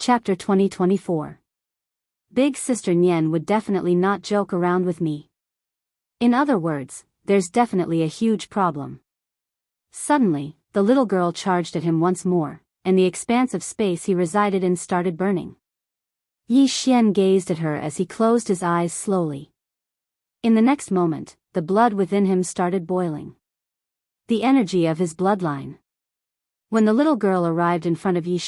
Chapter 2024. Big Sister Nian would definitely not joke around with me. In other words, there's definitely a huge problem. Suddenly, the little girl charged at him once more, and the expanse of space he resided in started burning. Yi Xian gazed at her as he closed his eyes slowly. In the next moment, the blood within him started boiling. The energy of his bloodline. When the little girl arrived in front of Yi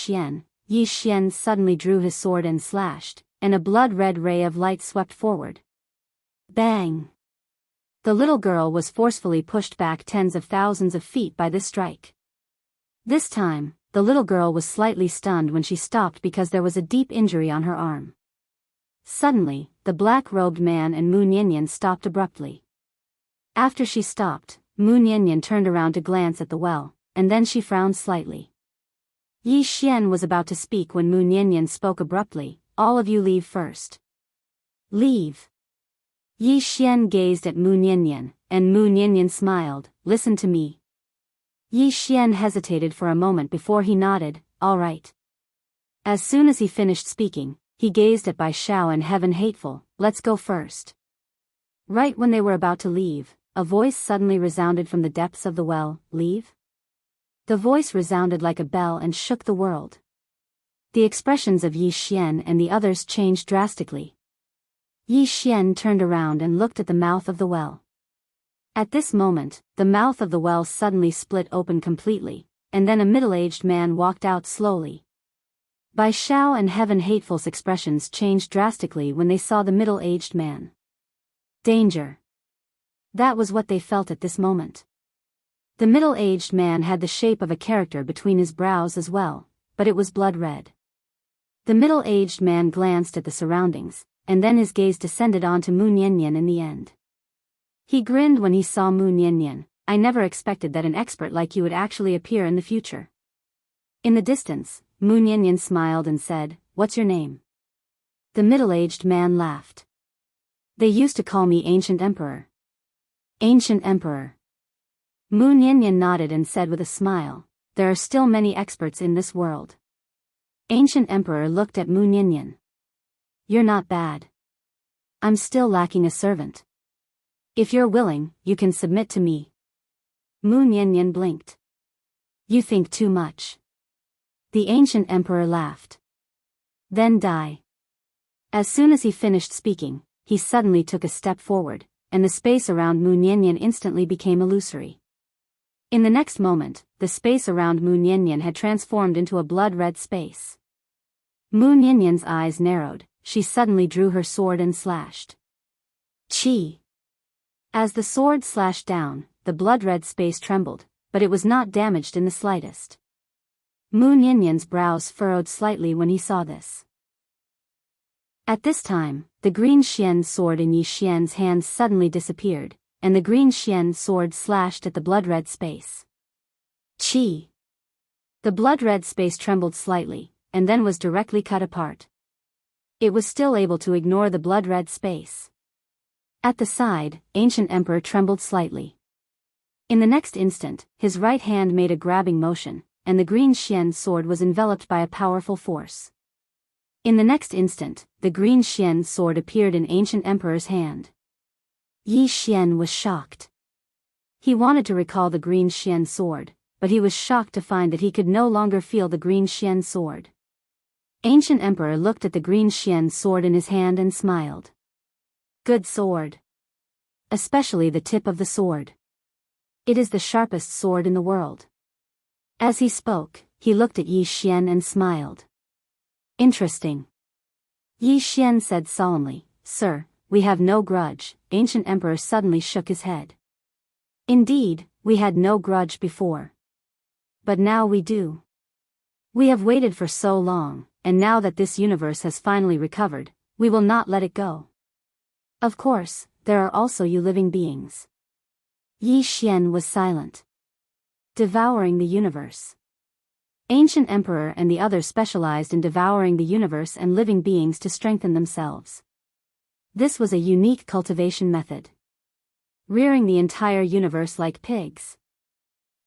Xian suddenly drew his sword and slashed, and a blood-red ray of light swept forward. Bang! The little girl was forcefully pushed back tens of thousands of feet by this strike. This time, the little girl was slightly stunned when she stopped because there was a deep injury on her arm. Suddenly, the black-robed man and Mu Niannian stopped abruptly. After she stopped, Mu Niannian turned around to glance at the well, and then she frowned slightly. Yi Xian was about to speak when Mu Niannian spoke abruptly, "All of you leave first." Leave. Yi Xian gazed at Mu Niannian, and Mu Niannian smiled, "Listen to me." Yi Xian hesitated for a moment before he nodded, "All right." As soon as he finished speaking, he gazed at Bai Xiao and Heaven Hateful, "Let's go first." Right when they were about to leave, a voice suddenly resounded from the depths of the well, "Leave?" The voice resounded like a bell and shook the world. The expressions of Yi Xian and the others changed drastically. Yi Xian turned around and looked at the mouth of the well. At this moment, the mouth of the well suddenly split open completely, and then a middle-aged man walked out slowly. Bai Xiao and Heaven Hateful's expressions changed drastically when they saw the middle-aged man. Danger. That was what they felt at this moment. The middle-aged man had the shape of a character between his brows as well, but it was blood-red. The middle-aged man glanced at the surroundings, and then his gaze descended onto Mu Niannian in the end. He grinned when he saw Mu Niannian. "I never expected that an expert like you would actually appear in the future." In the distance, Mu Niannian smiled and said, "What's your name?" The middle-aged man laughed. "They used to call me Ancient Emperor." Ancient Emperor. Mu Niannian nodded and said with a smile, "There are still many experts in this world." Ancient Emperor looked at Mu Niannian. "You're not bad. I'm still lacking a servant. If you're willing, you can submit to me." Mu Niannian blinked. "You think too much." The Ancient Emperor laughed. "Then die." As soon as he finished speaking, he suddenly took a step forward, and the space around Mu Niannian instantly became illusory. In the next moment, the space around Mu Niannian had transformed into a blood-red space. Mu Niannian's eyes narrowed. She suddenly drew her sword and slashed. Chi! As the sword slashed down, the blood-red space trembled, but it was not damaged in the slightest. Mu Niannian's brows furrowed slightly when he saw this. At this time, the green Xian sword in Yi Xian's hand suddenly disappeared, and the green Xian sword slashed at the blood-red space. Chi! The blood-red space trembled slightly, and then was directly cut apart. It was still able to ignore the blood-red space. At the side, Ancient Emperor trembled slightly. In the next instant, his right hand made a grabbing motion, and the green Xian sword was enveloped by a powerful force. In the next instant, the green Xian sword appeared in Ancient Emperor's hand. Yi Xian was shocked. He wanted to recall the green Xian sword, but he was shocked to find that he could no longer feel the green Xian sword. Ancient Emperor looked at the green Xian sword in his hand and smiled. "Good sword. Especially the tip of the sword. It is the sharpest sword in the world." As he spoke, he looked at Yi Xian and smiled. "Interesting." Yi Xian said solemnly, "Sir, we have no grudge." Ancient Emperor suddenly shook his head. "Indeed, we had no grudge before. But now we do. We have waited for so long, and now that this universe has finally recovered, we will not let it go. Of course, there are also you living beings." Yi Xian was silent. Devouring the universe. Ancient Emperor and the others specialized in devouring the universe and living beings to strengthen themselves. This was a unique cultivation method. Rearing the entire universe like pigs.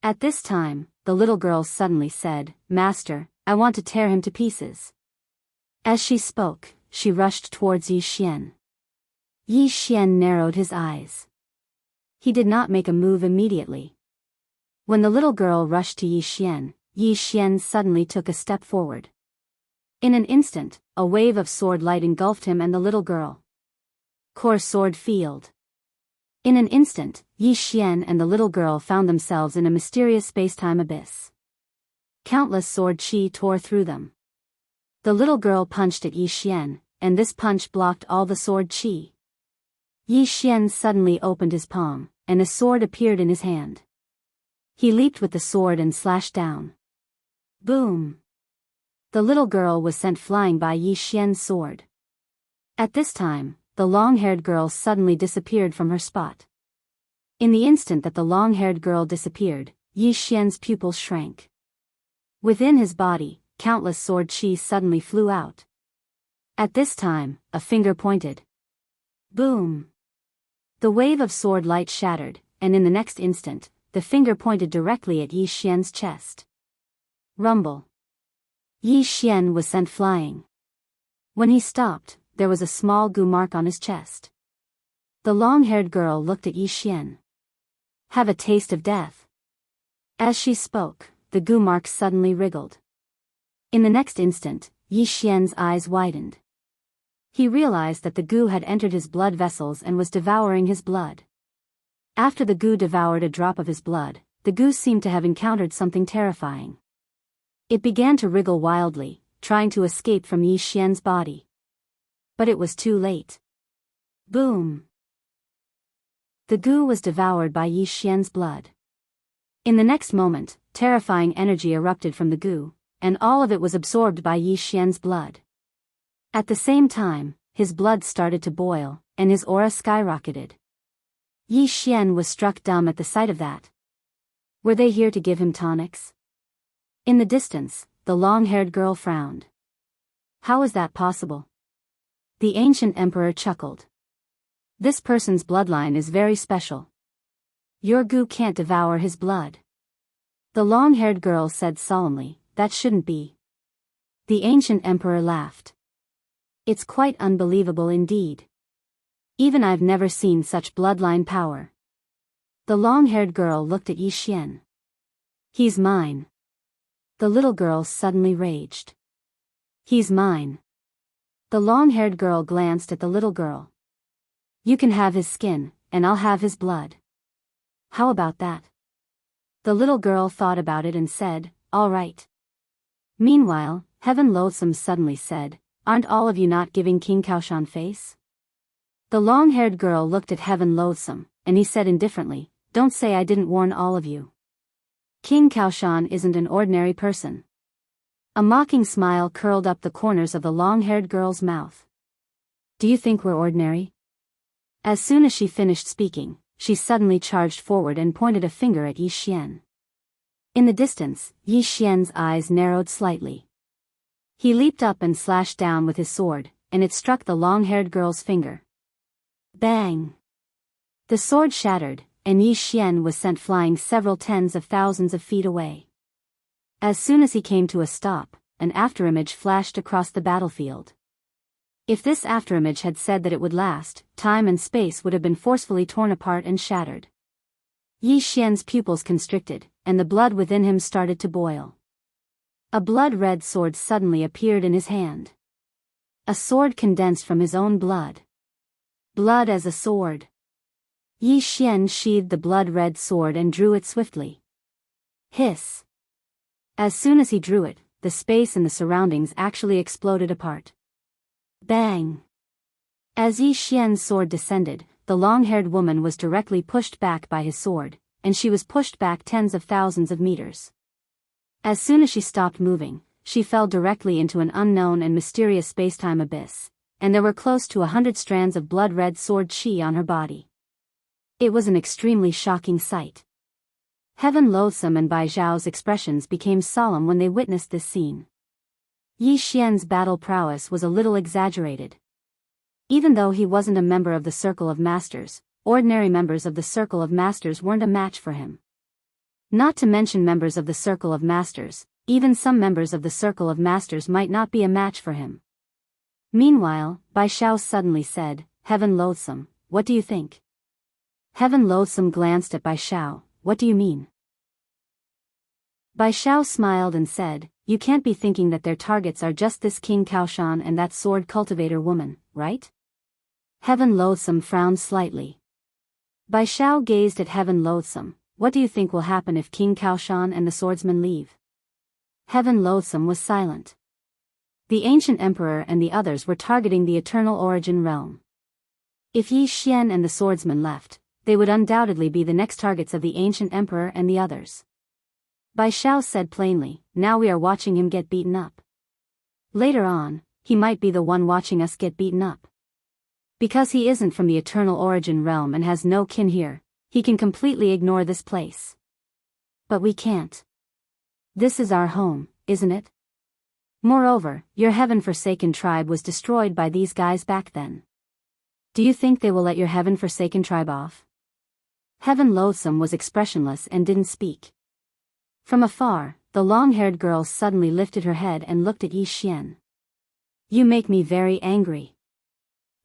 At this time, the little girl suddenly said, "Master, I want to tear him to pieces." As she spoke, she rushed towards Yi Xian. Yi Xian narrowed his eyes. He did not make a move immediately. When the little girl rushed to Yi Xian suddenly took a step forward. In an instant, a wave of sword light engulfed him and the little girl. Core sword field. In an instant, Yi Xian and the little girl found themselves in a mysterious space-time abyss. Countless sword chi tore through them. The little girl punched at Yi Xian, and this punch blocked all the sword chi. Yi Xian suddenly opened his palm, and a sword appeared in his hand. He leaped with the sword and slashed down. Boom! The little girl was sent flying by Yi Xian's sword. At this time, the long-haired girl suddenly disappeared from her spot. In the instant that the long-haired girl disappeared, Yi Xian's pupils shrank. Within his body, countless sword chi suddenly flew out. At this time, a finger pointed. Boom! The wave of sword light shattered, and in the next instant, the finger pointed directly at Yi Xian's chest. Rumble. Yi Xian was sent flying. When he stopped, there was a small goo mark on his chest. The long-haired girl looked at Yi Xian. Have a taste of death. As she spoke, the goo mark suddenly wriggled. In the next instant, Yi Xian's eyes widened. He realized that the goo had entered his blood vessels and was devouring his blood. After the goo devoured a drop of his blood, the goo seemed to have encountered something terrifying. It began to wriggle wildly, trying to escape from Yi Xian's body. But it was too late. Boom! The goo was devoured by Yi Xian's blood. In the next moment, terrifying energy erupted from the goo, and all of it was absorbed by Yi Xian's blood. At the same time, his blood started to boil, and his aura skyrocketed. Yi Xian was struck dumb at the sight of that. Were they here to give him tonics? In the distance, the long-haired girl frowned. How is that possible? The ancient emperor chuckled. This person's bloodline is very special. Your goo can't devour his blood. The long-haired girl said solemnly, that shouldn't be. The ancient emperor laughed. It's quite unbelievable indeed. Even I've never seen such bloodline power. The long-haired girl looked at Yi Xian. He's mine. The little girl suddenly raged. He's mine. The long-haired girl glanced at the little girl. You can have his skin, and I'll have his blood. How about that? The little girl thought about it and said, all right. Meanwhile, Heaven Loathsome suddenly said, aren't all of you not giving King Kaoshan face? The long-haired girl looked at Heaven Loathsome, and he said indifferently, don't say I didn't warn all of you. King Kaoshan isn't an ordinary person. A mocking smile curled up the corners of the long-haired girl's mouth. Do you think we're ordinary? As soon as she finished speaking, she suddenly charged forward and pointed a finger at Yi Xian. In the distance, Yi Xian's eyes narrowed slightly. He leaped up and slashed down with his sword, and it struck the long-haired girl's finger. Bang! The sword shattered, and Yi Xian was sent flying several tens of thousands of feet away. As soon as he came to a stop, an afterimage flashed across the battlefield. If this afterimage had said that it would last, time and space would have been forcefully torn apart and shattered. Yi Xian's pupils constricted, and the blood within him started to boil. A blood-red sword suddenly appeared in his hand. A sword condensed from his own blood. Blood as a sword. Yi Xian sheathed the blood-red sword and drew it swiftly. Hiss. As soon as he drew it, the space and the surroundings actually exploded apart. Bang! As Yi Xian's sword descended, the long-haired woman was directly pushed back by his sword, and she was pushed back tens of thousands of meters. As soon as she stopped moving, she fell directly into an unknown and mysterious spacetime abyss, and there were close to 100 strands of blood-red sword chi on her body. It was an extremely shocking sight. Heaven Loathsome and Bai Zhao's expressions became solemn when they witnessed this scene. Yi Xian's battle prowess was a little exaggerated. Even though he wasn't a member of the Circle of Masters, ordinary members of the Circle of Masters weren't a match for him. Not to mention members of the Circle of Masters, even some members of the Circle of Masters might not be a match for him. Meanwhile, Biyao suddenly said, "Heaven loathsome, what do you think?" Heaven loathsome glanced at Biyao. "What do you mean?" Biyao smiled and said, "You can't be thinking that their targets are just this King Kaoshan and that sword cultivator woman, right?" Heaven loathsome frowned slightly. Biyao gazed at Heaven loathsome. "What do you think will happen if King Kaoshan and the swordsman leave?" Heaven loathsome was silent. The ancient emperor and the others were targeting the eternal origin realm. If Yi Xian and the swordsman left, they would undoubtedly be the next targets of the ancient emperor and the others. Biyao said plainly, "Now we are watching him get beaten up. Later on, he might be the one watching us get beaten up. Because he isn't from the eternal origin realm and has no kin here, he can completely ignore this place. But we can't. This is our home, isn't it? Moreover, your heaven-forsaken tribe was destroyed by these guys back then. Do you think they will let your heaven-forsaken tribe off?" Heaven loathsome was expressionless and didn't speak. From afar, the long-haired girl suddenly lifted her head and looked at Yi Xian. "You make me very angry."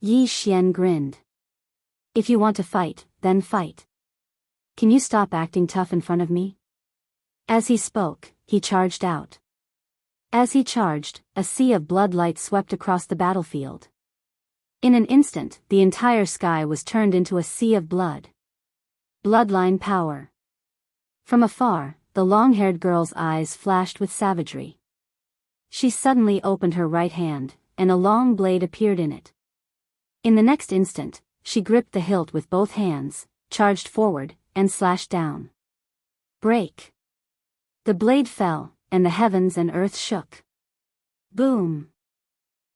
Yi Xian grinned. "If you want to fight, then fight. Can you stop acting tough in front of me?" As he spoke, he charged out. As he charged, a sea of blood light swept across the battlefield. In an instant, the entire sky was turned into a sea of blood. Bloodline power. From afar, the long-haired girl's eyes flashed with savagery. She suddenly opened her right hand, and a long blade appeared in it. In the next instant, she gripped the hilt with both hands, charged forward, and slashed down. Break! The blade fell, and the heavens and earth shook. Boom!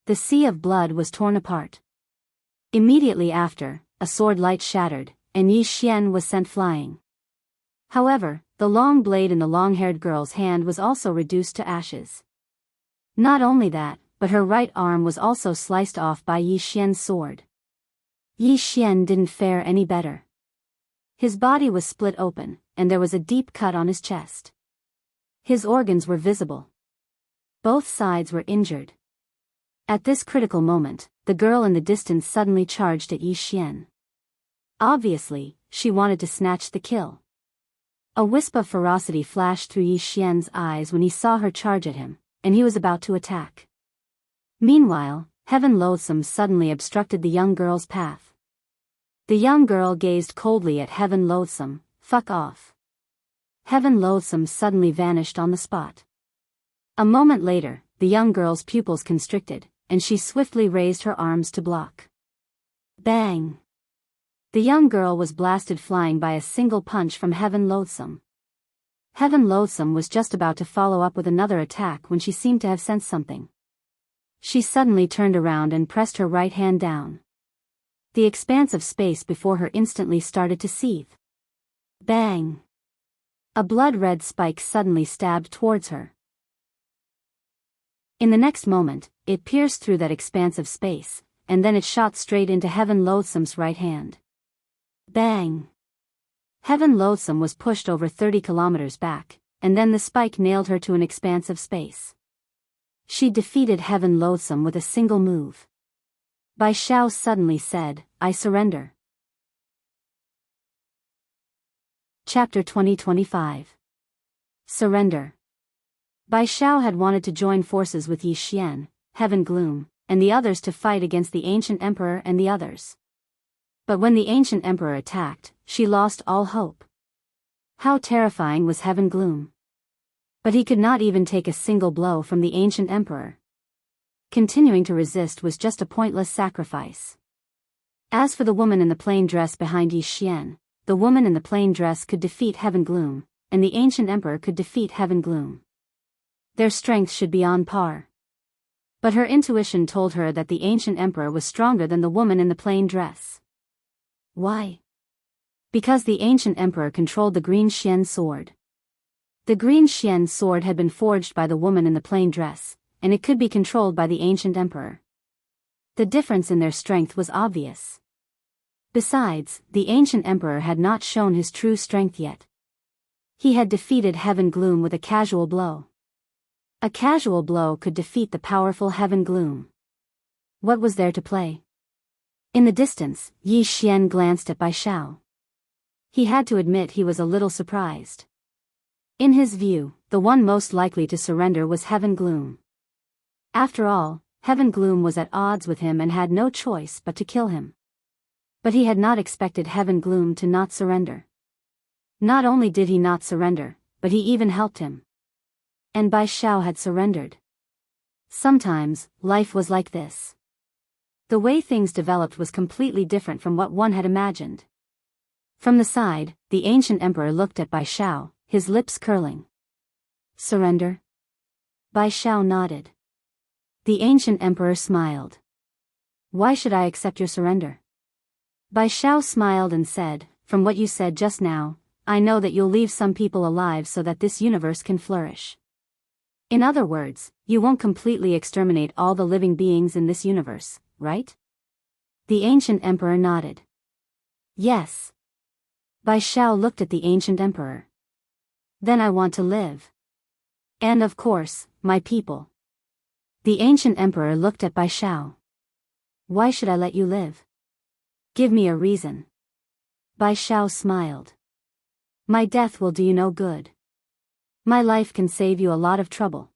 The sea of blood was torn apart. Immediately after, a sword light shattered, and Yi Xian was sent flying. However, the long blade in the long-haired girl's hand was also reduced to ashes. Not only that, but her right arm was also sliced off by Yi Xian's sword. Yi Xian didn't fare any better. His body was split open, and there was a deep cut on his chest. His organs were visible. Both sides were injured. At this critical moment, the girl in the distance suddenly charged at Yi Xian. Obviously, she wanted to snatch the kill. A wisp of ferocity flashed through Yi Xian's eyes when he saw her charge at him, and he was about to attack. Meanwhile, Heaven Loathsome suddenly obstructed the young girl's path. The young girl gazed coldly at Heaven Loathsome. "Fuck off." Heaven Loathsome suddenly vanished on the spot. A moment later, the young girl's pupils constricted, and she swiftly raised her arms to block. Bang! The young girl was blasted flying by a single punch from Heaven Loathsome. Heaven Loathsome was just about to follow up with another attack when she seemed to have sensed something. She suddenly turned around and pressed her right hand down. The expanse of space before her instantly started to seethe. Bang! A blood-red spike suddenly stabbed towards her. In the next moment, it pierced through that expanse of space, and then it shot straight into Heaven Loathsome's right hand. Bang! Heaven Loathsome was pushed over 30 kilometers back, and then the spike nailed her to an expanse of space. She defeated Heaven Loathsome with a single move. Biyao suddenly said, "I surrender." Chapter 2025. Surrender. Biyao had wanted to join forces with Yi Xian, Heaven Gloom, and the others to fight against the ancient emperor and the others. But when the ancient emperor attacked, she lost all hope. How terrifying was Heaven Gloom! But he could not even take a single blow from the ancient emperor. Continuing to resist was just a pointless sacrifice. As for the woman in the plain dress behind Yi Xian, the woman in the plain dress could defeat Heaven Gloom, and the ancient emperor could defeat Heaven Gloom. Their strength should be on par. But her intuition told her that the ancient emperor was stronger than the woman in the plain dress. Why? Because the ancient emperor controlled the green Xian sword. The green Xian sword had been forged by the woman in the plain dress, and it could be controlled by the ancient emperor. The difference in their strength was obvious. Besides, the ancient emperor had not shown his true strength yet. He had defeated Heaven Gloom with a casual blow. A casual blow could defeat the powerful Heaven Gloom. What was there to play? In the distance, Yi Xian glanced at Biyao. He had to admit he was a little surprised. In his view, the one most likely to surrender was Heaven Gloom. After all, Heaven Gloom was at odds with him and had no choice but to kill him. But he had not expected Heaven Gloom to not surrender. Not only did he not surrender, but he even helped him. And Biyao had surrendered. Sometimes, life was like this. The way things developed was completely different from what one had imagined. From the side, the ancient emperor looked at Biyao, his lips curling. Surrender? Biyao nodded. The ancient emperor smiled. Why should I accept your surrender? Biyao smiled and said, from what you said just now, I know that you'll leave some people alive so that this universe can flourish. In other words, you won't completely exterminate all the living beings in this universe, right? The ancient emperor nodded. Yes. Biyao looked at the ancient emperor. Then I want to live. And of course, my people. The ancient emperor looked at Biyao. Why should I let you live? Give me a reason. Biyao smiled. My death will do you no good. My life can save you a lot of trouble.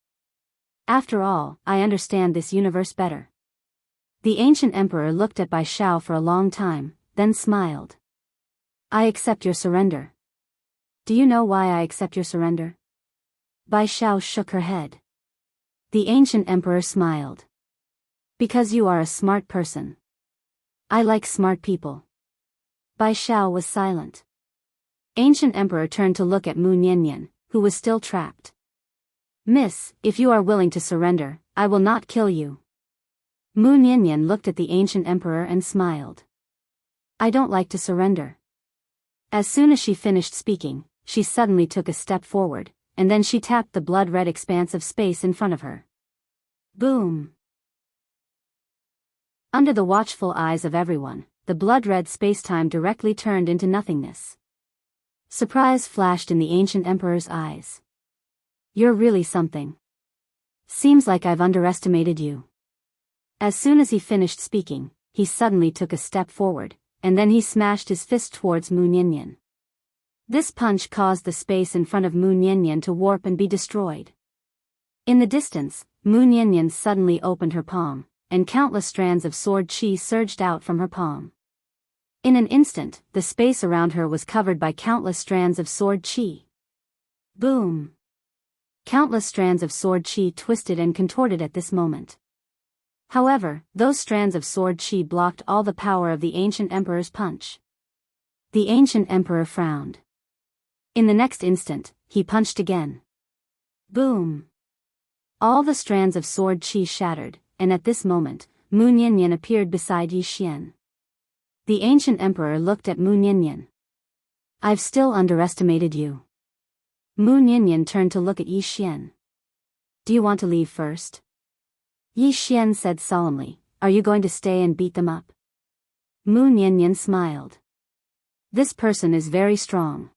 After all, I understand this universe better. The ancient emperor looked at Biyao for a long time, then smiled. I accept your surrender. Do you know why I accept your surrender? Biyao shook her head. The ancient emperor smiled. Because you are a smart person. I like smart people. Biyao was silent. Ancient emperor turned to look at Mu Niannian, who was still trapped. Miss, if you are willing to surrender, I will not kill you. Mu Niannian looked at the ancient emperor and smiled. I don't like to surrender. As soon as she finished speaking, she suddenly took a step forward, and then she tapped the blood-red expanse of space in front of her. Boom! Under the watchful eyes of everyone, the blood-red space-time directly turned into nothingness. Surprise flashed in the ancient emperor's eyes. You're really something. Seems like I've underestimated you. As soon as he finished speaking, he suddenly took a step forward, and then he smashed his fist towards Mu Niannian. This punch caused the space in front of Mu Niannian to warp and be destroyed. In the distance, Mu Niannian suddenly opened her palm, and countless strands of sword chi surged out from her palm. In an instant, the space around her was covered by countless strands of sword chi. Boom! Countless strands of sword chi twisted and contorted at this moment. However, those strands of sword chi blocked all the power of the ancient emperor's punch. The ancient emperor frowned. In the next instant, he punched again. Boom! All the strands of sword chi shattered, and at this moment, Mu Niannian appeared beside Yi Xian. The ancient emperor looked at Mu Niannian. I've still underestimated you. Mu Niannian turned to look at Yi Xian. Do you want to leave first? Yi Xian said solemnly, are you going to stay and beat them up? Mu Niannian smiled. This person is very strong.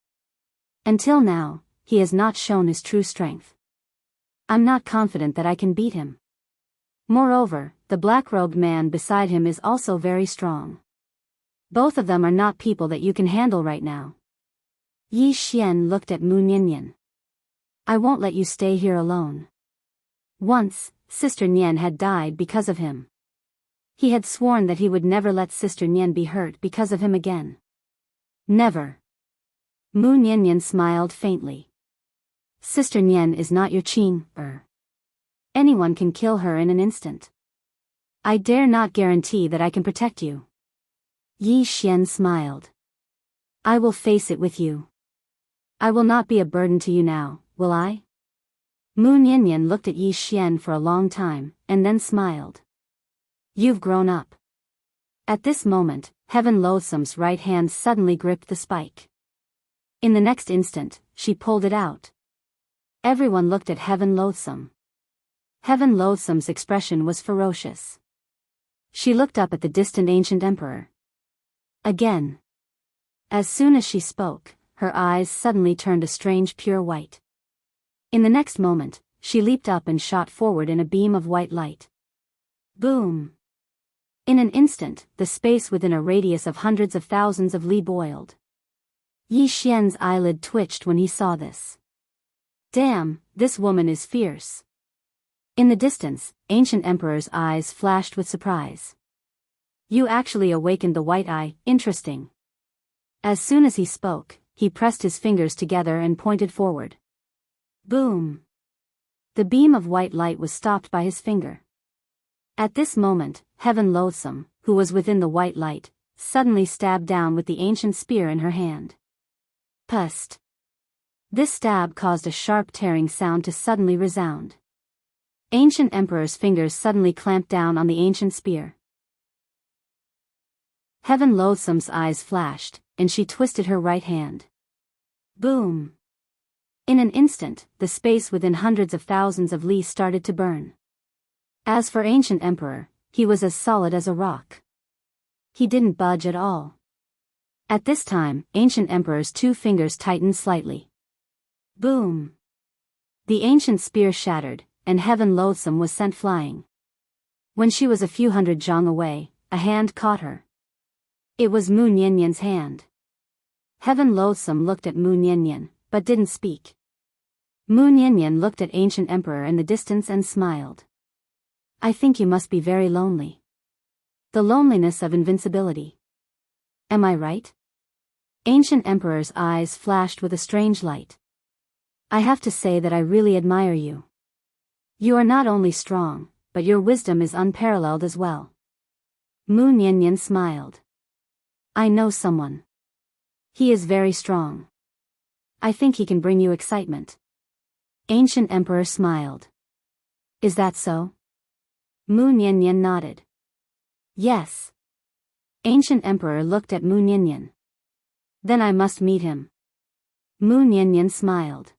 Until now, he has not shown his true strength. I'm not confident that I can beat him. Moreover, the black-robed man beside him is also very strong. Both of them are not people that you can handle right now. Yi Xian looked at Mu Niannian. I won't let you stay here alone. Once, Sister Nian had died because of him. He had sworn that he would never let Sister Nian be hurt because of him again. Never. Mu Niannian smiled faintly. Sister Nian is not your Qing. Anyone can kill her in an instant. I dare not guarantee that I can protect you. Yi Xian smiled. I will face it with you. I will not be a burden to you now, will I? Mu Niannian looked at Yi Xian for a long time, and then smiled. You've grown up. At this moment, Heaven Loathsome's right hand suddenly gripped the spike. In the next instant, she pulled it out. Everyone looked at Heaven Loathsome. Heaven Loathsome's expression was ferocious. She looked up at the distant ancient emperor. Again. As soon as she spoke, her eyes suddenly turned a strange pure white. In the next moment, she leaped up and shot forward in a beam of white light. Boom! In an instant, the space within a radius of hundreds of thousands of li boiled. Yi Xian's eyelid twitched when he saw this. Damn, this woman is fierce. In the distance, Ancient Emperor's eyes flashed with surprise. You actually awakened the white eye, interesting. As soon as he spoke, he pressed his fingers together and pointed forward. Boom! The beam of white light was stopped by his finger. At this moment, Heaven Loathsome, who was within the white light, suddenly stabbed down with the ancient spear in her hand. Pust! This stab caused a sharp tearing sound to suddenly resound. Ancient Emperor's fingers suddenly clamped down on the ancient spear. Heaven Loathsome's eyes flashed, and she twisted her right hand. Boom! In an instant, the space within hundreds of thousands of li started to burn. As for Ancient Emperor, he was as solid as a rock. He didn't budge at all. At this time, Ancient Emperor's two fingers tightened slightly. Boom! The ancient spear shattered, and Heaven Loathsome was sent flying. When she was a few hundred zhang away, a hand caught her. It was Mu Nianyan's hand. Heaven Loathsome looked at Mu Nianyan, but didn't speak. Mu Nianyan looked at Ancient Emperor in the distance and smiled. I think you must be very lonely. The loneliness of invincibility. Am I right? Ancient Emperor's eyes flashed with a strange light. I have to say that I really admire you. You are not only strong, but your wisdom is unparalleled as well. Mu Nianyan smiled. I know someone. He is very strong. I think he can bring you excitement. Ancient Emperor smiled. Is that so? Mu Nianyan nodded. Yes. Ancient Emperor looked at Mu Nianyan. Then I must meet him. Mu Nianyan smiled.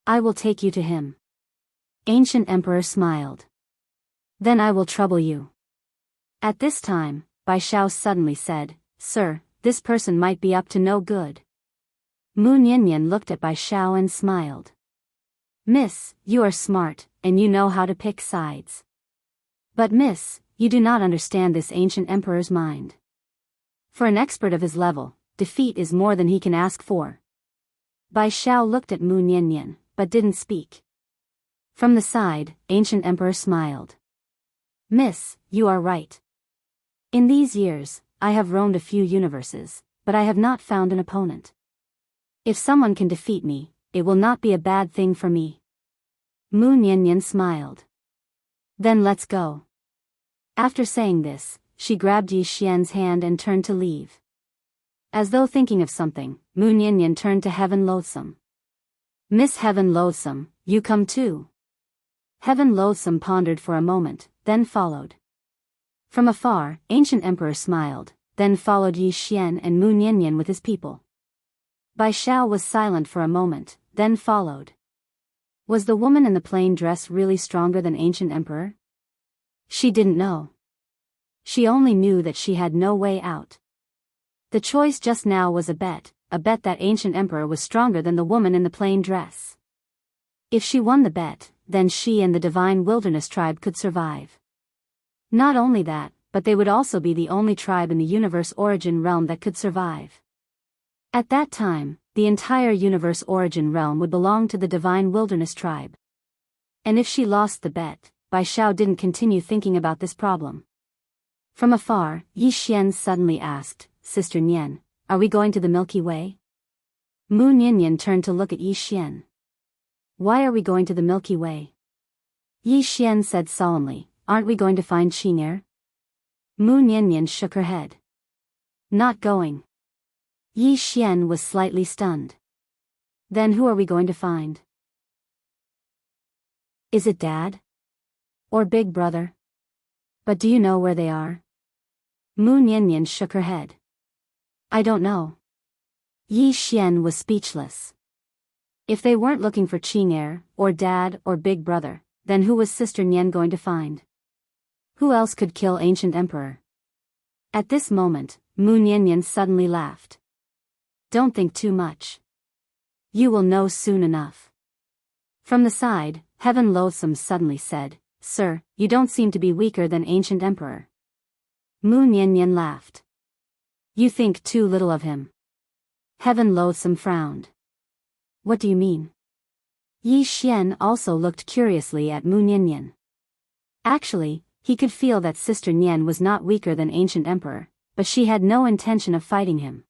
I will take you to him. Ancient Emperor smiled. Then I will trouble you. At this time, Biyao suddenly said, Sir, this person might be up to no good. Mu Nianyan looked at Biyao and smiled. Miss, you are smart, and you know how to pick sides. But miss, you do not understand this Ancient Emperor's mind. For an expert of his level, defeat is more than he can ask for. Biyao looked at Mu Nianyan, but didn't speak. From the side, Ancient Emperor smiled. Miss, you are right. In these years, I have roamed a few universes, but I have not found an opponent. If someone can defeat me, it will not be a bad thing for me. Mu Nianyan smiled. Then let's go. After saying this, she grabbed Yi Xian's hand and turned to leave. As though thinking of something, Mu Nianyan turned to Heaven Loathsome. Miss Heaven Loathsome, you come too. Heaven Loathsome pondered for a moment, then followed. From afar, Ancient Emperor smiled, then followed Yi Xian and Mu Nianyan with his people. Biyao was silent for a moment, then followed. Was the woman in the plain dress really stronger than Ancient Emperor? She didn't know. She only knew that she had no way out. The choice just now was a bet that Ancient Emperor was stronger than the woman in the plain dress. If she won the bet, then she and the Divine Wilderness tribe could survive. Not only that, but they would also be the only tribe in the universe origin realm that could survive. At that time, the entire universe origin realm would belong to the Divine Wilderness tribe. And if she lost the bet, Biyao didn't continue thinking about this problem. From afar, Yi Xian suddenly asked, Sister Nian, are we going to the Milky Way? Mu Nianyan turned to look at Yi Xian. Why are we going to the Milky Way? Yi Xian said solemnly, aren't we going to find Qing'er? Mu Nianyan shook her head. Not going. Yi Xian was slightly stunned. Then who are we going to find? Is it Dad? Or Big Brother? But do you know where they are? Mu Nianyan shook her head. I don't know. Yi Xian was speechless. If they weren't looking for Qing'er, or Dad, or Big Brother, then who was Sister Nian going to find? Who else could kill Ancient Emperor? At this moment, Mu Nianyan suddenly laughed. Don't think too much. You will know soon enough. From the side, Heaven Loathsome suddenly said, Sir, you don't seem to be weaker than Ancient Emperor. Mu Niannian laughed. You think too little of him. Heaven Loathsome frowned. What do you mean? Yi Xian also looked curiously at Mu Niannian. Actually, he could feel that Sister Nian was not weaker than Ancient Emperor, but she had no intention of fighting him.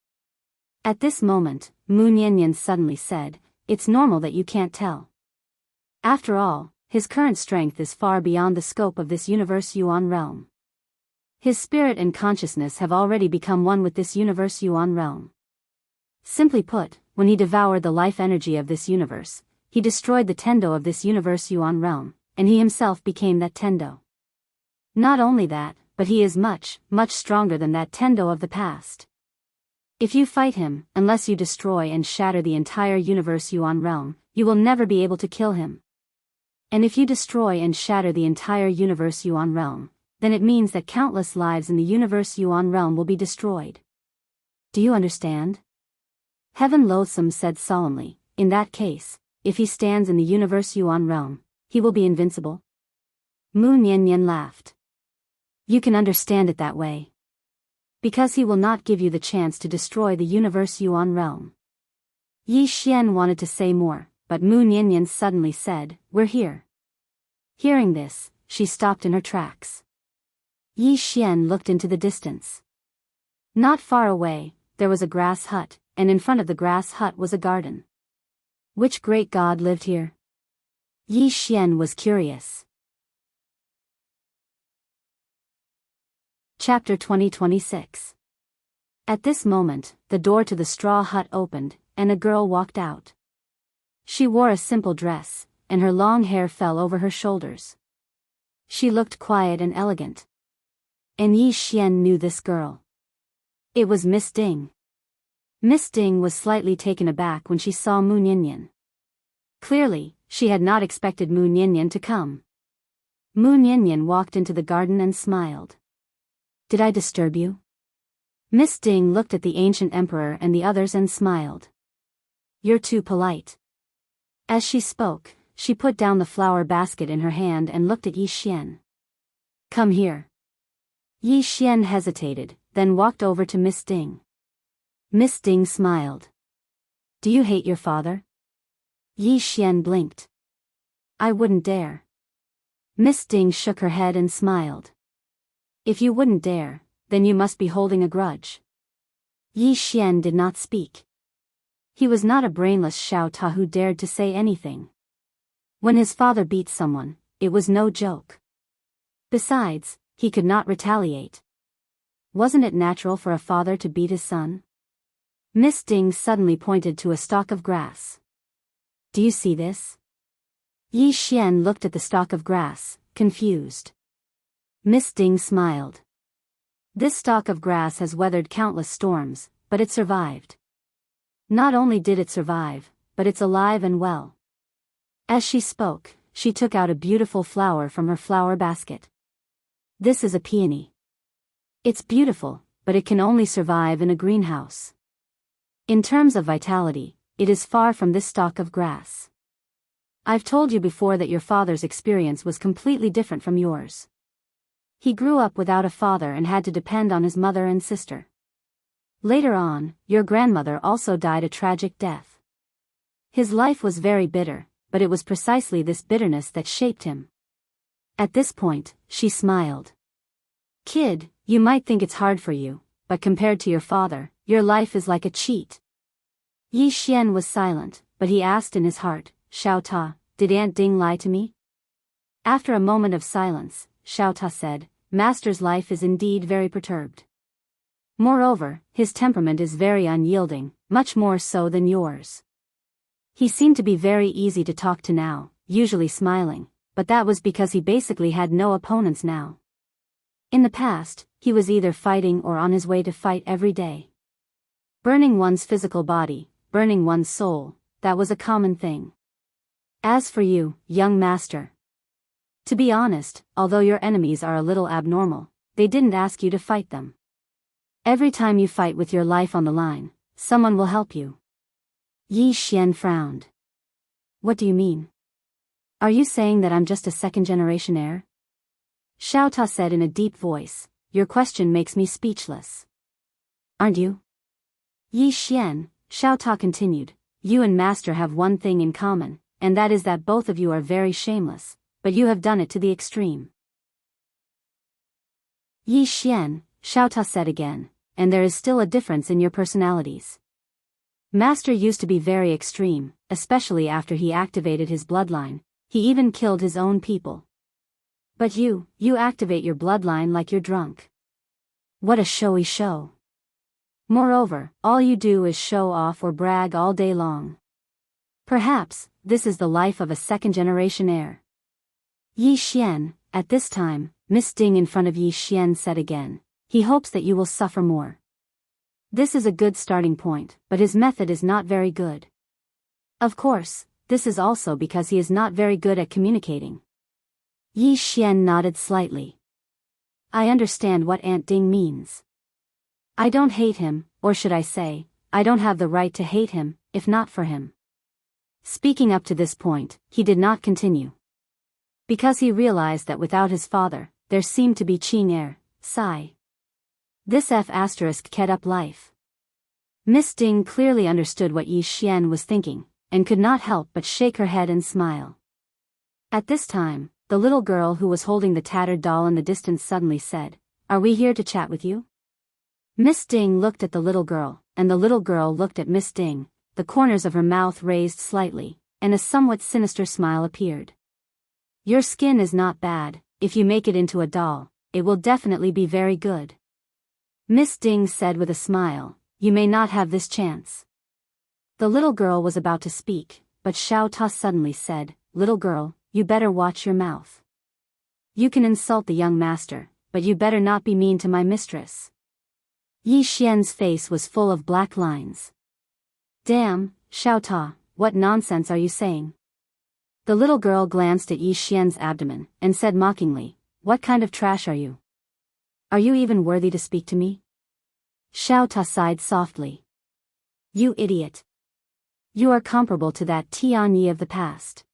At this moment, Mu Niannian suddenly said, "It's normal that you can't tell. After all, his current strength is far beyond the scope of this universe Yuan realm. His spirit and consciousness have already become one with this universe Yuan realm. Simply put, when he devoured the life energy of this universe, he destroyed the Tendo of this universe Yuan realm, and he himself became that Tendo. Not only that, but he is much, much stronger than that Tendo of the past. If you fight him, unless you destroy and shatter the entire universe Yuan realm, you will never be able to kill him. And if you destroy and shatter the entire universe Yuan realm, then it means that countless lives in the universe Yuan realm will be destroyed. Do you understand?" Heaven Loathsome said solemnly, "In that case, if he stands in the universe Yuan realm, he will be invincible?" Mu Niannian laughed. "You can understand it that way. Because he will not give you the chance to destroy the universe Yuan realm." Yi Xian wanted to say more, but Mu Niannian suddenly said, "We're here." Hearing this, she stopped in her tracks. Yi Xian looked into the distance. Not far away, there was a grass hut, and in front of the grass hut was a garden. Which great god lived here? Yi Xian was curious. Chapter 2026. At this moment, the door to the straw hut opened, and a girl walked out. She wore a simple dress, and her long hair fell over her shoulders. She looked quiet and elegant. And Yi Xian knew this girl. It was Miss Ding. Miss Ding was slightly taken aback when she saw Mu Niannian. Clearly, she had not expected Mu Niannian to come. Mu Niannian walked into the garden and smiled. "Did I disturb you?" Miss Ding looked at the Ancient Emperor and the others and smiled. "You're too polite." As she spoke, she put down the flower basket in her hand and looked at Yi Xian. "Come here." Yi Xian hesitated, then walked over to Miss Ding. Miss Ding smiled. "Do you hate your father?" Yi Xian blinked. "I wouldn't dare." Miss Ding shook her head and smiled. "If you wouldn't dare, then you must be holding a grudge." Yi Xian did not speak. He was not a brainless Xiao Ta who dared to say anything. When his father beat someone, it was no joke. Besides, he could not retaliate. Wasn't it natural for a father to beat his son? Miss Ding suddenly pointed to a stalk of grass. "Do you see this?" Yi Xian looked at the stalk of grass, confused. Miss Ding smiled. "This stalk of grass has weathered countless storms, but it survived. Not only did it survive, but it's alive and well." As she spoke, she took out a beautiful flower from her flower basket. "This is a peony. It's beautiful, but it can only survive in a greenhouse. In terms of vitality, it is far from this stalk of grass. I've told you before that your father's experience was completely different from yours. He grew up without a father and had to depend on his mother and sister. Later on, your grandmother also died a tragic death. His life was very bitter, but it was precisely this bitterness that shaped him." At this point, she smiled. "Kid, you might think it's hard for you, but compared to your father, your life is like a cheat." Yi Xian was silent, but he asked in his heart, "Xiao Ta, did Aunt Ding lie to me?" After a moment of silence, Xiao Ta said, "Master's life is indeed very perturbed. Moreover, his temperament is very unyielding, much more so than yours. He seemed to be very easy to talk to now, usually smiling, but that was because he basically had no opponents now. In the past, he was either fighting or on his way to fight every day. Burning one's physical body, burning one's soul, that was a common thing. As for you, young master, to be honest, although your enemies are a little abnormal, they didn't ask you to fight them. Every time you fight with your life on the line, someone will help you." Yi Xian frowned. "What do you mean? Are you saying that I'm just a second-generation heir?" Xiao Ta said in a deep voice, your question makes me speechless. Aren't you? Yi Xian, Xiao Ta continued, you and Master have one thing in common, and that is that both of you are very shameless, but you have done it to the extreme. Yi Xian, Xiao Ta said again, and there is still a difference in your personalities. Master used to be very extreme, especially after he activated his bloodline. He even killed his own people. But you activate your bloodline like you're drunk. What a showy show. Moreover, all you do is show off or brag all day long. Perhaps, this is the life of a second-generation heir. Yi Xian, at this time, Miss Ding in front of Yi Xian said again, he hopes that you will suffer more. This is a good starting point, but his method is not very good. Of course, this is also because he is not very good at communicating. Yi Xian nodded slightly. I understand what Aunt Ding means. I don't hate him, or should I say, I don't have the right to hate him, if not for him. Speaking up to this point, he did not continue. Because he realized that without his father, there seemed to be Qing heir, Sai. This F** kept up life. Miss Ding clearly understood what Yi Xian was thinking, and could not help but shake her head and smile. At this time, the little girl who was holding the tattered doll in the distance suddenly said, Are we here to chat with you? Miss Ding looked at the little girl, and the little girl looked at Miss Ding, the corners of her mouth raised slightly, and a somewhat sinister smile appeared. Your skin is not bad, if you make it into a doll, it will definitely be very good. Miss Ding said with a smile, You may not have this chance. The little girl was about to speak, but Xiao Ta suddenly said, Little girl, you better watch your mouth. You can insult the young master, but you better not be mean to my mistress. Yi Xian's face was full of black lines. Damn, Xiao Ta, what nonsense are you saying? The little girl glanced at Yi Xian's abdomen, and said mockingly, What kind of trash are you? Are you even worthy to speak to me? Xiao Ta sighed softly. You idiot. You are comparable to that Tianyi of the past.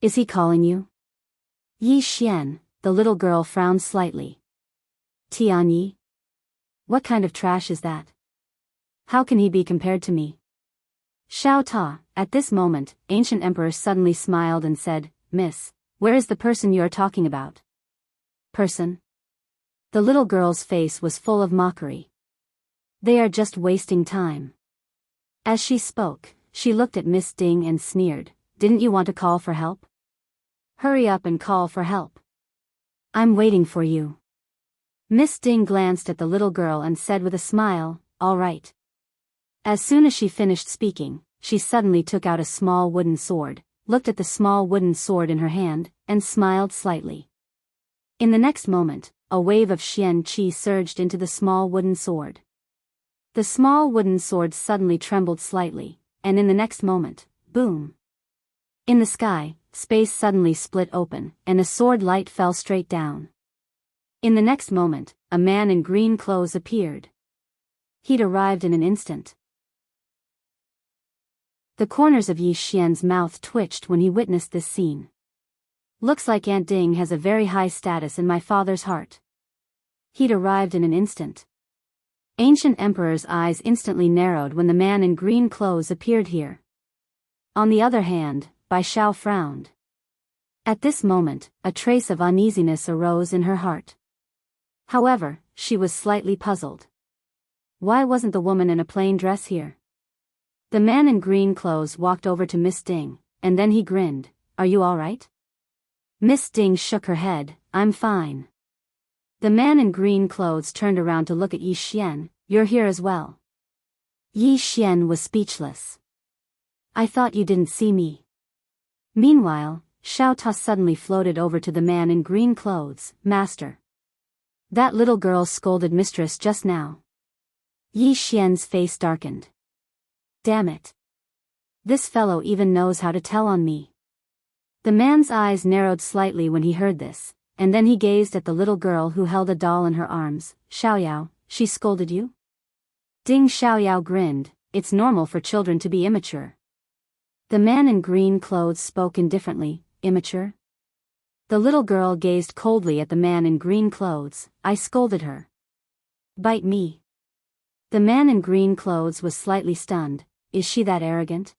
Is he calling you? Yi Xian, the little girl frowned slightly. Tianyi? What kind of trash is that? How can he be compared to me? Xiao Ta, at this moment, Ancient Emperor suddenly smiled and said, Miss, where is the person you are talking about? Person? The little girl's face was full of mockery. They are just wasting time. As she spoke, she looked at Miss Ding and sneered, Didn't you want to call for help? Hurry up and call for help. I'm waiting for you. Miss Ding glanced at the little girl and said with a smile, All right. As soon as she finished speaking, she suddenly took out a small wooden sword, looked at the small wooden sword in her hand, and smiled slightly. In the next moment, a wave of Xian Qi surged into the small wooden sword. The small wooden sword suddenly trembled slightly, and in the next moment, boom! In the sky, space suddenly split open, and a sword light fell straight down. In the next moment, a man in green clothes appeared. He'd arrived in an instant. The corners of Yi Xian's mouth twitched when he witnessed this scene. Looks like Aunt Ding has a very high status in my father's heart. He'd arrived in an instant. Ancient Emperor's eyes instantly narrowed when the man in green clothes appeared here. On the other hand, Bai Xiao frowned. At this moment, a trace of uneasiness arose in her heart. However, she was slightly puzzled. Why wasn't the woman in a plain dress here? The man in green clothes walked over to Miss Ding, and then he grinned, Are you all right? Miss Ding shook her head, I'm fine. The man in green clothes turned around to look at Yi Xian, You're here as well. Yi Xian was speechless. I thought you didn't see me. Meanwhile, Xiao Ta suddenly floated over to the man in green clothes, Master. That little girl scolded mistress just now. Yi Xian's face darkened. Damn it. This fellow even knows how to tell on me. The man's eyes narrowed slightly when he heard this, and then he gazed at the little girl who held a doll in her arms. Xiaoyao, she scolded you? Ding Xiaoyao grinned, It's normal for children to be immature. The man in green clothes spoke indifferently, Immature? The little girl gazed coldly at the man in green clothes. I scolded her. Bite me. The man in green clothes was slightly stunned. Is she that arrogant?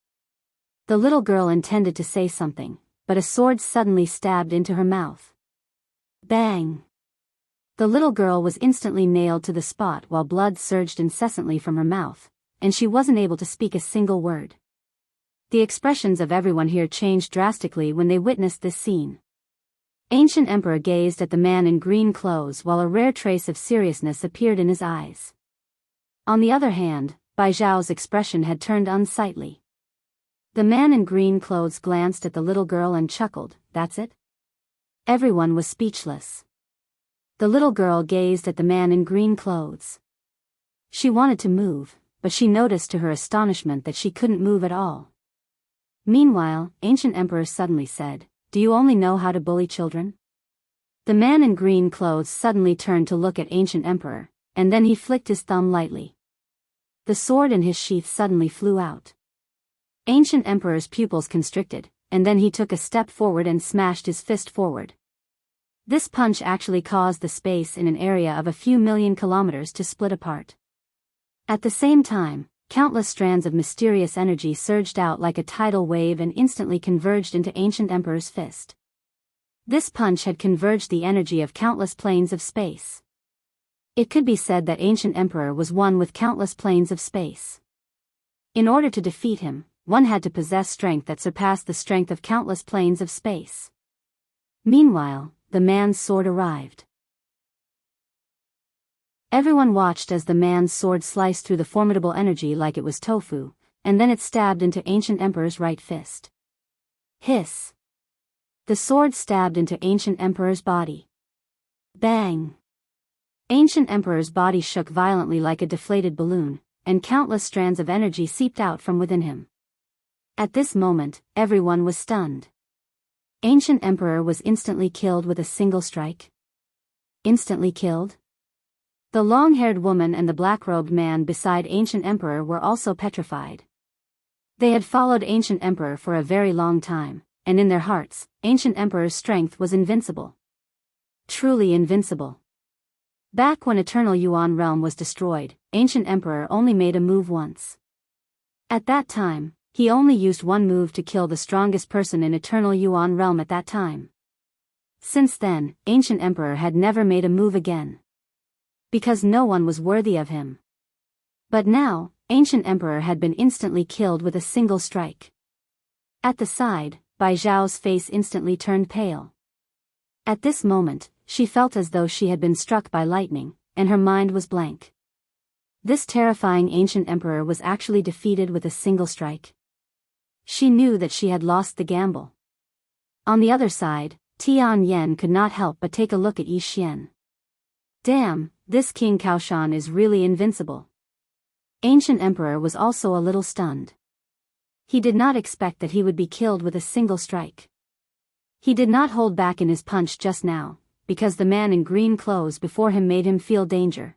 The little girl intended to say something, but a sword suddenly stabbed into her mouth. Bang! The little girl was instantly nailed to the spot while blood surged incessantly from her mouth, and she wasn't able to speak a single word. The expressions of everyone here changed drastically when they witnessed this scene. Ancient Emperor gazed at the man in green clothes while a rare trace of seriousness appeared in his eyes. On the other hand, Biyao's expression had turned unsightly. The man in green clothes glanced at the little girl and chuckled. That's it? Everyone was speechless. The little girl gazed at the man in green clothes. She wanted to move, but she noticed to her astonishment that she couldn't move at all. Meanwhile, Ancient Emperor suddenly said, "Do you only know how to bully children?" The man in green clothes suddenly turned to look at Ancient Emperor, and then he flicked his thumb lightly. The sword in his sheath suddenly flew out. Ancient Emperor's pupils constricted, and then he took a step forward and smashed his fist forward. This punch actually caused the space in an area of a few million kilometers to split apart. At the same time, countless strands of mysterious energy surged out like a tidal wave and instantly converged into Ancient Emperor's fist. This punch had converged the energy of countless planes of space. It could be said that Ancient Emperor was one with countless planes of space. In order to defeat him, one had to possess strength that surpassed the strength of countless planes of space. Meanwhile, the man's sword arrived. Everyone watched as the man's sword sliced through the formidable energy like it was tofu, and then it stabbed into Ancient Emperor's right fist. Hiss! The sword stabbed into Ancient Emperor's body. Bang! Ancient Emperor's body shook violently like a deflated balloon, and countless strands of energy seeped out from within him. At this moment, everyone was stunned. Ancient Emperor was instantly killed with a single strike. Instantly killed? The long-haired woman and the black-robed man beside Ancient Emperor were also petrified. They had followed Ancient Emperor for a very long time, and in their hearts, Ancient Emperor's strength was invincible. Truly invincible. Back when Eternal Yuan Realm was destroyed, Ancient Emperor only made a move once. At that time, he only used one move to kill the strongest person in Eternal Yuan Realm at that time. Since then, Ancient Emperor had never made a move again. Because no one was worthy of him. But now, Ancient Emperor had been instantly killed with a single strike. At the side, Biyao's face instantly turned pale. At this moment, she felt as though she had been struck by lightning, and her mind was blank. This terrifying Ancient Emperor was actually defeated with a single strike. She knew that she had lost the gamble. On the other side, Tian Yen could not help but take a look at Yi Xian. Damn, this King Kaoshan is really invincible. Ancient Emperor was also a little stunned. He did not expect that he would be killed with a single strike. He did not hold back in his punch just now, because the man in green clothes before him made him feel danger.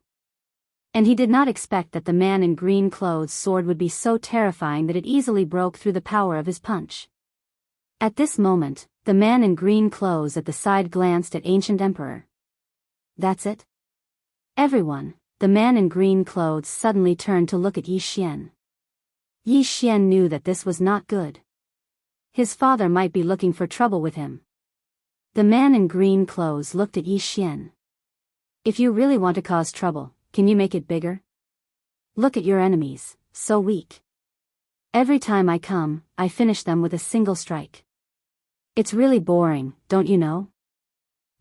And he did not expect that the man in green clothes' sword would be so terrifying that it easily broke through the power of his punch. At this moment, the man in green clothes at the side glanced at Ancient Emperor. That's it? Everyone, the man in green clothes suddenly turned to look at Yi Xian. Yi Xian knew that this was not good. His father might be looking for trouble with him. The man in green clothes looked at Yi Xian. If you really want to cause trouble, can you make it bigger? Look at your enemies, so weak. Every time I come, I finish them with a single strike. It's really boring, don't you know?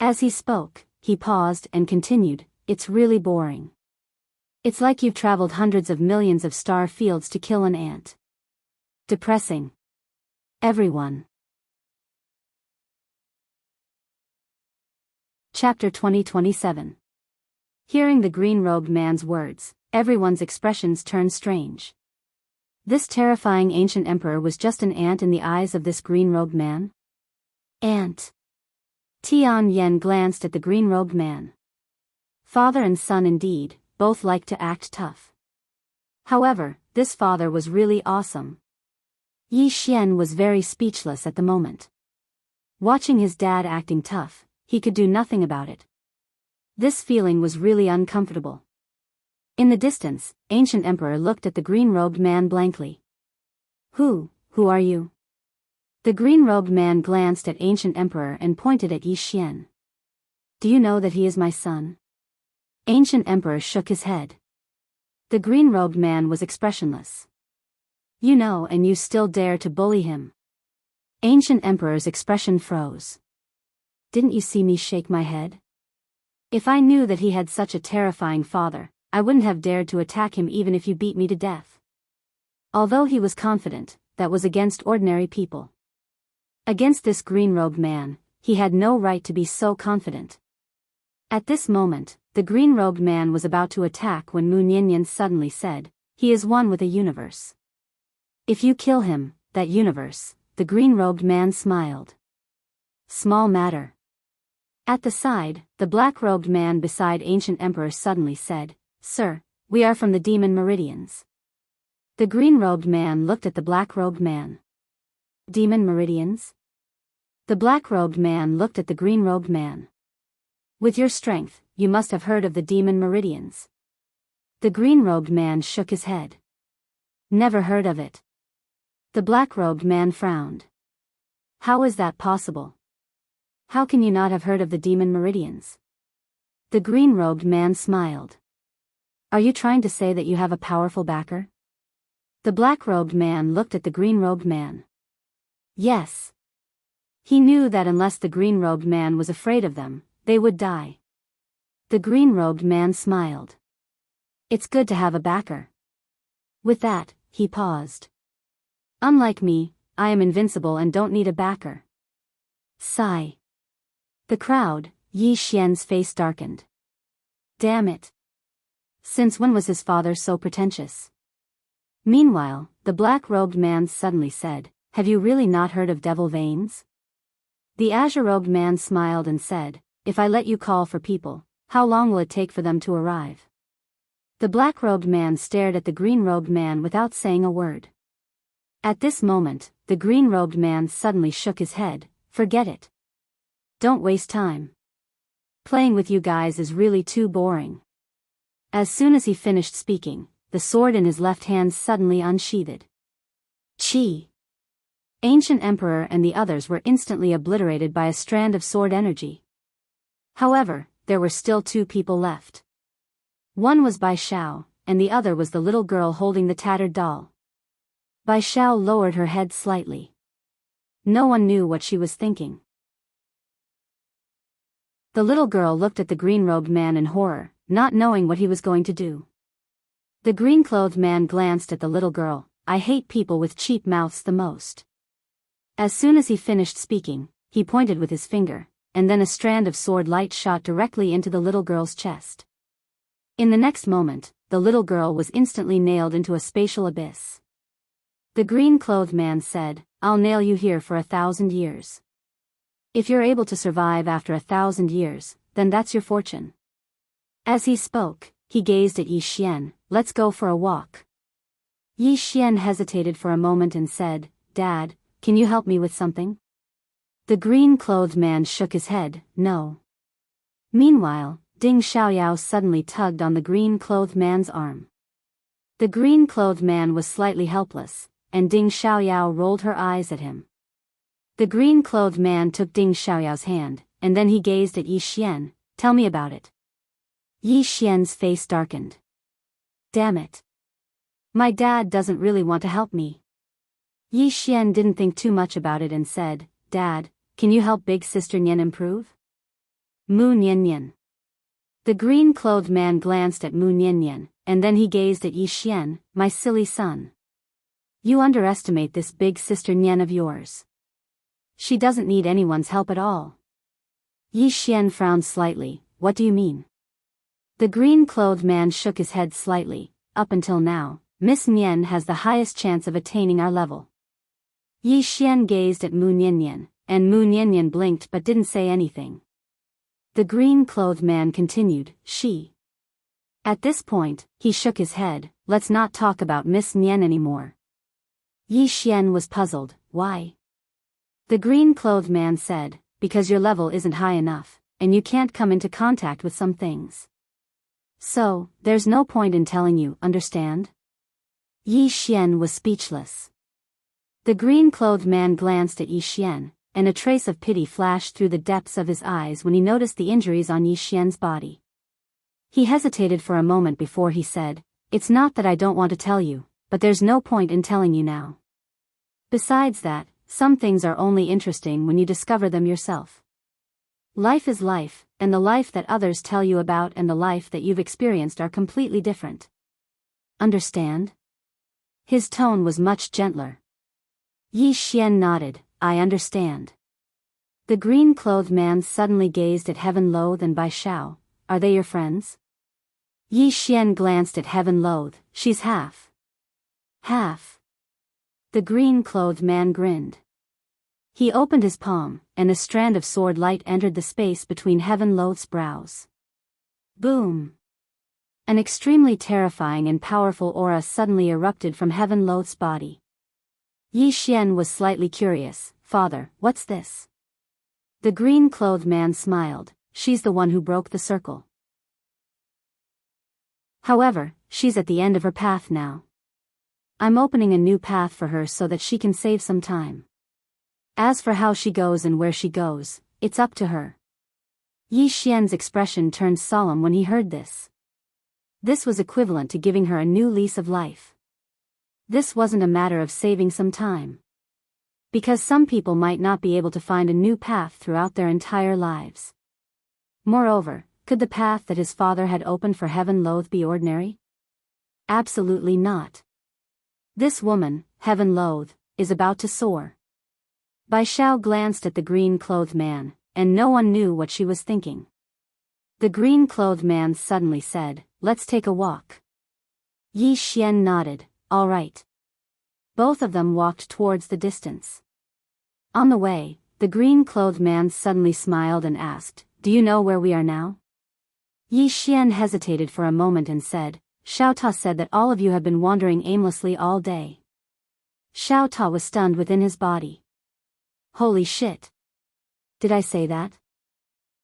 As he spoke, he paused and continued, it's really boring. It's like you've traveled hundreds of millions of star fields to kill an ant. Depressing. Everyone. Chapter 2027. Hearing the green-robed man's words, everyone's expressions turned strange. This terrifying Ancient Emperor was just an ant in the eyes of this green-robed man? Ant. Tian Yen glanced at the green-robed man. Father and son indeed, both liked to act tough. However, this father was really awesome. Yi Xian was very speechless at the moment. Watching his dad acting tough, he could do nothing about it. This feeling was really uncomfortable. In the distance, Ancient Emperor looked at the green-robed man blankly. Who are you? The green-robed man glanced at Ancient Emperor and pointed at Yi Xian. Do you know that he is my son? Ancient Emperor shook his head. The green-robed man was expressionless. You know, and you still dare to bully him. Ancient Emperor's expression froze. Didn't you see me shake my head? If I knew that he had such a terrifying father, I wouldn't have dared to attack him even if you beat me to death. Although he was confident, that was against ordinary people. Against this green-robed man, he had no right to be so confident. At this moment, the green-robed man was about to attack when Mu Niannian suddenly said, he is one with a universe. If you kill him, that universe, the green-robed man smiled. Small matter. At the side, the black-robed man beside Ancient Emperor suddenly said, Sir, we are from the demon meridians. The green-robed man looked at the black-robed man. Demon meridians? The black-robed man looked at the green-robed man. With your strength, you must have heard of the demon meridians. The green-robed man shook his head. Never heard of it. The black-robed man frowned. How is that possible? How can you not have heard of the demon meridians? The green-robed man smiled. Are you trying to say that you have a powerful backer? The black-robed man looked at the green-robed man. Yes. He knew that unless the green-robed man was afraid of them, they would die. The green-robed man smiled. It's good to have a backer. With that, he paused. Unlike me, I am invincible and don't need a backer. Sigh. The crowd, Yi Xian's face darkened. Damn it. Since when was his father so pretentious? Meanwhile, the black-robed man suddenly said, Have you really not heard of devil veins? The azure-robed man smiled and said, If I let you call for people, how long will it take for them to arrive? The black-robed man stared at the green-robed man without saying a word. At this moment, the green-robed man suddenly shook his head, Forget it. Don't waste time. Playing with you guys is really too boring. As soon as he finished speaking, the sword in his left hand suddenly unsheathed. Chi! Ancient Emperor and the others were instantly obliterated by a strand of sword energy. However, there were still two people left. One was Biyao, and the other was the little girl holding the tattered doll. Biyao lowered her head slightly. No one knew what she was thinking. The little girl looked at the green-robed man in horror, not knowing what he was going to do. The green-clothed man glanced at the little girl. I hate people with cheap mouths the most. As soon as he finished speaking, he pointed with his finger, and then a strand of sword light shot directly into the little girl's chest. In the next moment, the little girl was instantly nailed into a spatial abyss. The green-clothed man said, I'll nail you here for 1,000 years. If you're able to survive after 1,000 years, then that's your fortune. As he spoke, he gazed at Yi Xian, let's go for a walk. Yi Xian hesitated for a moment and said, Dad, can you help me with something? The green-clothed man shook his head, no. Meanwhile, Ding Xiaoyao suddenly tugged on the green-clothed man's arm. The green-clothed man was slightly helpless, and Ding Xiaoyao rolled her eyes at him. The green-clothed man took Ding Xiaoyao's hand, and then he gazed at Yi Xian, tell me about it. Yi Xian's face darkened. Damn it. My dad doesn't really want to help me. Yi Xian didn't think too much about it and said, Dad, can you help big sister Nian improve? Mu Niannian. The green-clothed man glanced at Mu Niannian, and then he gazed at Yi Xian, my silly son. You underestimate this big sister Nian of yours. She doesn't need anyone's help at all. Yi Xian frowned slightly, what do you mean? The green-clothed man shook his head slightly, up until now, Miss Nian has the highest chance of attaining our level. Yi Xian gazed at Mu Niannian, and Mu Niannian blinked but didn't say anything. The green-clothed man continued, she. At this point, he shook his head, let's not talk about Miss Nian anymore. Yi Xian was puzzled, why? The green-clothed man said, because your level isn't high enough, and you can't come into contact with some things. So, there's no point in telling you, understand? Yi Xian was speechless. The green-clothed man glanced at Yi Xian, and a trace of pity flashed through the depths of his eyes when he noticed the injuries on Yi Xian's body. He hesitated for a moment before he said, "It's not that I don't want to tell you, but there's no point in telling you now. Besides that, some things are only interesting when you discover them yourself. Life is life, and the life that others tell you about and the life that you've experienced are completely different. Understand?" His tone was much gentler. Yi Xian nodded, "I understand." The green-clothed man suddenly gazed at Heaven Loath and Biyao. "Are they your friends?" Yi Xian glanced at Heaven Loath. "She's half." "Half?" The green-clothed man grinned. He opened his palm, and a strand of sword light entered the space between Heaven Loath's brows. Boom! An extremely terrifying and powerful aura suddenly erupted from Heaven Loath's body. Yi Xian was slightly curious. "Father, what's this?" The green-clothed man smiled. "She's the one who broke the circle. However, she's at the end of her path now. I'm opening a new path for her so that she can save some time. As for how she goes and where she goes, it's up to her." Yi Xian's expression turned solemn when he heard this. This was equivalent to giving her a new lease of life. This wasn't a matter of saving some time. Because some people might not be able to find a new path throughout their entire lives. Moreover, could the path that his father had opened for Heaven Loath be ordinary? Absolutely not. This woman, Heaven Loath, is about to soar. Biyao glanced at the green-clothed man, and no one knew what she was thinking. The green-clothed man suddenly said, "Let's take a walk." Yi Xian nodded, "All right." Both of them walked towards the distance. On the way, the green-clothed man suddenly smiled and asked, "Do you know where we are now?" Yi Xian hesitated for a moment and said, "Xiao Ta said that all of you have been wandering aimlessly all day." Xiao Ta was stunned within his body. Holy shit! Did I say that?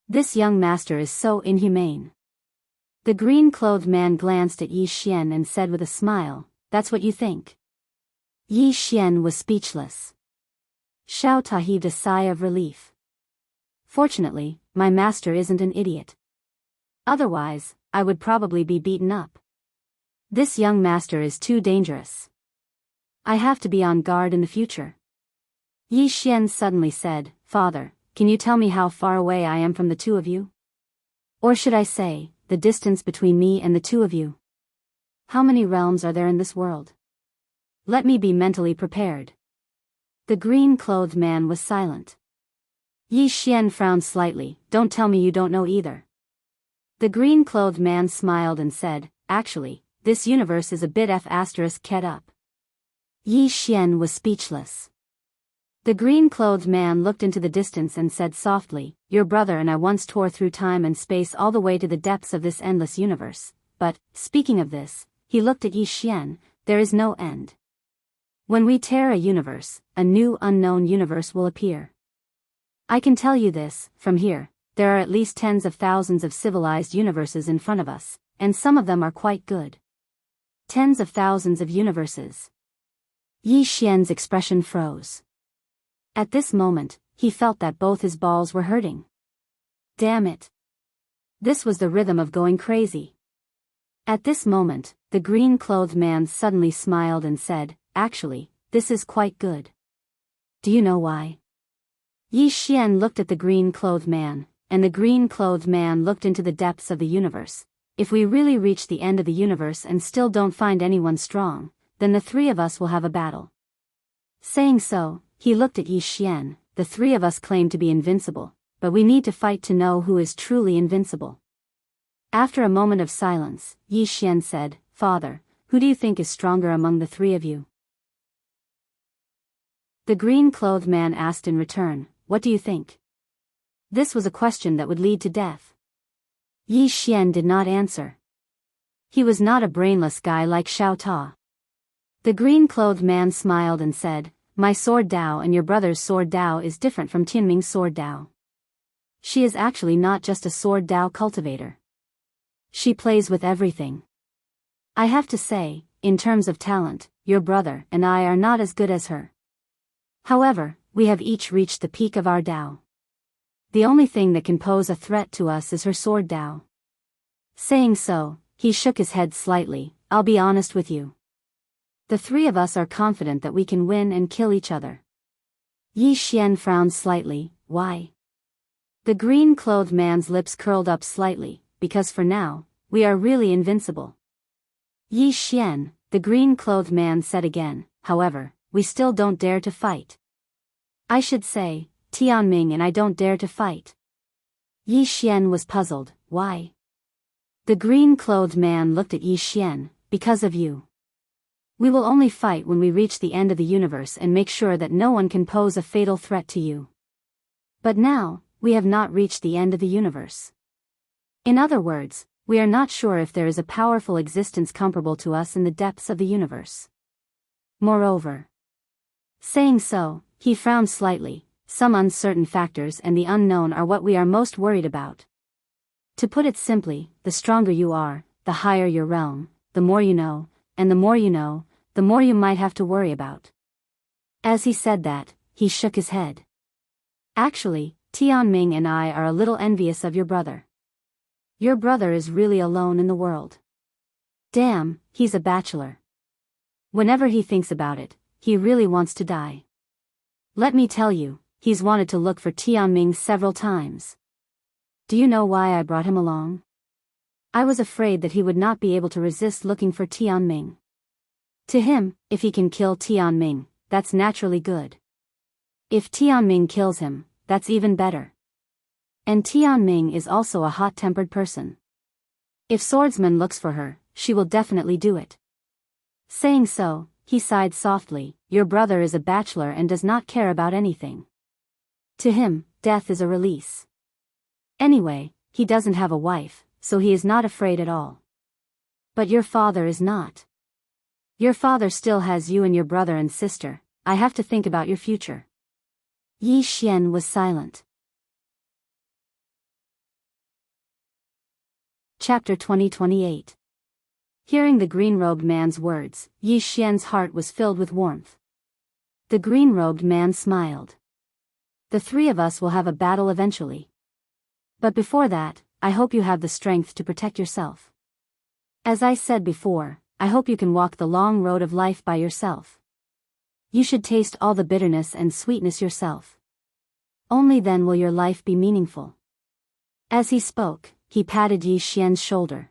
This young master is so inhumane. The green-clothed man glanced at Yi Xian and said with a smile, "That's what you think?" Yi Xian was speechless. Xiao Ta heaved a sigh of relief. "Fortunately, my master isn't an idiot. Otherwise, I would probably be beaten up. This young master is too dangerous. I have to be on guard in the future." Yi Xian suddenly said, "Father, can you tell me how far away I am from the two of you? Or should I say, the distance between me and the two of you? How many realms are there in this world? Let me be mentally prepared." The green-clothed man was silent. Yi Xian frowned slightly. "Don't tell me you don't know either." The green-clothed man smiled and said, "Actually, this universe is a bit **ket up." Yi Xian was speechless. The green-clothed man looked into the distance and said softly, "Your brother and I once tore through time and space all the way to the depths of this endless universe, but, speaking of this," he looked at Yi Xian, "there is no end. When we tear a universe, a new unknown universe will appear. I can tell you this, from here, there are at least tens of thousands of civilized universes in front of us, and some of them are quite good. Tens of thousands of universes." Yi Xian's expression froze. At this moment, he felt that both his balls were hurting. Damn it. This was the rhythm of going crazy. At this moment, the green-clothed man suddenly smiled and said, "Actually, this is quite good. Do you know why?" Yi Xian looked at the green-clothed man, and the green-clothed man looked into the depths of the universe. "If we really reach the end of the universe and still don't find anyone strong, then the three of us will have a battle." Saying so, he looked at Yi Xian. "The three of us claim to be invincible, but we need to fight to know who is truly invincible." After a moment of silence, Yi Xian said, "Father, who do you think is stronger among the three of you?" The green-clothed man asked in return, "What do you think?" This was a question that would lead to death. Yi Xian did not answer. He was not a brainless guy like Xiao Ta. The green-clothed man smiled and said, My sword Dao and your brother's sword Dao is different from Tianming's sword Dao. She is actually not just a sword Dao cultivator. She plays with everything. I have to say, in terms of talent, your brother and I are not as good as her. However, we have each reached the peak of our Dao. The only thing that can pose a threat to us is her sword Dao. Saying so, he shook his head slightly. I'll be honest with you. The three of us are confident that we can win and kill each other. Yi Xian frowned slightly. Why? The green-clothed man's lips curled up slightly, because for now, we are really invincible. Yi Xian, the green-clothed man said again, however, we still don't dare to fight. I should say, Tianming and I don't dare to fight. Yi Xian was puzzled. Why? The green-clothed man looked at Yi Xian. Because of you. We will only fight when we reach the end of the universe and make sure that no one can pose a fatal threat to you. But now, we have not reached the end of the universe. In other words, we are not sure if there is a powerful existence comparable to us in the depths of the universe. Moreover. Saying so, he frowned slightly. Some uncertain factors and the unknown are what we are most worried about. To put it simply, the stronger you are, the higher your realm, the more you know, and the more you know, the more you might have to worry about. As he said that, he shook his head. Actually, Tianming and I are a little envious of your brother. Your brother is really alone in the world. Damn, he's a bachelor. Whenever he thinks about it, he really wants to die. Let me tell you, he's wanted to look for Tianming several times. Do you know why I brought him along? I was afraid that he would not be able to resist looking for Tianming. To him, if he can kill Tianming, that's naturally good. If Tianming kills him, that's even better. And Tianming is also a hot-tempered person. If swordsman looks for her, she will definitely do it. Saying so, he sighed softly. Your brother is a bachelor and does not care about anything. To him, death is a release. Anyway, he doesn't have a wife, so he is not afraid at all. But your father is not. Your father still has you and your brother and sister. I have to think about your future. Yi Xian was silent. Chapter 2028. Hearing the green-robed man's words, Yi Xian's heart was filled with warmth. The green-robed man smiled. The three of us will have a battle eventually. But before that, I hope you have the strength to protect yourself. As I said before, I hope you can walk the long road of life by yourself. You should taste all the bitterness and sweetness yourself. Only then will your life be meaningful. As he spoke, he patted Yi Xian's shoulder.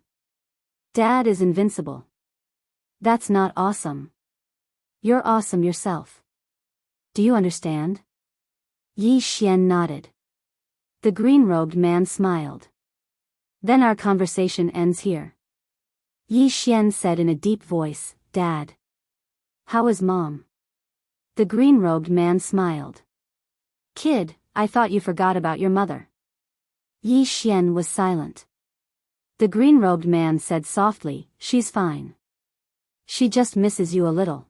Dad is invincible. That's not awesome. You're awesome yourself. Do you understand? Yi Xian nodded. The green-robed man smiled. Then our conversation ends here. Yi Xian said in a deep voice, Dad. How is Mom? The green-robed man smiled. Kid, I thought you forgot about your mother. Yi Xian was silent. The green-robed man said softly, She's fine. She just misses you a little.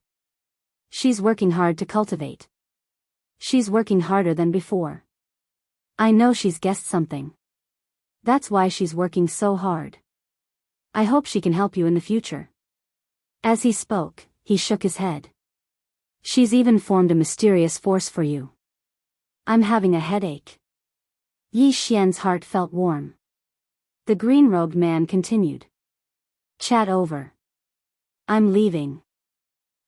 She's working hard to cultivate. She's working harder than before. I know she's guessed something. That's why she's working so hard. I hope she can help you in the future. As he spoke, he shook his head. She's even formed a mysterious force for you. I'm having a headache. Yi Xian's heart felt warm. The green-robed man continued. Chat over. I'm leaving.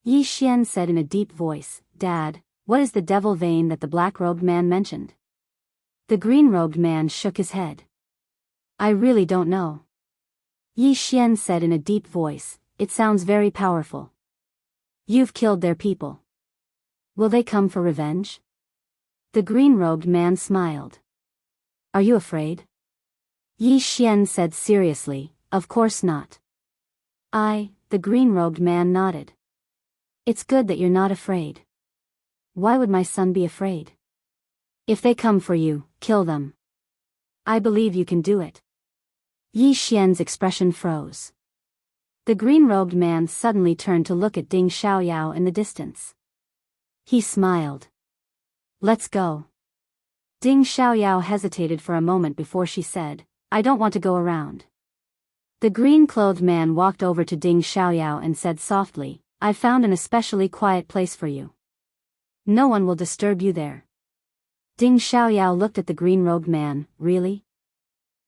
Yi Xian said in a deep voice, Dad, what is the devil vein that the black-robed man mentioned? The green-robed man shook his head. I really don't know. Yi Xian said in a deep voice, It sounds very powerful. You've killed their people. Will they come for revenge? The green-robed man smiled. Are you afraid? Yi Xian said seriously, Of course not. The green-robed man nodded. It's good that you're not afraid. Why would my son be afraid? If they come for you, kill them. I believe you can do it. Yi Xian's expression froze. The green-robed man suddenly turned to look at Ding Xiaoyao in the distance. He smiled. Let's go. Ding Xiaoyao hesitated for a moment before she said, I don't want to go around. The green-clothed man walked over to Ding Xiaoyao and said softly, I found an especially quiet place for you. No one will disturb you there. Ding Xiaoyao looked at the green-robed man, really?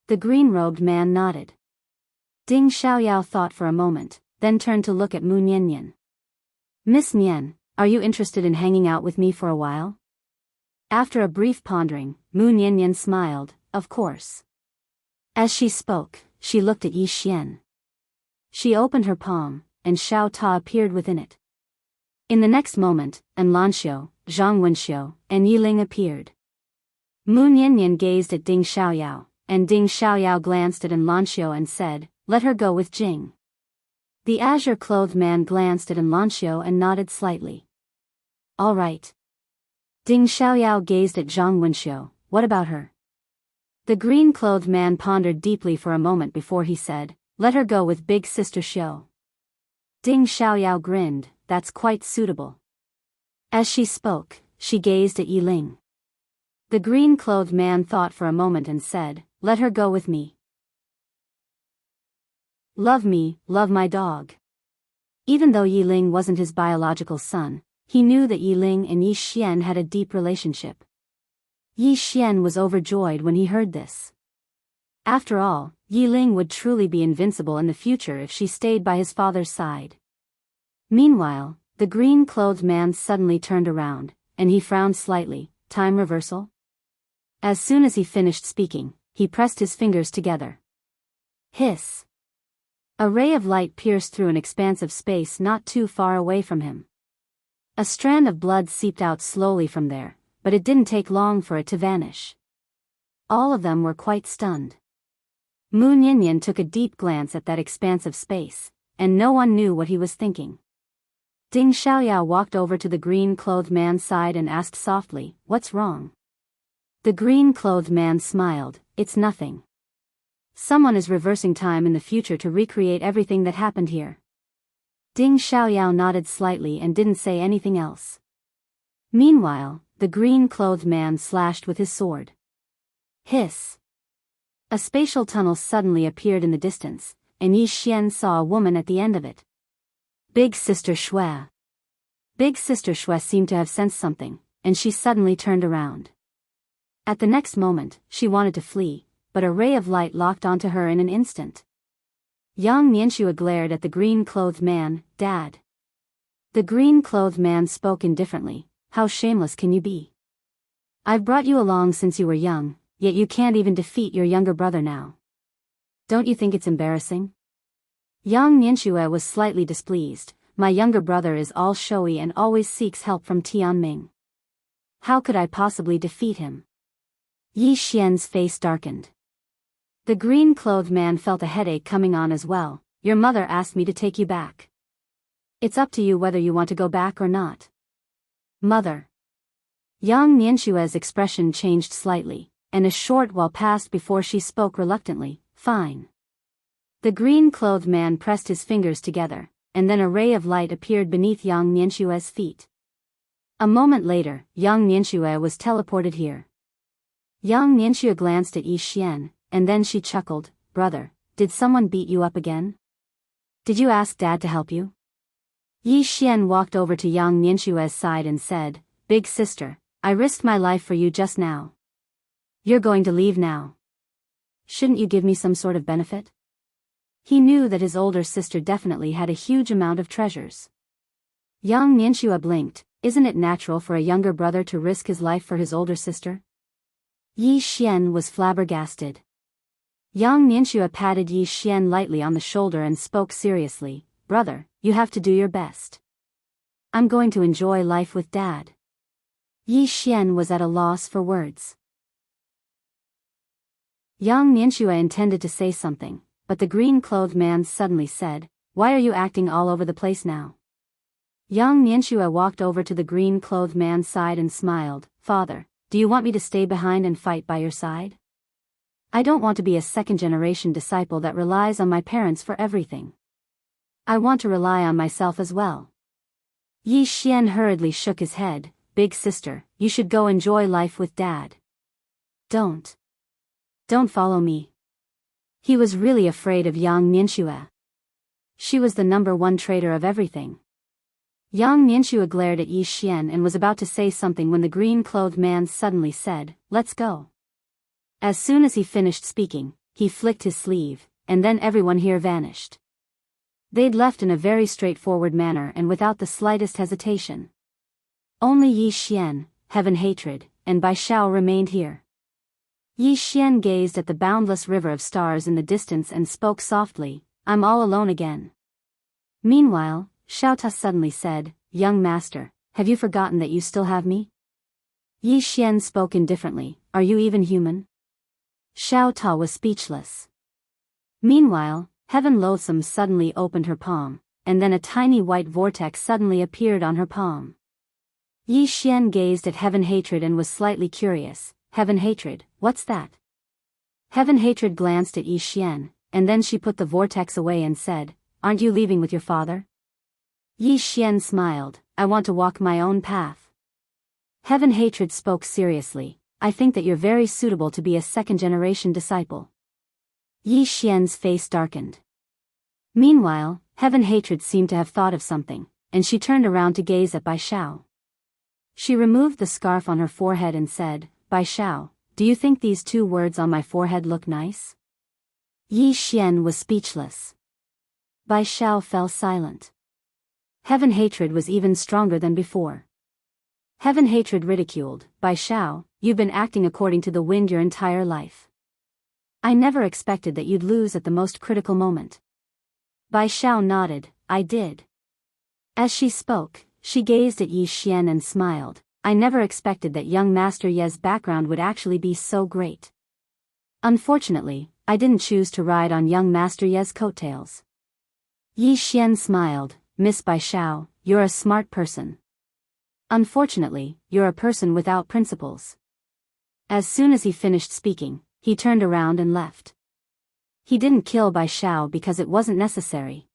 The green-robed man nodded. Ding Xiaoyao thought for a moment, then turned to look at Mu Niannian. Miss Nian, are you interested in hanging out with me for a while? After a brief pondering, Mu Niannian smiled, of course. As she spoke, she looked at Yi Xian. She opened her palm, and Xiao Ta appeared within it. In the next moment, Lanxiu, Zhang Wenxiu, and Yiling appeared. Mu Niannian gazed at Ding Xiaoyao, and Ding Xiaoyao glanced at Lanxiu and said, let her go with Jing. The azure-clothed man glanced at Lanxiu and nodded slightly. All right. Ding Xiaoyao gazed at Zhang Wenxiu, what about her? The green-clothed man pondered deeply for a moment before he said, let her go with big sister Xiu. Ding Xiaoyao grinned, that's quite suitable. As she spoke, she gazed at Yiling. The green-clothed man thought for a moment and said, let her go with me. Love me, love my dog. Even though Yiling wasn't his biological son, he knew that Yiling and Yi Xian had a deep relationship. Yi Xian was overjoyed when he heard this. After all, Yiling would truly be invincible in the future if she stayed by his father's side. Meanwhile, the green-clothed man suddenly turned around, and he frowned slightly. Time reversal? As soon as he finished speaking, he pressed his fingers together. Hiss. A ray of light pierced through an expanse of space not too far away from him. A strand of blood seeped out slowly from there, but it didn't take long for it to vanish. All of them were quite stunned. Mu Niannian took a deep glance at that expanse of space, and no one knew what he was thinking. Ding Xiaoyao walked over to the green-clothed man's side and asked softly, what's wrong? The green-clothed man smiled, it's nothing. Someone is reversing time in the future to recreate everything that happened here. Ding Xiaoyao nodded slightly and didn't say anything else. Meanwhile, the green-clothed man slashed with his sword. Hiss. A spatial tunnel suddenly appeared in the distance, and Yi Xian saw a woman at the end of it. Big Sister Shui. Big Sister Shui seemed to have sensed something, and she suddenly turned around. At the next moment, she wanted to flee, but a ray of light locked onto her in an instant. Yang Nianxue glared at the green-clothed man, Dad. The green-clothed man spoke indifferently, how shameless can you be? I've brought you along since you were young, yet you can't even defeat your younger brother now. Don't you think it's embarrassing? Yang Nianxue was slightly displeased. My younger brother is all showy and always seeks help from Tianming. How could I possibly defeat him? Yi Xian's face darkened. The green-clothed man felt a headache coming on as well. Your mother asked me to take you back. It's up to you whether you want to go back or not. Mother. Yang Nianxue's expression changed slightly, and a short while passed before she spoke reluctantly, fine. The green-clothed man pressed his fingers together, and then a ray of light appeared beneath Yang Nianxue's feet. A moment later, Yang Nianxue was teleported here. Yang Nianxue glanced at Yi Xian, and then she chuckled, Brother, did someone beat you up again? Did you ask Dad to help you? Yi Xian walked over to Yang Nianxue's side and said, Big sister, I risked my life for you just now. You're going to leave now. Shouldn't you give me some sort of benefit? He knew that his older sister definitely had a huge amount of treasures. Yang Nianxue blinked, isn't it natural for a younger brother to risk his life for his older sister? Yi Xian was flabbergasted. Yang Nianxue patted Yi Xian lightly on the shoulder and spoke seriously, Brother, you have to do your best. I'm going to enjoy life with Dad. Yi Xian was at a loss for words. Yang Nianxue intended to say something, but the green-clothed man suddenly said, Why are you acting all over the place now? Yang Nianxue walked over to the green-clothed man's side and smiled, Father, do you want me to stay behind and fight by your side? I don't want to be a second-generation disciple that relies on my parents for everything. I want to rely on myself as well. Yi Xian hurriedly shook his head. Big sister, you should go enjoy life with dad. Don't follow me. He was really afraid of Yang Nianxue. She was the #1 trader of everything. Yang Nianxue glared at Yi Xian and was about to say something when the green-clothed man suddenly said, "Let's go." As soon as he finished speaking, he flicked his sleeve, and then everyone here vanished. They'd left in a very straightforward manner and without the slightest hesitation. Only Yi Xian, Heaven Hatred, and Bai Xiao remained here. Yi Xian gazed at the boundless river of stars in the distance and spoke softly, "I'm all alone again." Meanwhile, Xiao Ta suddenly said, "Young master, have you forgotten that you still have me?" Yi Xian spoke indifferently, "Are you even human?" Xiao Ta was speechless. Meanwhile, Heaven Loathsome suddenly opened her palm, and then a tiny white vortex suddenly appeared on her palm. Yi Xian gazed at Heaven Hatred and was slightly curious. "Heaven Hatred, what's that?" Heaven Hatred glanced at Yi Xian, and then she put the vortex away and said, "Aren't you leaving with your father?" Yi Xian smiled, "I want to walk my own path." Heaven Hatred spoke seriously, "I think that you're very suitable to be a second-generation disciple." Yi Xian's face darkened. Meanwhile, Heaven Hatred seemed to have thought of something, and she turned around to gaze at Bai Xiao. She removed the scarf on her forehead and said, "Bai Xiao, do you think these 2 words on my forehead look nice?" Yi Xian was speechless. Bai Xiao fell silent. Heaven Hatred was even stronger than before. Heaven Hatred ridiculed, "Bai Xiao, you've been acting according to the wind your entire life. I never expected that you'd lose at the most critical moment." Bai Xiao nodded, "I did." As she spoke, she gazed at Yi Xian and smiled, "I never expected that young Master Ye's background would actually be so great. Unfortunately, I didn't choose to ride on young Master Ye's coattails." Yi Xian smiled, "Miss Bai Xiao, you're a smart person. Unfortunately, you're a person without principles." As soon as he finished speaking, he turned around and left. He didn't kill Bai Xiao because it wasn't necessary.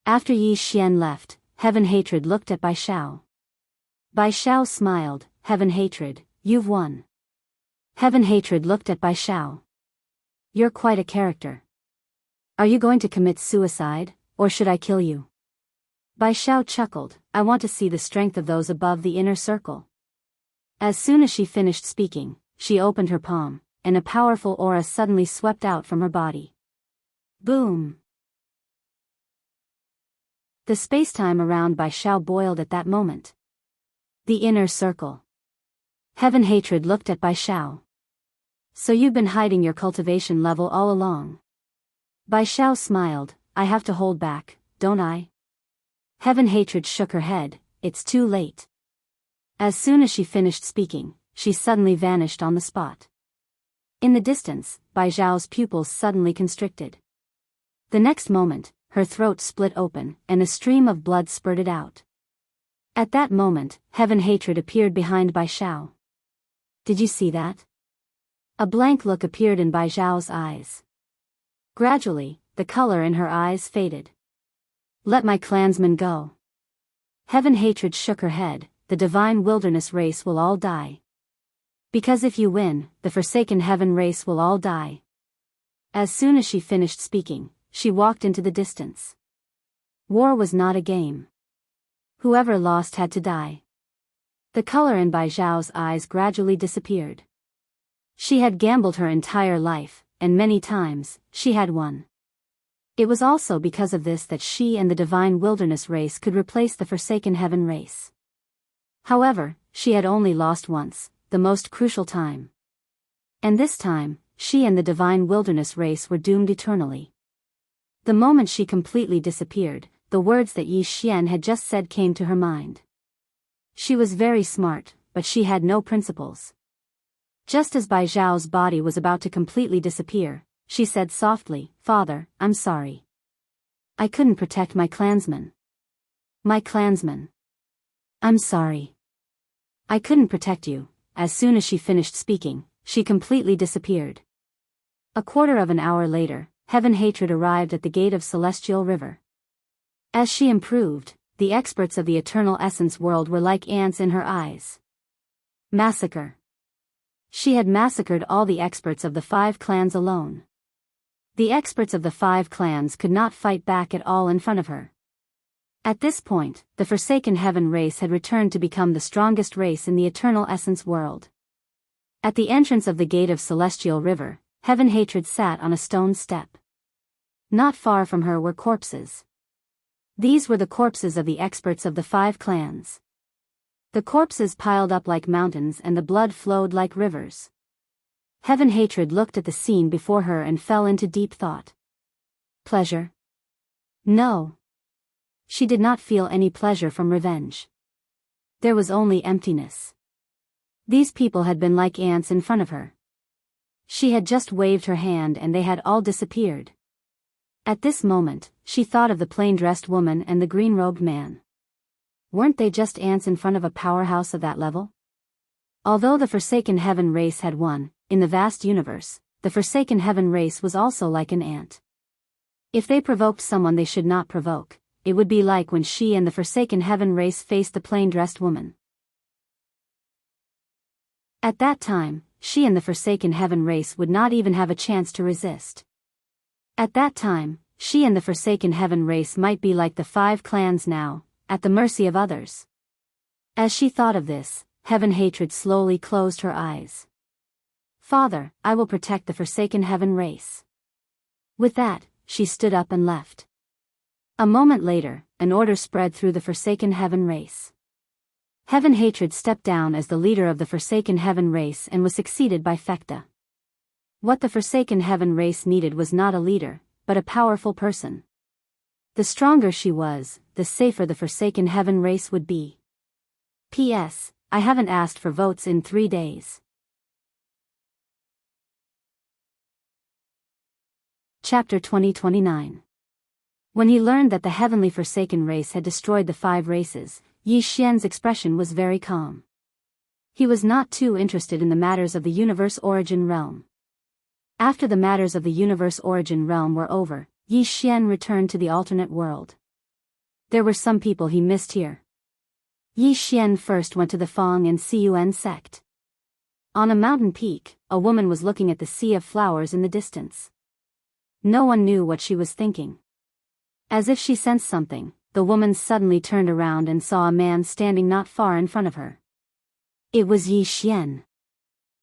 After Yi Xian left, Heaven Hatred looked at Bai Xiao. Bai Xiao smiled, "Heaven Hatred, you've won." Heaven Hatred looked at Bai Xiao. "You're quite a character. Are you going to commit suicide, or should I kill you?" Bai Xiao chuckled, "I want to see the strength of those above the inner circle." As soon as she finished speaking, she opened her palm, and a powerful aura suddenly swept out from her body. Boom! The space-time around Bai Xiao boiled at that moment. The inner circle. Heaven Hatred looked at Bai Xiao. "So you've been hiding your cultivation level all along." Bai Xiao smiled, "I have to hold back, don't I?" Heaven Hatred shook her head, "It's too late." As soon as she finished speaking, she suddenly vanished on the spot. In the distance, Bai Xiao's pupils suddenly constricted. The next moment, her throat split open, and a stream of blood spurted out. At that moment, Heaven Hatred appeared behind Bai Xiao. "Did you see that?" A blank look appeared in Bai Xiao's eyes. Gradually, the color in her eyes faded. "Let my clansmen go." Heaven Hatred shook her head, "The divine wilderness race will all die. Because if you win, the forsaken heaven race will all die." As soon as she finished speaking, she walked into the distance. War was not a game. Whoever lost had to die. The color in Bai Xiao's eyes gradually disappeared. She had gambled her entire life, and many times, she had won. It was also because of this that she and the divine wilderness race could replace the forsaken heaven race. However, she had only lost once, the most crucial time. And this time, she and the divine wilderness race were doomed eternally. The moment she completely disappeared, the words that Yi Xian had just said came to her mind. She was very smart, but she had no principles. Just as Bai Zhao's body was about to completely disappear, she said softly, "Father, I'm sorry. I couldn't protect my clansmen. My clansmen. I'm sorry. I couldn't protect you." As soon as she finished speaking, she completely disappeared. A quarter of an hour later, Heaven Hatred arrived at the gate of Celestial River. As she improved, the experts of the eternal essence world were like ants in her eyes. Massacre. She had massacred all the experts of the 5 clans alone. The experts of the 5 clans could not fight back at all in front of her. At this point, the Forsaken Heaven race had returned to become the strongest race in the eternal essence world. At the entrance of the gate of Celestial River, Heaven Hatred sat on a stone step. Not far from her were corpses. These were the corpses of the experts of the 5 clans. The corpses piled up like mountains and the blood flowed like rivers. Heaven Hatred looked at the scene before her and fell into deep thought. Pleasure? No. She did not feel any pleasure from revenge. There was only emptiness. These people had been like ants in front of her. She had just waved her hand and they had all disappeared. At this moment, she thought of the plain-dressed woman and the green-robed man. Weren't they just ants in front of a powerhouse of that level? Although the Forsaken Heaven race had won, in the vast universe, the Forsaken Heaven race was also like an ant. If they provoked someone they should not provoke, it would be like when she and the Forsaken Heaven race faced the plain-dressed woman. At that time, she and the Forsaken Heaven race would not even have a chance to resist. At that time, she and the Forsaken Heaven race might be like the 5 clans now, at the mercy of others. As she thought of this, Heaven Hatred slowly closed her eyes. Father, I will protect the Forsaken Heaven race. With that, she stood up and left. A moment later, an order spread through the Forsaken Heaven race. Heaven Hatred stepped down as the leader of the Forsaken Heaven race and was succeeded by Fekta. What the Forsaken Heaven race needed was not a leader, but a powerful person. The stronger she was, the safer the Forsaken Heaven race would be. P.S. I haven't asked for votes in 3 days. Chapter 2029. When he learned that the Heavenly Forsaken race had destroyed the 5 races, Yi Xian's expression was very calm. He was not too interested in the matters of the universe origin realm. After the matters of the universe origin realm were over, Yi Xian returned to the alternate world. There were some people he missed here. Yi Xian first went to the Fang and Cun sect. On a mountain peak, a woman was looking at the sea of flowers in the distance. No one knew what she was thinking. As if she sensed something, the woman suddenly turned around and saw a man standing not far in front of her. It was Yi Xian.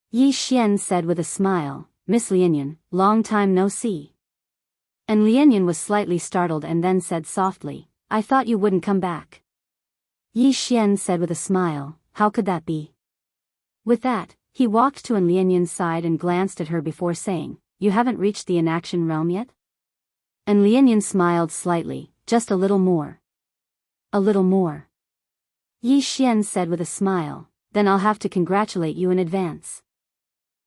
Yi Xian said with a smile, "Miss Lianyan, long time no see." And Lianyan was slightly startled and then said softly, "I thought you wouldn't come back." Yi Xian said with a smile, "How could that be?" With that, he walked to Lianyan's side and glanced at her before saying, "You haven't reached the inaction realm yet?" And Lianyan smiled slightly, "Just a little more." "A little more." Yi Xian said with a smile, "Then I'll have to congratulate you in advance."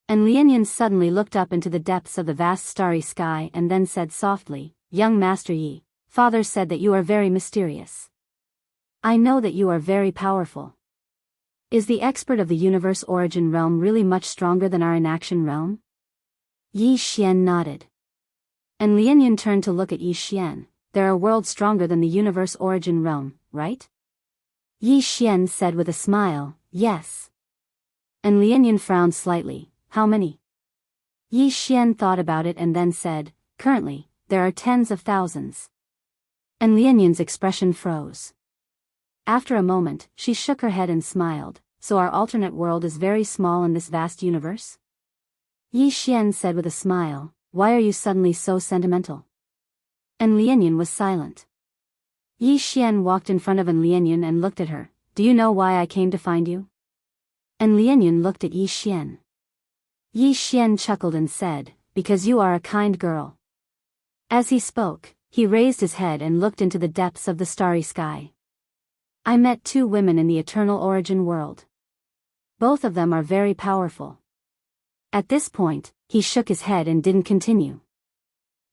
And Lianyan suddenly looked up into the depths of the vast starry sky and then said softly, "Young Master Yi, Father said that you are very mysterious. I know that you are very powerful. Is the expert of the universe origin realm really much stronger than our inaction realm?" Yi Xian nodded. And Lianyan turned to look at Yi Xian. "There are worlds stronger than the universe origin realm, right?" Yi Xian said with a smile, "Yes." And Lianyan frowned slightly. "How many?" Yi Xian thought about it and then said, "Currently, there are tens of thousands." And Lianyan's expression froze. After a moment, she shook her head and smiled. "So our alternate world is very small in this vast universe?" Yi Xian said with a smile, "Why are you suddenly so sentimental?" And Lianyan was silent. Yi Xian walked in front of Lianyan and looked at her. "Do you know why I came to find you?" And Lianyan looked at Yi Xian. Yi Xian chuckled and said, "Because you are a kind girl." As he spoke, he raised his head and looked into the depths of the starry sky. "I met 2 women in the eternal origin world. Both of them are very powerful." At this point, he shook his head and didn't continue.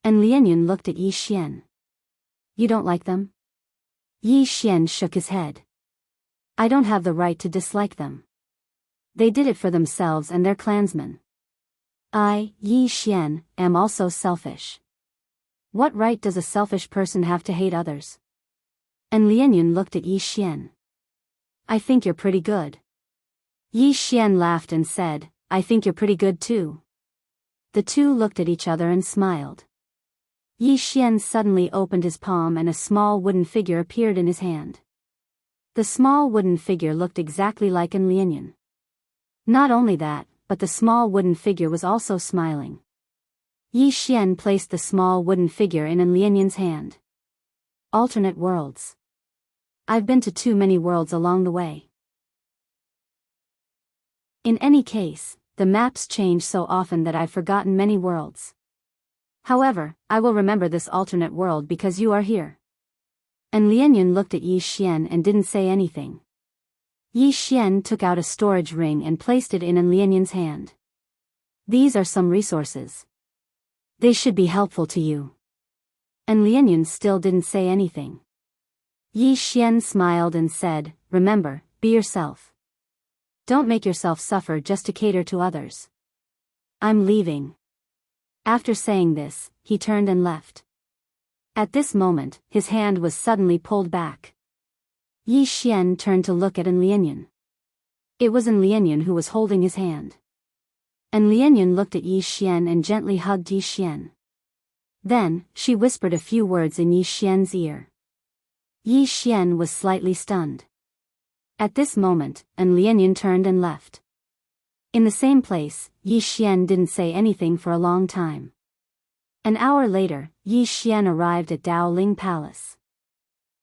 And Lianyan looked at Yi Xian. "You don't like them?" Yi Xian shook his head. "I don't have the right to dislike them. They did it for themselves and their clansmen. I, Yi Xian, am also selfish. What right does a selfish person have to hate others?" And Lianyun looked at Yi Xian. I think you're pretty good. Yi Xian laughed and said, I think you're pretty good too. The two looked at each other and smiled. Yi Xian suddenly opened his palm and a small wooden figure appeared in his hand. The small wooden figure looked exactly like an Lianyun. Not only that, but the small wooden figure was also smiling. Yi Xian placed the small wooden figure in an Lianyun's hand. Alternate worlds. I've been to too many worlds along the way. In any case, the maps change so often that I've forgotten many worlds. However, I will remember this alternate world because you are here. And Lianyun looked at Yi Xian and didn't say anything. Yi Xian took out a storage ring and placed it in an Lianyun's hand. These are some resources. They should be helpful to you. And Lianyun still didn't say anything. Yi Xian smiled and said, remember, be yourself. Don't make yourself suffer just to cater to others. I'm leaving. After saying this, he turned and left. At this moment, his hand was suddenly pulled back. Yi Xian turned to look at an Lianyun. It was an Lianyun who was holding his hand. And Lianyun looked at Yi Xian and gently hugged Yi Xian. Then, she whispered a few words in Yi Xian's ear. Yi Xian was slightly stunned. At this moment, an Lianyun turned and left. In the same place, Yi Xian didn't say anything for a long time. An hour later, Yi Xian arrived at Dao Ling Palace.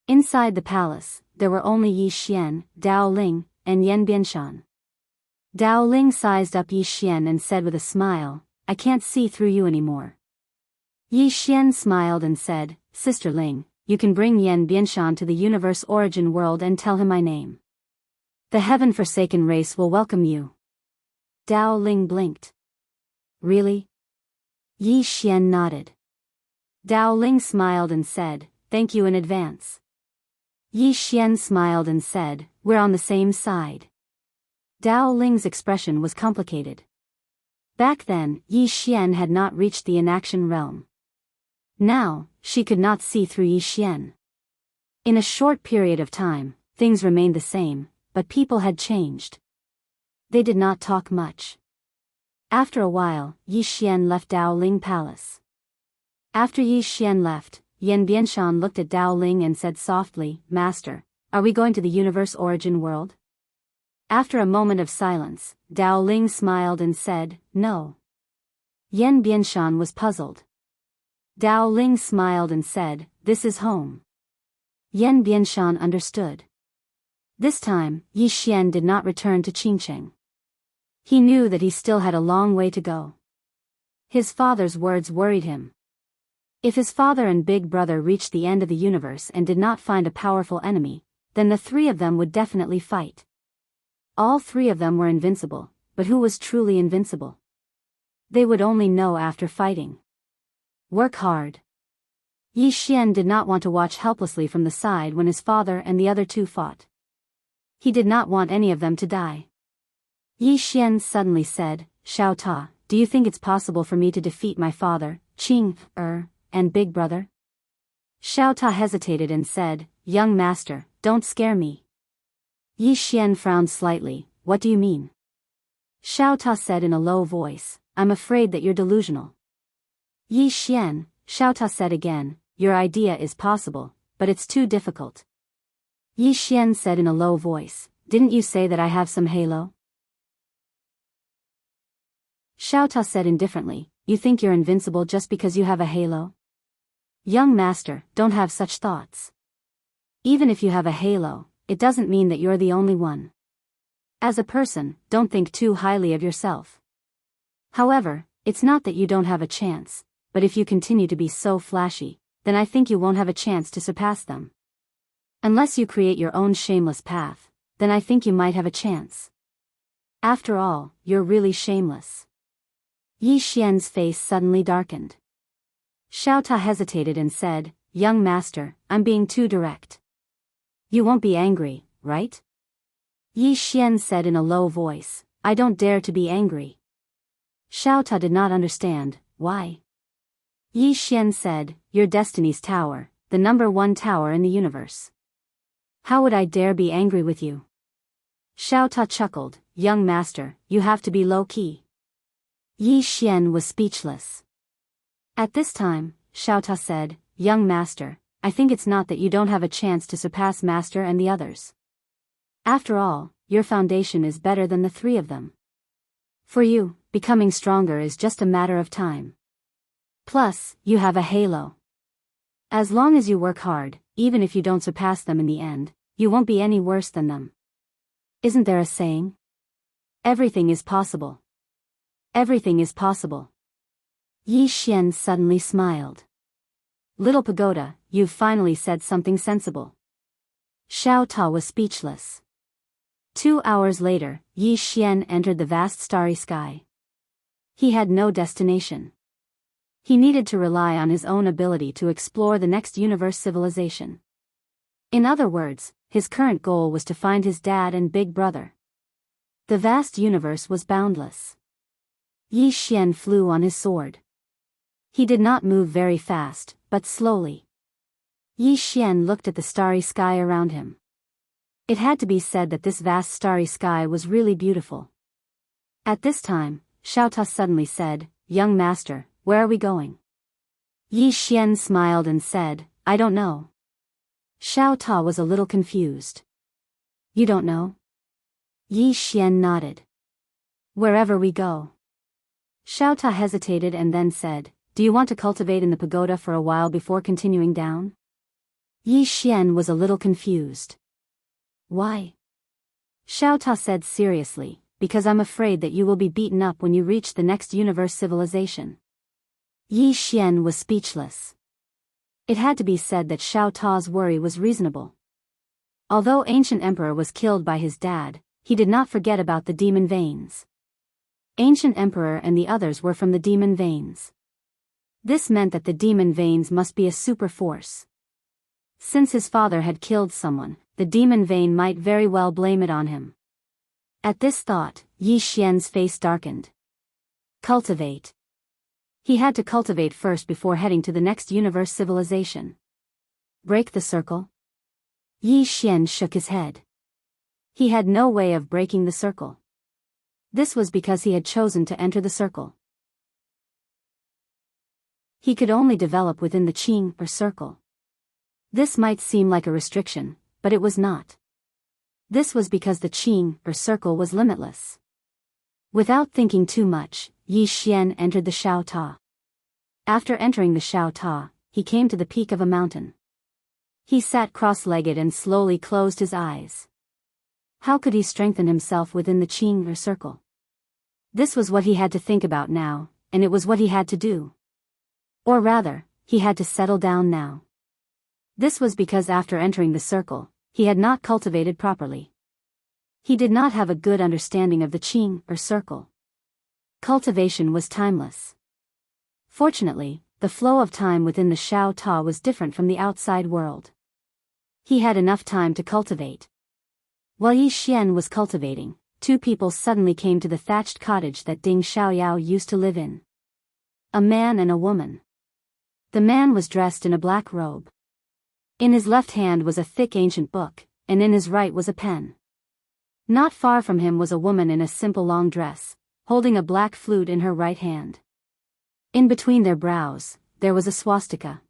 Inside the palace, there were only Yi Xian, Dao Ling, and Yan Bianshan. Dao Ling sized up Yi Xian and said with a smile, I can't see through you anymore. Yi Xian smiled and said, Sister Ling, you can bring Yan Bianshan to the universe origin world and tell him my name. The heaven-forsaken race will welcome you. Dao Ling blinked. Really? Yi Xian nodded. Dao Ling smiled and said, thank you in advance. Yi Xian smiled and said, we're on the same side. Dao Ling's expression was complicated. Back then, Yi Xian had not reached the inaction realm. Now, she could not see through Yi Xian. In a short period of time, things remained the same, but people had changed. They did not talk much. After a while, Yi Xian left Dao Ling Palace. After Yi Xian left, Yan Bianshan looked at Dao Ling and said softly, Master, are we going to the universe origin world? After a moment of silence, Dao Ling smiled and said, no. Yan Bianshan was puzzled. Dao Ling smiled and said, this is home. Yan Bianshan understood. This time, Yi Xian did not return to Qingcheng. He knew that he still had a long way to go. His father's words worried him. If his father and big brother reached the end of the universe and did not find a powerful enemy, then the three of them would definitely fight. All three of them were invincible, but who was truly invincible? They would only know after fighting. Work hard. Yi Xian did not want to watch helplessly from the side when his father and the other two fought. He did not want any of them to die. Yi Xian suddenly said, Xiao Ta, do you think it's possible for me to defeat my father, Qing, and big brother? Xiao Ta hesitated and said, young master, don't scare me. Yi Xian frowned slightly, what do you mean? Xiao Ta said in a low voice, I'm afraid that you're delusional. Yi Xian, Xiao Ta said again, your idea is possible, but it's too difficult. Yi Xian said in a low voice, didn't you say that I have some halo? Xiao Ta said indifferently, you think you're invincible just because you have a halo? Young master, don't have such thoughts. Even if you have a halo, it doesn't mean that you're the only one. As a person, don't think too highly of yourself. However, it's not that you don't have a chance, but if you continue to be so flashy, then I think you won't have a chance to surpass them. Unless you create your own shameless path, then I think you might have a chance. After all, you're really shameless. Yi Xian's face suddenly darkened. Xiao Ta hesitated and said, young master, I'm being too direct. You won't be angry, right? Yi Xian said in a low voice, I don't dare to be angry. Xiao Ta did not understand, why? Yi Xian said, your destiny's tower, the #1 tower in the universe. How would I dare be angry with you? Xiao Ta chuckled. Young master, you have to be low-key. Yi Xian was speechless. At this time, Xiao Ta said, Young master, I think it's not that you don't have a chance to surpass master and the others. After all, your foundation is better than the three of them. For you, becoming stronger is just a matter of time. Plus, you have a halo. As long as you work hard, even if you don't surpass them in the end, you won't be any worse than them. Isn't there a saying? Everything is possible. Everything is possible. Yi Xian suddenly smiled. Little pagoda, you've finally said something sensible. Xiao Ta was speechless. 2 hours later, Yi Xian entered the vast starry sky. He had no destination. He needed to rely on his own ability to explore the next universe civilization. In other words, his current goal was to find his dad and big brother. The vast universe was boundless. Yi Xian flew on his sword. He did not move very fast, but slowly. Yi Xian looked at the starry sky around him. It had to be said that this vast starry sky was really beautiful. At this time, Xiao Ta suddenly said, Young master, where are we going? Yi Xian smiled and said, I don't know. Xiao Ta was a little confused. You don't know? Yi Xian nodded. Wherever we go. Xiao Ta hesitated and then said, Do you want to cultivate in the pagoda for a while before continuing down? Yi Xian was a little confused. Why? Xiao Ta said seriously, Because I'm afraid that you will be beaten up when you reach the next universe civilization. Yi Xian was speechless. It had to be said that Xiao Ta's worry was reasonable. Although Ancient Emperor was killed by his dad, he did not forget about the demon veins. Ancient Emperor and the others were from the demon veins. This meant that the demon veins must be a super force. Since his father had killed someone, the demon vein might very well blame it on him. At this thought, Yi Xian's face darkened. Cultivate. He had to cultivate first before heading to the next universe civilization. Break the circle? Yi Xian shook his head. He had no way of breaking the circle. This was because he had chosen to enter the circle. He could only develop within the qing or circle. This might seem like a restriction, but it was not. This was because the qing or circle was limitless. Without thinking too much, Yi Xian entered the Xiao Ta. After entering the Xiao Ta, he came to the peak of a mountain. He sat cross-legged and slowly closed his eyes. How could he strengthen himself within the qing or circle? This was what he had to think about now, and it was what he had to do. Or rather, he had to settle down now. This was because after entering the circle, he had not cultivated properly. He did not have a good understanding of the qing or circle. Cultivation was timeless. Fortunately, the flow of time within the Xiao Ta was different from the outside world. He had enough time to cultivate. While Yi Xian was cultivating, two people suddenly came to the thatched cottage that Ding Xiaoyao used to live in. A man and a woman. The man was dressed in a black robe. In his left hand was a thick ancient book, and in his right was a pen. Not far from him was a woman in a simple long dress, holding a black flute in her right hand. In between their brows, there was a swastika.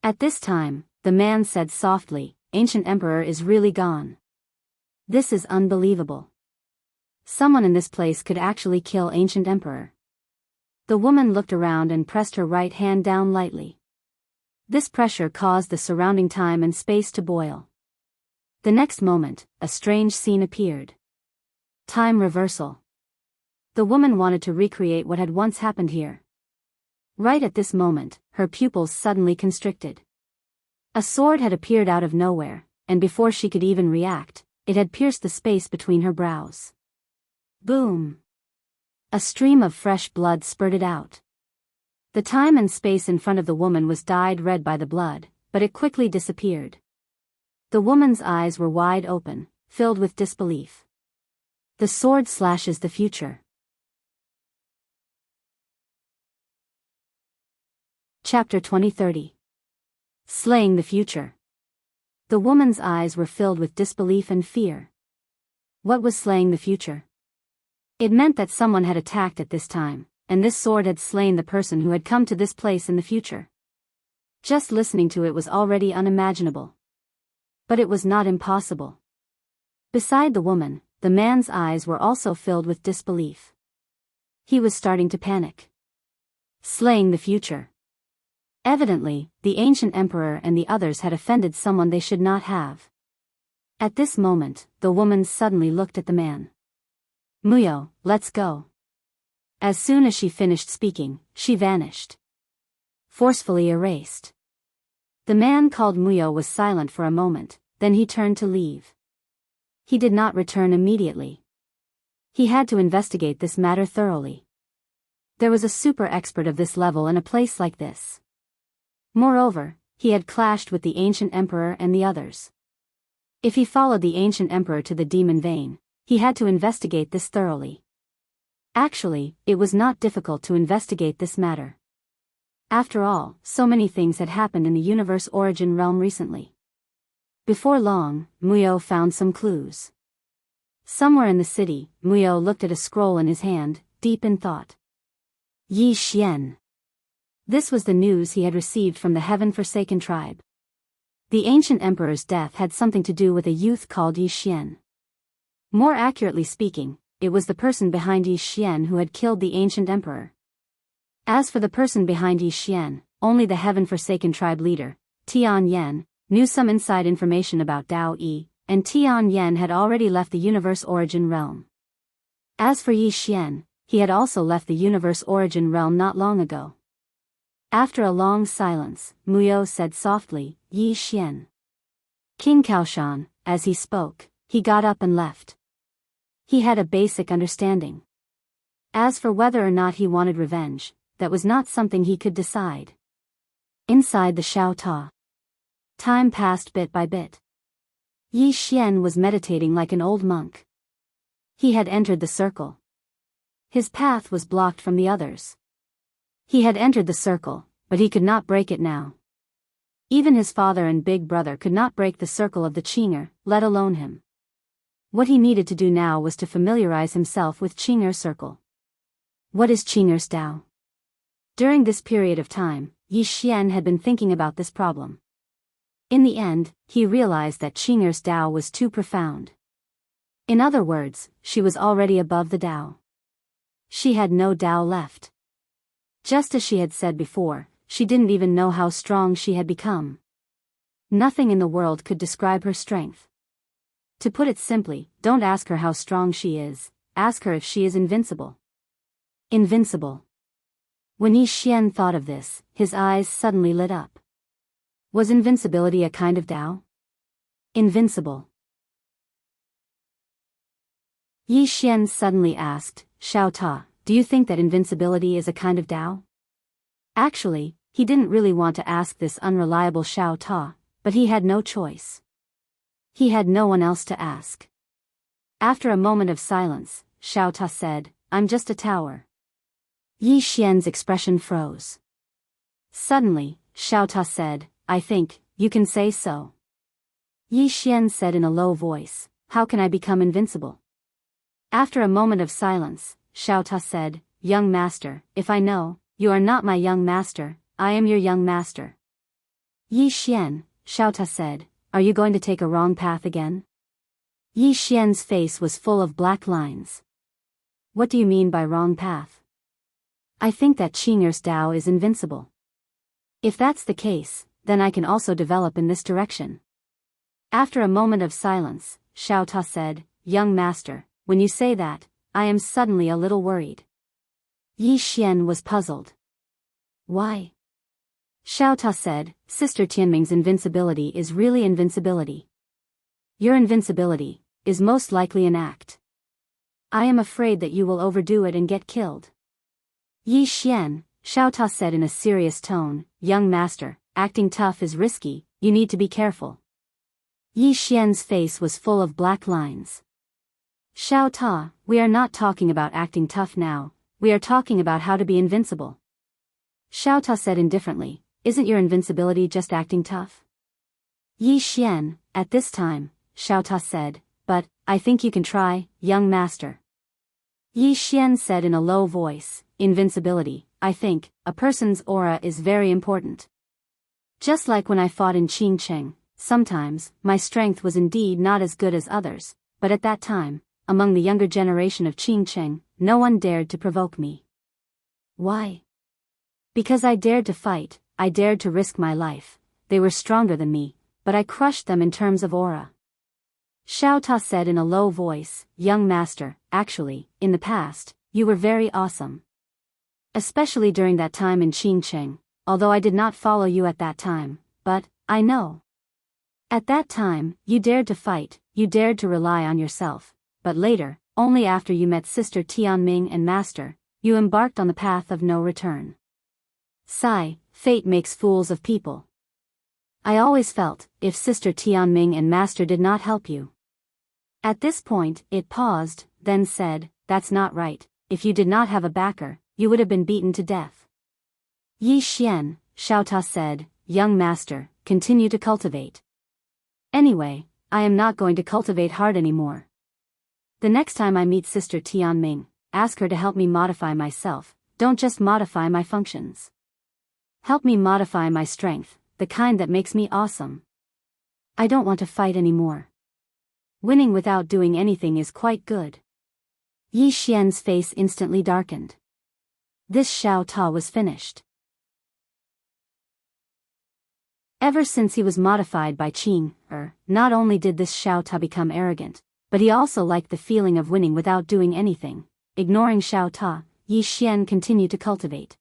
At this time, the man said softly, Ancient Emperor is really gone. This is unbelievable. Someone in this place could actually kill Ancient Emperor. The woman looked around and pressed her right hand down lightly. This pressure caused the surrounding time and space to boil. The next moment, a strange scene appeared. Time reversal. The woman wanted to recreate what had once happened here. Right at this moment, her pupils suddenly constricted. A sword had appeared out of nowhere, and before she could even react, it had pierced the space between her brows. Boom! A stream of fresh blood spurted out. The time and space in front of the woman was dyed red by the blood, but it quickly disappeared. The woman's eyes were wide open, filled with disbelief. The sword slashes the future. Chapter 2030. Slaying the future. The woman's eyes were filled with disbelief and fear. What was slaying the future? It meant that someone had attacked at this time, and this sword had slain the person who had come to this place in the future. Just listening to it was already unimaginable. But it was not impossible. Beside the woman, the man's eyes were also filled with disbelief. He was starting to panic. Slaying the future. Evidently, the ancient emperor and the others had offended someone they should not have. At this moment, the woman suddenly looked at the man. Muyo, let's go. As soon as she finished speaking, she vanished. Forcefully erased. The man called Muyo was silent for a moment, then he turned to leave. He did not return immediately. He had to investigate this matter thoroughly. There was a super expert of this level in a place like this. Moreover, he had clashed with the ancient emperor and the others. If he followed the ancient emperor to the demon vein, he had to investigate this thoroughly. Actually, it was not difficult to investigate this matter. After all, so many things had happened in the universe origin realm recently. Before long, Muyo found some clues. Somewhere in the city, Muyo looked at a scroll in his hand, deep in thought. Yi Xian. This was the news he had received from the heaven-forsaken tribe. The ancient emperor's death had something to do with a youth called Yi Xian. More accurately speaking, it was the person behind Yi Xian who had killed the ancient emperor. As for the person behind Yi Xian, only the heaven-forsaken tribe leader, Tian Yan, knew some inside information about Dao Yi, and Tian Yan had already left the universe origin realm. As for Yi Xian, he had also left the universe origin realm not long ago. After a long silence, Muyo said softly, Yi Xian. King Kaoshan, as he spoke, he got up and left. He had a basic understanding. As for whether or not he wanted revenge, that was not something he could decide. Inside the Shao Ta. Time passed bit by bit. Yi Xian was meditating like an old monk. He had entered the circle. His path was blocked from the others. He had entered the circle, but he could not break it now. Even his father and big brother could not break the circle of the Qing'er, let alone him. What he needed to do now was to familiarize himself with Qing'er circle. What is Qing'er's Dao? During this period of time, Yi Xian had been thinking about this problem. In the end, he realized that Qing'er's Dao was too profound. In other words, she was already above the Dao. She had no Dao left. Just as she had said before, she didn't even know how strong she had become. Nothing in the world could describe her strength. To put it simply, don't ask her how strong she is, ask her if she is invincible. Invincible. When Yi Xian thought of this, his eyes suddenly lit up. Was invincibility a kind of Dao? Invincible. Yi Xian suddenly asked, Shao Ta, do you think that invincibility is a kind of Dao? Actually, he didn't really want to ask this unreliable Shao Ta, but he had no choice. He had no one else to ask. After a moment of silence, Shao Ta said, I'm just a tower. Yi Xian's expression froze. Suddenly, Shao Ta said, I think, you can say so. Yi Xian said in a low voice, how can I become invincible? After a moment of silence, Shao Ta said, young master, if I know, you are not my young master, I am your young master. Yi Xian, Shao Ta said, are you going to take a wrong path again? Yi Xian's face was full of black lines. What do you mean by wrong path? I think that Qing'er's Dao is invincible. If that's the case, then I can also develop in this direction. After a moment of silence, Shao Ta said, young master, when you say that, I am suddenly a little worried. Yi Xian was puzzled. Why? Shao Ta said, Sister Tianming's invincibility is really invincibility. Your invincibility is most likely an act. I am afraid that you will overdo it and get killed. Yi Xian, Shao Ta said in a serious tone, young master, acting tough is risky, you need to be careful. Yi Xian's face was full of black lines. Shao Ta, we are not talking about acting tough now, we are talking about how to be invincible. Shao Ta said indifferently, isn't your invincibility just acting tough? Yi Xian, at this time, Xiao Ta said, but, I think you can try, young master. Yi Xian said in a low voice, invincibility, I think, a person's aura is very important. Just like when I fought in Qingcheng, sometimes, my strength was indeed not as good as others, but at that time, among the younger generation of Qingcheng, no one dared to provoke me. Why? Because I dared to fight, I dared to risk my life. They were stronger than me, but I crushed them in terms of aura. Xiao Ta said in a low voice, young master, actually, in the past, you were very awesome. Especially during that time in Qingcheng, although I did not follow you at that time, but, I know. At that time, you dared to fight, you dared to rely on yourself, but later, only after you met Sister Tianming and Master, you embarked on the path of no return. Sigh, fate makes fools of people. I always felt, if Sister Tianming and Master did not help you. At this point, it paused, then said, that's not right, if you did not have a backer, you would have been beaten to death. Yi Xian, Xiao Ta said, young master, continue to cultivate. Anyway, I am not going to cultivate hard anymore. The next time I meet Sister Tianming, ask her to help me modify myself, don't just modify my functions. Help me modify my strength, the kind that makes me awesome. I don't want to fight anymore. Winning without doing anything is quite good. Yi Xian's face instantly darkened. This Xiao Ta was finished. Ever since he was modified by Qing, not only did this Xiao Ta become arrogant, but he also liked the feeling of winning without doing anything. Ignoring Xiao Ta, Yi Xian continued to cultivate.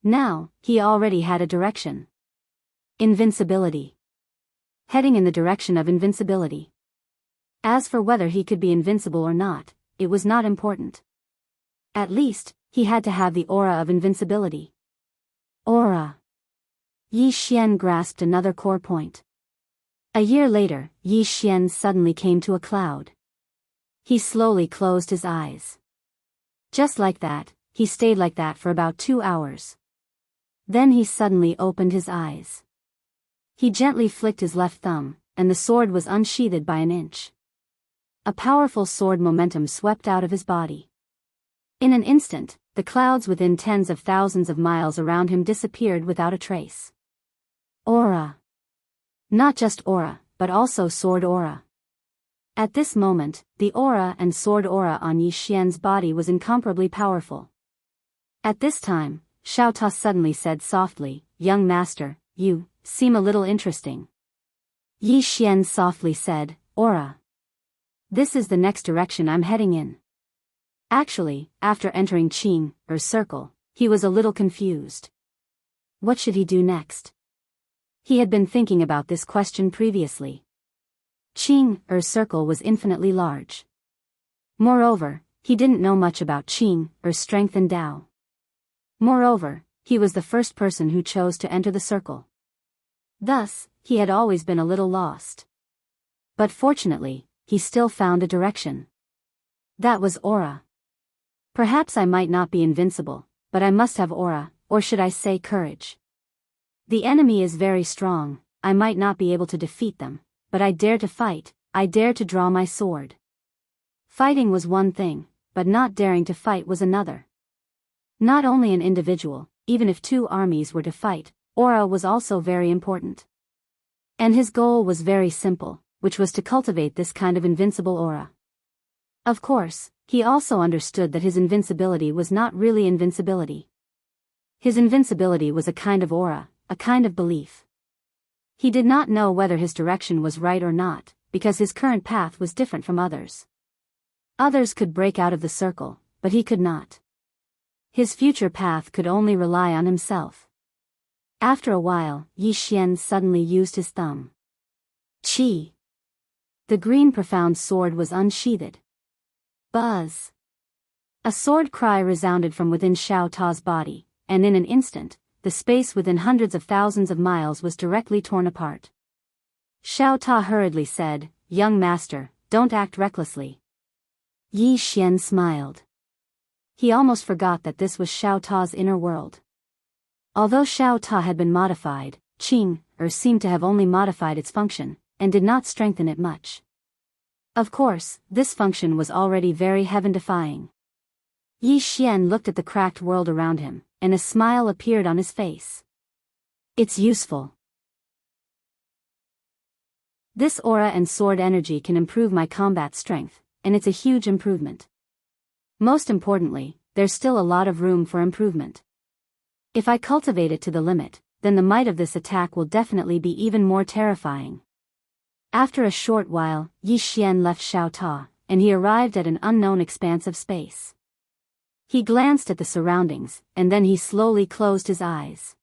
Now, he already had a direction. Invincibility. Heading in the direction of invincibility. As for whether he could be invincible or not, it was not important. At least, he had to have the aura of invincibility. Aura. Yi Xian grasped another core point. A year later, Yi Xian suddenly came to a cloud. He slowly closed his eyes. Just like that, he stayed like that for about 2 hours. Then he suddenly opened his eyes. He gently flicked his left thumb, and the sword was unsheathed by an inch. A powerful sword momentum swept out of his body. In an instant, the clouds within tens of thousands of miles around him disappeared without a trace. Aura. Not just aura, but also sword aura. At this moment, the aura and sword aura on Yi Xian's body was incomparably powerful. At this time, Xiao Ta suddenly said softly, young master, you seem a little interesting. Yi Xian softly said, aura. This is the next direction I'm heading in. Actually, after entering Qing, circle, he was a little confused. What should he do next? He had been thinking about this question previously. Qing, circle was infinitely large. Moreover, he didn't know much about Qing, strength and Tao. Moreover, he was the first person who chose to enter the circle. Thus, he had always been a little lost. But fortunately, he still found a direction. That was aura. Perhaps I might not be invincible, but I must have aura, or should I say courage. The enemy is very strong, I might not be able to defeat them, but I dare to fight, I dare to draw my sword. Fighting was one thing, but not daring to fight was another. Not only an individual, even if 2 armies were to fight, aura was also very important. And his goal was very simple, which was to cultivate this kind of invincible aura. Of course, he also understood that his invincibility was not really invincibility. His invincibility was a kind of aura, a kind of belief. He did not know whether his direction was right or not, because his current path was different from others. Others could break out of the circle, but he could not. His future path could only rely on himself. After a while, Yi Xian suddenly used his thumb. Qi. The green profound sword was unsheathed. Buzz. A sword cry resounded from within Xiao Ta's body, and in an instant, the space within hundreds of thousands of miles was directly torn apart. Xiao Ta hurriedly said, young master, don't act recklessly. Yi Xian smiled. He almost forgot that this was Xiao Ta's inner world. Although Xiao Ta had been modified, Qing, seemed to have only modified its function, and did not strengthen it much. Of course, this function was already very heaven-defying. Yi Xian looked at the cracked world around him, and a smile appeared on his face. It's useful. This aura and sword energy can improve my combat strength, and it's a huge improvement. Most importantly, there's still a lot of room for improvement. If I cultivate it to the limit, then the might of this attack will definitely be even more terrifying. After a short while, Yi Xian left Xiao Ta, and he arrived at an unknown expanse of space. He glanced at the surroundings, and then he slowly closed his eyes.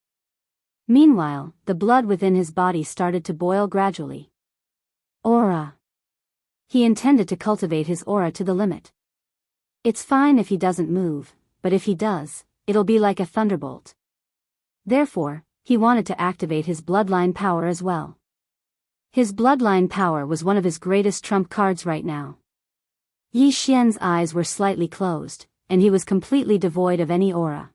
Meanwhile, the blood within his body started to boil gradually. Aura. He intended to cultivate his aura to the limit. It's fine if he doesn't move, but if he does, it'll be like a thunderbolt. Therefore, he wanted to activate his bloodline power as well. His bloodline power was one of his greatest trump cards right now. Yi Xian's eyes were slightly closed, and he was completely devoid of any aura.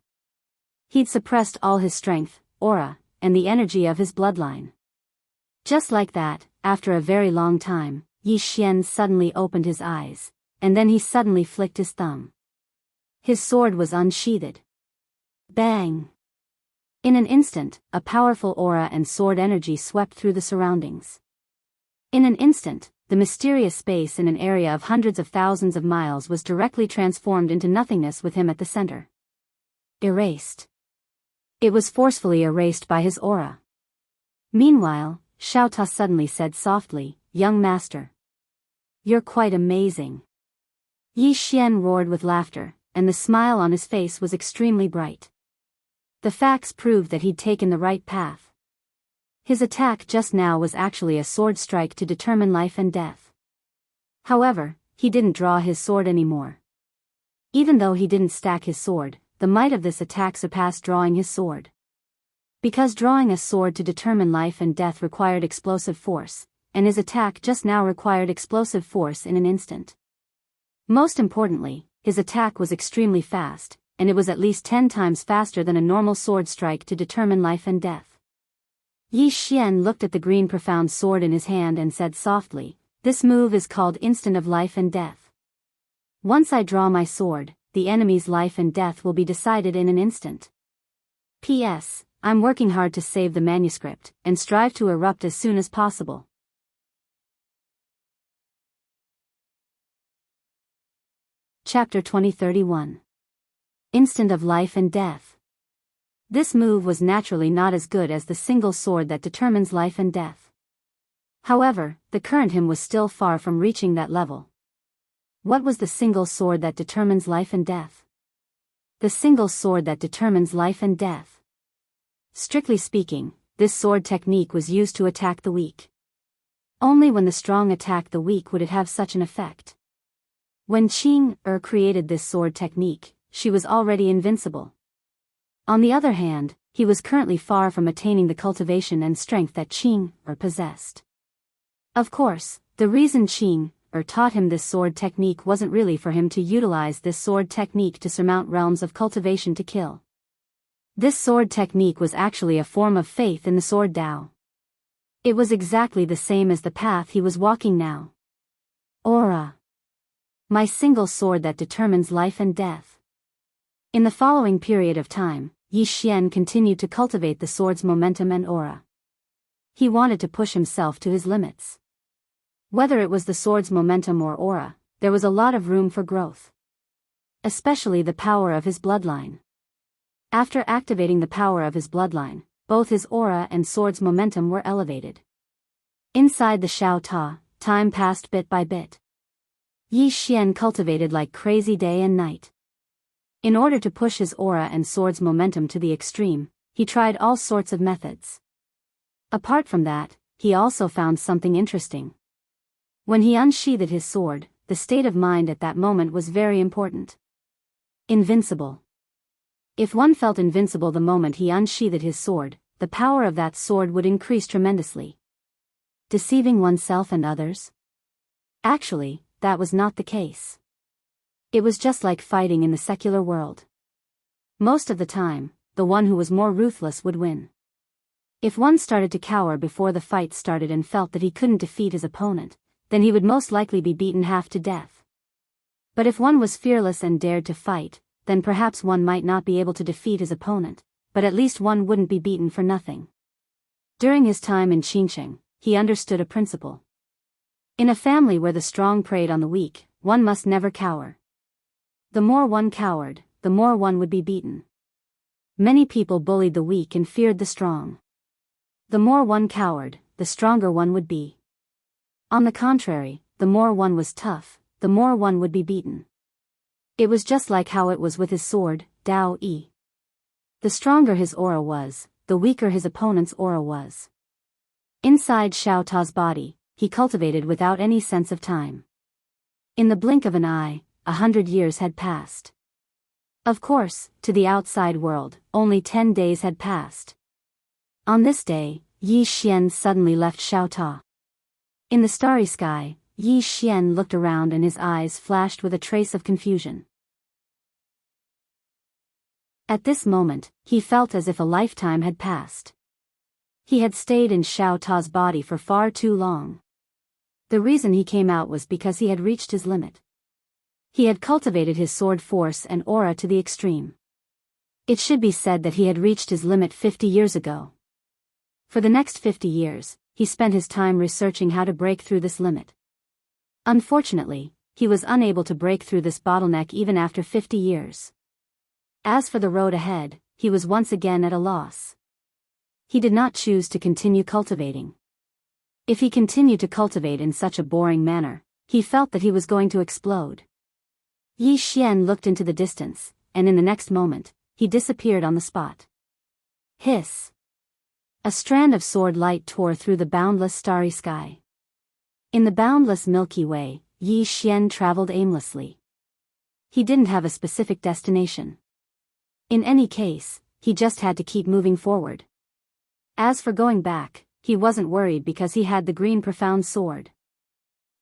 He'd suppressed all his strength, aura, and the energy of his bloodline. Just like that, after a very long time, Yi Xian suddenly opened his eyes, and then he suddenly flicked his thumb. His sword was unsheathed. Bang! In an instant, a powerful aura and sword energy swept through the surroundings. In an instant, the mysterious space in an area of hundreds of thousands of miles was directly transformed into nothingness with him at the center. Erased. It was forcefully erased by his aura. Meanwhile, Xiao Ta suddenly said softly, "Young master. You're quite amazing." Yi Xian roared with laughter, and the smile on his face was extremely bright. The facts proved that he'd taken the right path. His attack just now was actually a sword strike to determine life and death. However, he didn't draw his sword anymore. Even though he didn't stack his sword, the might of this attack surpassed drawing his sword. Because drawing a sword to determine life and death required explosive force, and his attack just now required explosive force in an instant. Most importantly, his attack was extremely fast, and it was at least 10 times faster than a normal sword strike to determine life and death. Yi Xian looked at the green profound sword in his hand and said softly, "This move is called Instant of Life and Death. Once I draw my sword, the enemy's life and death will be decided in an instant. P.S. I'm working hard to save the manuscript, and strive to erupt as soon as possible." Chapter 2031. Instant of Life and Death. This move was naturally not as good as the single sword that determines life and death. However, the current him was still far from reaching that level. What was the single sword that determines life and death? The single sword that determines life and death. Strictly speaking, this sword technique was used to attack the weak. Only when the strong attack the weak would it have such an effect. When Qing created this sword technique, she was already invincible. On the other hand, he was currently far from attaining the cultivation and strength that Qing possessed. Of course, the reason Qing taught him this sword technique wasn't really for him to utilize this sword technique to surmount realms of cultivation to kill. This sword technique was actually a form of faith in the sword Tao. It was exactly the same as the path he was walking now. Aura. My single sword that determines life and death. In the following period of time, Yi Xian continued to cultivate the sword's momentum and aura. He wanted to push himself to his limits. Whether it was the sword's momentum or aura, there was a lot of room for growth. Especially the power of his bloodline. After activating the power of his bloodline, both his aura and sword's momentum were elevated. Inside the Xiao Ta, time passed bit by bit. Yi Xian cultivated like crazy day and night. In order to push his aura and sword's momentum to the extreme, he tried all sorts of methods. Apart from that, he also found something interesting. When he unsheathed his sword, the state of mind at that moment was very important. Invincible. If one felt invincible the moment he unsheathed his sword, the power of that sword would increase tremendously. Deceiving oneself and others? Actually, that was not the case. It was just like fighting in the secular world. Most of the time, the one who was more ruthless would win. If one started to cower before the fight started and felt that he couldn't defeat his opponent, then he would most likely be beaten half to death. But if one was fearless and dared to fight, then perhaps one might not be able to defeat his opponent, but at least one wouldn't be beaten for nothing. During his time in Qingsheng, he understood a principle. In a family where the strong preyed on the weak, one must never cower. The more one cowered, the more one would be beaten. Many people bullied the weak and feared the strong. The more one cowered, the stronger one would be. On the contrary, the more one was tough, the more one would be beaten. It was just like how it was with his sword, Dao Yi. The stronger his aura was, the weaker his opponent's aura was. Inside Xiao Ta's body, he cultivated without any sense of time. In the blink of an eye, 100 years had passed. Of course, to the outside world, only 10 days had passed. On this day, Yi Xian suddenly left Xiao Ta. In the starry sky, Yi Xian looked around and his eyes flashed with a trace of confusion. At this moment, he felt as if a lifetime had passed. He had stayed in Xiao Ta's body for far too long. The reason he came out was because he had reached his limit. He had cultivated his sword force and aura to the extreme. It should be said that he had reached his limit 50 years ago. For the next 50 years, he spent his time researching how to break through this limit. Unfortunately, he was unable to break through this bottleneck even after 50 years. As for the road ahead, he was once again at a loss. He did not choose to continue cultivating. If he continued to cultivate in such a boring manner, he felt that he was going to explode. Yi Xian looked into the distance, and in the next moment, he disappeared on the spot. Hiss! A strand of sword light tore through the boundless starry sky. In the boundless Milky Way, Yi Xian traveled aimlessly. He didn't have a specific destination. In any case, he just had to keep moving forward. As for going back, he wasn't worried because he had the green profound sword.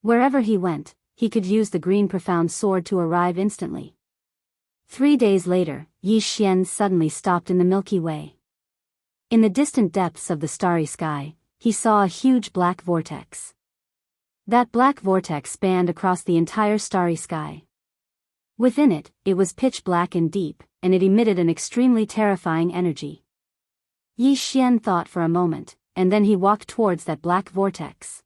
Wherever he went, he could use the green profound sword to arrive instantly. 3 days later, Yi Xian suddenly stopped in the Milky Way. In the distant depths of the starry sky, he saw a huge black vortex. That black vortex spanned across the entire starry sky. Within it, it was pitch black and deep, and it emitted an extremely terrifying energy. Yi Xian thought for a moment, and then he walked towards that black vortex.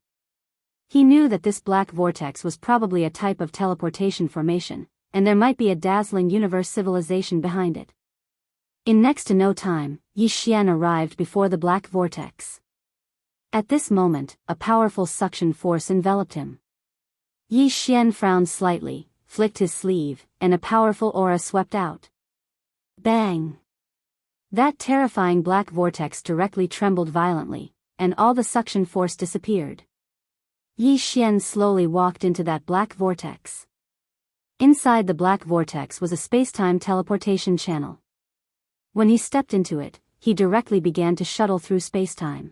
He knew that this black vortex was probably a type of teleportation formation, and there might be a dazzling universe civilization behind it. In next to no time, Yi Xian arrived before the black vortex. At this moment, a powerful suction force enveloped him. Yi Xian frowned slightly, flicked his sleeve, and a powerful aura swept out. Bang! That terrifying black vortex directly trembled violently, and all the suction force disappeared. Yi Xian slowly walked into that black vortex. Inside the black vortex was a space-time teleportation channel. When he stepped into it, he directly began to shuttle through space-time.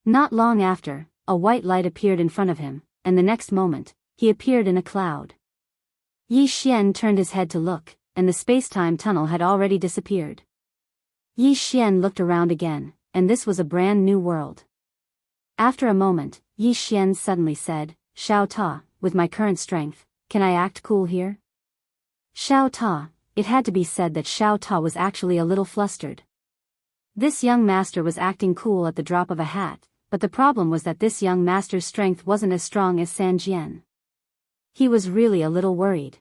Not long after, a white light appeared in front of him, and the next moment, he appeared in a cloud. Yi Xian turned his head to look, and the space-time tunnel had already disappeared. Yi Xian looked around again, and this was a brand new world. After a moment, Yi Xian suddenly said, "Xiao Ta, with my current strength, can I act cool here?" Xiao Ta. It had to be said that Xiao Ta was actually a little flustered. This young master was acting cool at the drop of a hat, but the problem was that this young master's strength wasn't as strong as San Jian. He was really a little worried.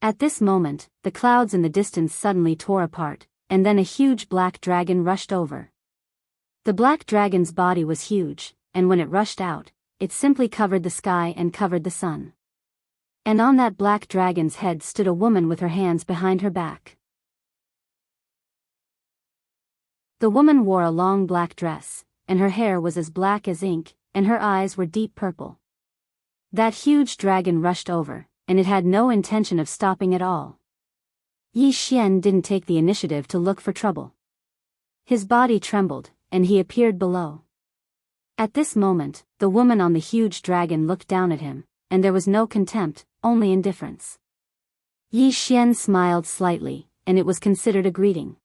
At this moment, the clouds in the distance suddenly tore apart, and then a huge black dragon rushed over. The black dragon's body was huge, and when it rushed out, it simply covered the sky and covered the sun. And on that black dragon's head stood a woman with her hands behind her back. The woman wore a long black dress, and her hair was as black as ink, and her eyes were deep purple. That huge dragon rushed over, and it had no intention of stopping at all. Yi Xian didn't take the initiative to look for trouble. His body trembled, and he appeared below. At this moment, the woman on the huge dragon looked down at him, and there was no contempt, only indifference. Yi Xian smiled slightly, and it was considered a greeting.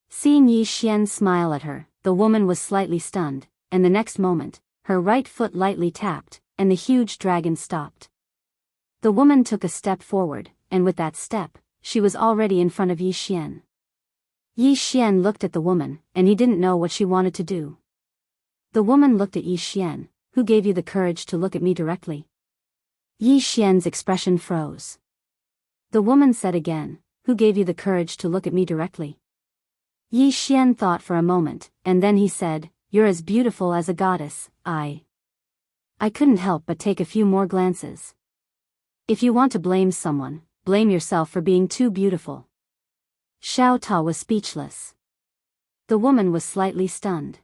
Seeing Yi Xian smile at her, the woman was slightly stunned, and the next moment, her right foot lightly tapped, and the huge dragon stopped. The woman took a step forward, and with that step, she was already in front of Yi Xian. Yi Xian looked at the woman, and he didn't know what she wanted to do. The woman looked at Yi Xian. Who gave you the courage to look at me directly? Yi Xian's expression froze. The woman said again, who gave you the courage to look at me directly? Yi Xian thought for a moment, and then he said, you're as beautiful as a goddess. I couldn't help but take a few more glances. If you want to blame someone, blame yourself for being too beautiful. Xiao Ta was speechless. The woman was slightly stunned.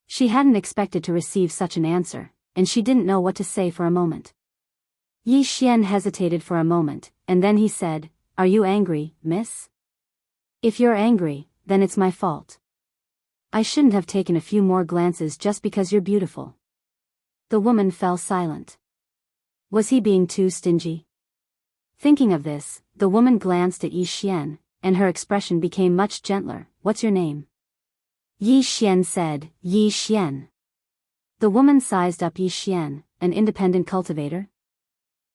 She hadn't expected to receive such an answer, and she didn't know what to say for a moment. Yi Xian hesitated for a moment, and then he said, are you angry, miss? If you're angry, then it's my fault. I shouldn't have taken a few more glances just because you're beautiful. The woman fell silent. Was he being too stingy? Thinking of this, the woman glanced at Yi Xian, and her expression became much gentler. What's your name? Yi Xian said, Yi Xian. The woman sized up Yi Xian, an independent cultivator.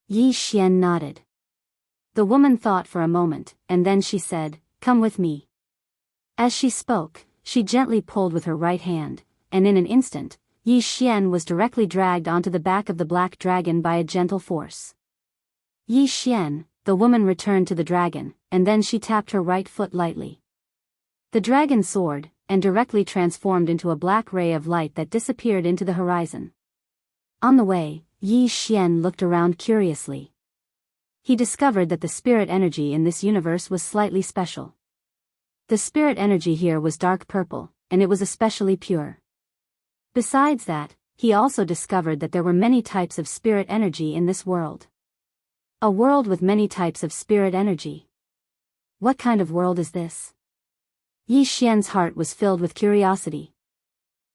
Yi Xian nodded. The woman thought for a moment, and then she said, come with me. As she spoke, she gently pulled with her right hand, and in an instant, Yi Xian was directly dragged onto the back of the black dragon by a gentle force. Yi Xian, the woman returned to the dragon, and then she tapped her right foot lightly. The dragon soared, and directly transformed into a black ray of light that disappeared into the horizon. On the way, Yi Xian looked around curiously. He discovered that the spirit energy in this universe was slightly special. The spirit energy here was dark purple, and it was especially pure. Besides that, he also discovered that there were many types of spirit energy in this world. A world with many types of spirit energy. What kind of world is this? Yi Xian's heart was filled with curiosity.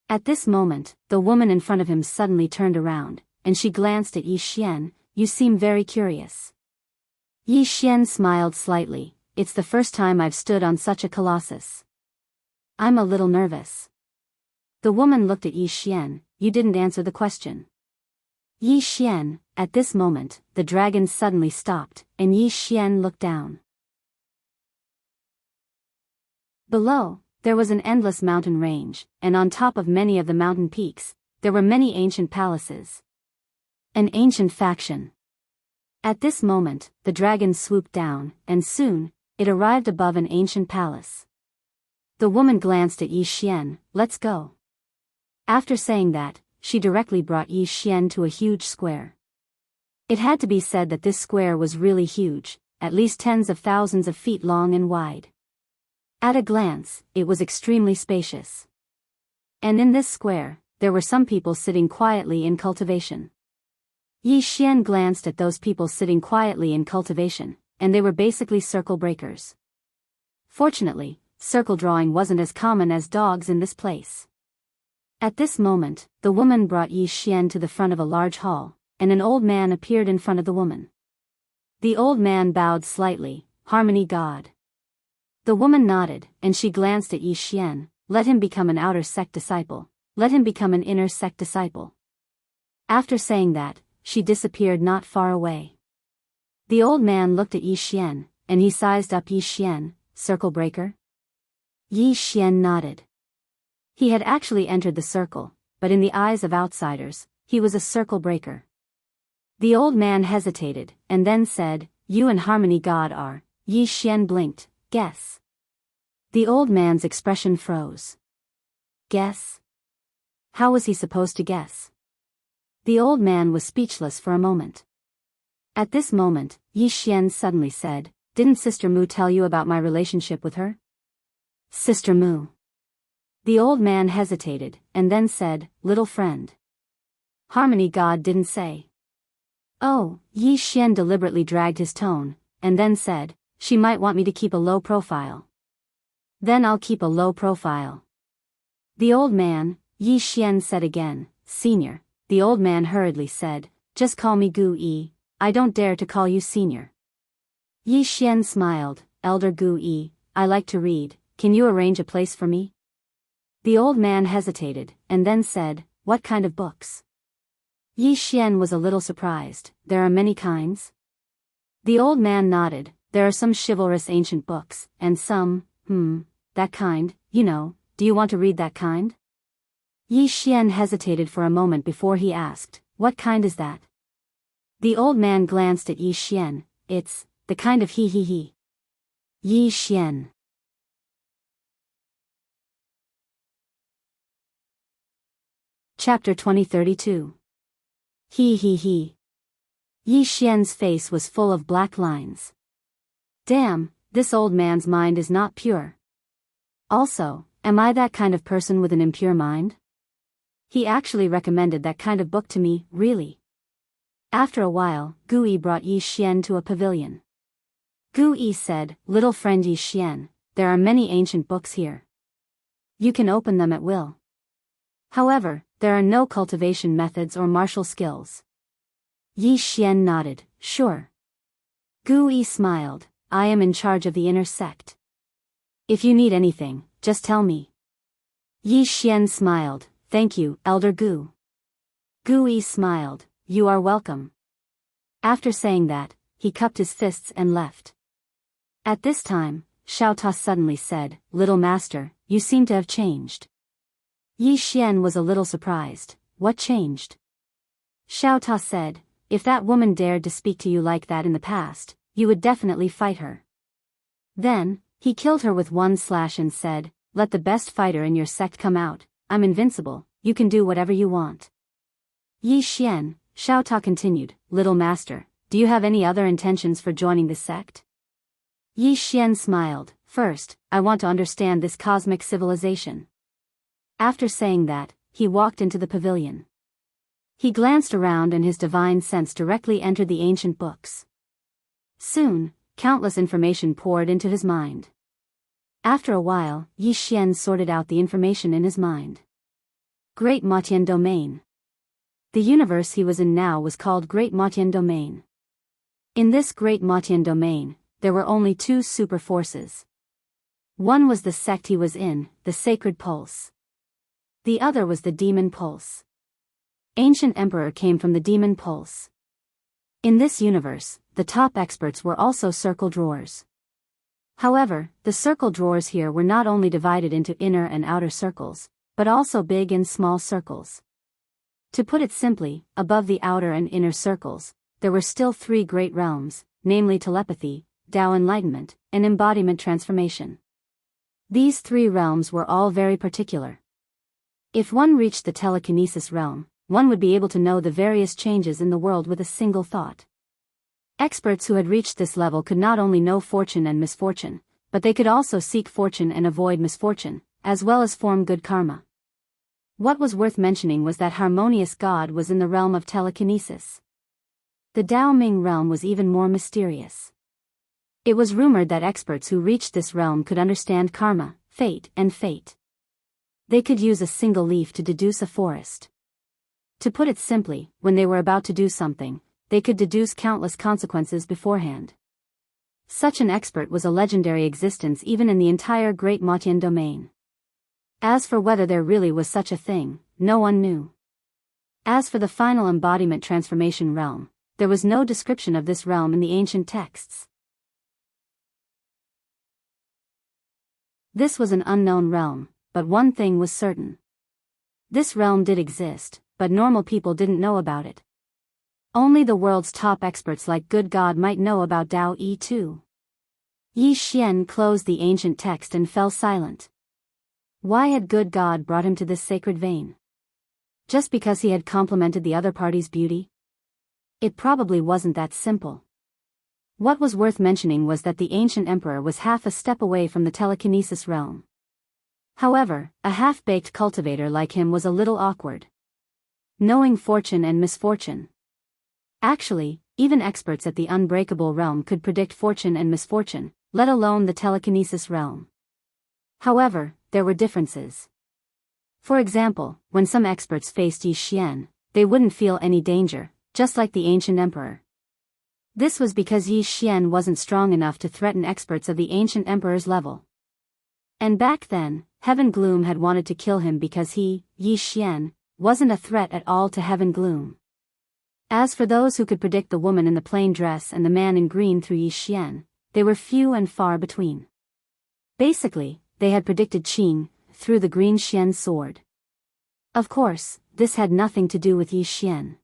At this moment, the woman in front of him suddenly turned around, and she glanced at Yi Xian. You seem very curious. Yi Xian smiled slightly. It's the first time I've stood on such a colossus. I'm a little nervous. The woman looked at Yi Xian. You didn't answer the question. Yi Xian, at this moment, the dragon suddenly stopped, and Yi Xian looked down. Below, there was an endless mountain range, and on top of many of the mountain peaks, there were many ancient palaces. An ancient faction. At this moment, the dragon swooped down, and soon, it arrived above an ancient palace. The woman glanced at Yi Xian. Let's go. After saying that, she directly brought Yi Xian to a huge square. It had to be said that this square was really huge, at least tens of thousands of feet long and wide. At a glance, it was extremely spacious. And in this square, there were some people sitting quietly in cultivation. Yi Xian glanced at those people sitting quietly in cultivation, and they were basically circle breakers. Fortunately, circle drawing wasn't as common as dogs in this place. At this moment, the woman brought Yi Xian to the front of a large hall, and an old man appeared in front of the woman. The old man bowed slightly. Harmony God. The woman nodded, and she glanced at Yi Xian. Let him become an outer sect disciple. Let him become an inner sect disciple. After saying that, she disappeared not far away. The old man looked at Yi Xian, and he sized up Yi Xian. Circle breaker? Yi Xian nodded. He had actually entered the circle, but in the eyes of outsiders, he was a circle breaker. The old man hesitated, and then said, You and Harmony God are. Yi Xian blinked. Guess. The old man's expression froze. Guess? How was he supposed to guess? The old man was speechless for a moment. At this moment, Yi Xian suddenly said, Didn't Sister Mu tell you about my relationship with her? Sister Mu. The old man hesitated, and then said, Little friend. Harmony God didn't say. Oh, Yi Xian deliberately dragged his tone, and then said, She might want me to keep a low profile. Then I'll keep a low profile. The old man, Yi Xian said again, Senior. The old man hurriedly said, Just call me Gu Yi, I don't dare to call you senior. Yi Xian smiled, Elder Gu Yi, I like to read, can you arrange a place for me? The old man hesitated, and then said, "What kind of books?" Yi Xian was a little surprised. "There are many kinds?" The old man nodded. "There are some chivalrous ancient books, and some, that kind, you know, do you want to read that kind?" Yi Xian hesitated for a moment before he asked, "What kind is that?" The old man glanced at Yi Xian. "It's the kind of he. Yi Xian. Chapter 2032. He. Yi Xian's face was full of black lines. Damn, this old man's mind is not pure. Also, am I that kind of person with an impure mind? He actually recommended that kind of book to me, really. After a while, Gu Yi brought Yi Xian to a pavilion. Gu Yi said, "Little friend Yi Xian, there are many ancient books here. You can open them at will. However, there are no cultivation methods or martial skills." Yi Xian nodded, "Sure." Gu Yi smiled, "I am in charge of the inner sect. If you need anything, just tell me." Yi Xian smiled, "Thank you, Elder Gu." Gu Yi smiled, "You are welcome." After saying that, he cupped his fists and left. At this time, Xiao Ta suddenly said, "Little master, you seem to have changed." Yi Xian was a little surprised. "What changed?" Xiao Ta said, "If that woman dared to speak to you like that in the past, you would definitely fight her. Then, he killed her with one slash and said, 'Let the best fighter in your sect come out, I'm invincible, you can do whatever you want.'" Yi Xian, Xiao Ta continued, "Little master, do you have any other intentions for joining the sect?" Yi Xian smiled, "First, I want to understand this cosmic civilization." After saying that, he walked into the pavilion. He glanced around and his divine sense directly entered the ancient books. Soon, countless information poured into his mind. After a while, Yi Xian sorted out the information in his mind. Great Matian Domain. The universe he was in now was called Great Matian Domain. In this Great Matian Domain, there were only two super forces. One was the sect he was in, the Sacred Pulse. The other was the Demon Pulse. Ancient Emperor came from the Demon Pulse. In this universe, the top experts were also circle drawers. However, the circle drawers here were not only divided into inner and outer circles, but also big and small circles. To put it simply, above the outer and inner circles, there were still three great realms, namely telepathy, Tao enlightenment, and embodiment transformation. These three realms were all very particular. If one reached the telekinesis realm, one would be able to know the various changes in the world with a single thought. Experts who had reached this level could not only know fortune and misfortune, but they could also seek fortune and avoid misfortune, as well as form good karma. What was worth mentioning was that harmonious God was in the realm of telekinesis. The Dao Ming realm was even more mysterious. It was rumored that experts who reached this realm could understand karma, fate, and fate. They could use a single leaf to deduce a forest. To put it simply, when they were about to do something, they could deduce countless consequences beforehand. Such an expert was a legendary existence even in the entire Great Matian Domain. As for whether there really was such a thing, no one knew. As for the final embodiment transformation realm, there was no description of this realm in the ancient texts. This was an unknown realm, but one thing was certain. This realm did exist, but normal people didn't know about it. Only the world's top experts like Good God might know about Dao Yi too. Yi Xian closed the ancient text and fell silent. Why had Good God brought him to this sacred vein? Just because he had complimented the other party's beauty? It probably wasn't that simple. What was worth mentioning was that the ancient emperor was half a step away from the telekinesis realm. However, a half-baked cultivator like him was a little awkward. Knowing fortune and misfortune. Actually, even experts at the unbreakable realm could predict fortune and misfortune, let alone the telekinesis realm. However, there were differences. For example, when some experts faced Yi Xian, they wouldn't feel any danger, just like the ancient emperor. This was because Yi Xian wasn't strong enough to threaten experts of the ancient emperor's level. And back then, Heaven Gloom had wanted to kill him because he, Yi Xian, wasn't a threat at all to Heaven Gloom. As for those who could predict the woman in the plain dress and the man in green through Yi Xian, they were few and far between. Basically, they had predicted Qing through the green Xian sword. Of course, this had nothing to do with Yi Xian.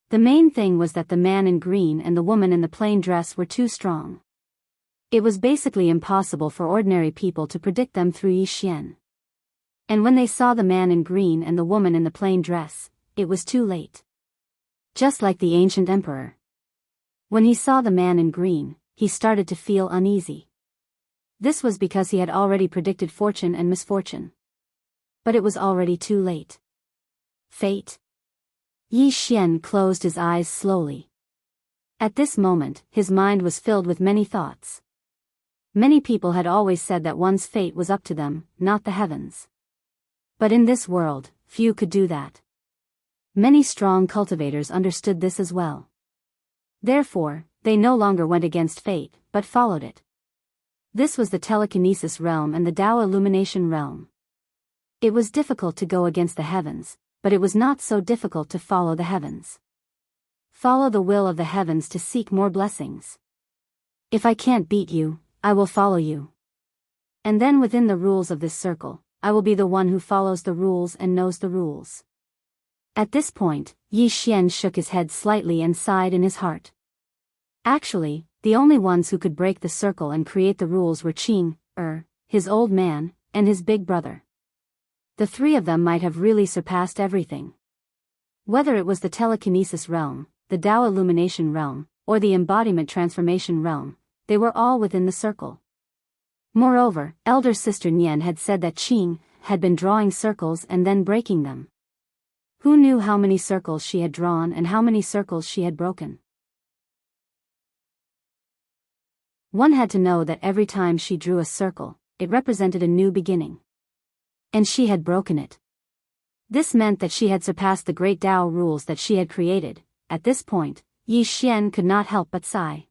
The main thing was that the man in green and the woman in the plain dress were too strong. It was basically impossible for ordinary people to predict them through Yi Xian. And when they saw the man in green and the woman in the plain dress, it was too late. Just like the ancient emperor. When he saw the man in green, he started to feel uneasy. This was because he had already predicted fortune and misfortune. But it was already too late. Fate? Yi Xian closed his eyes slowly. At this moment, his mind was filled with many thoughts. Many people had always said that one's fate was up to them, not the heavens. But in this world, few could do that. Many strong cultivators understood this as well. Therefore, they no longer went against fate, but followed it. This was the telekinesis realm and the Tao illumination realm. It was difficult to go against the heavens, but it was not so difficult to follow the heavens. Follow the will of the heavens to seek more blessings. If I can't beat you, I will follow you. And then within the rules of this circle, I will be the one who follows the rules and knows the rules. At this point, Yi Xian shook his head slightly and sighed in his heart. Actually, the only ones who could break the circle and create the rules were Qing, his old man, and his big brother. The three of them might have really surpassed everything. Whether it was the telekinesis realm, the Tao illumination realm, or the embodiment transformation realm, they were all within the circle. Moreover, elder sister Nian had said that Qing had been drawing circles and then breaking them. Who knew how many circles she had drawn and how many circles she had broken? One had to know that every time she drew a circle, it represented a new beginning. And she had broken it. This meant that she had surpassed the great Tao rules that she had created. At this point, Yi Xian could not help but sigh.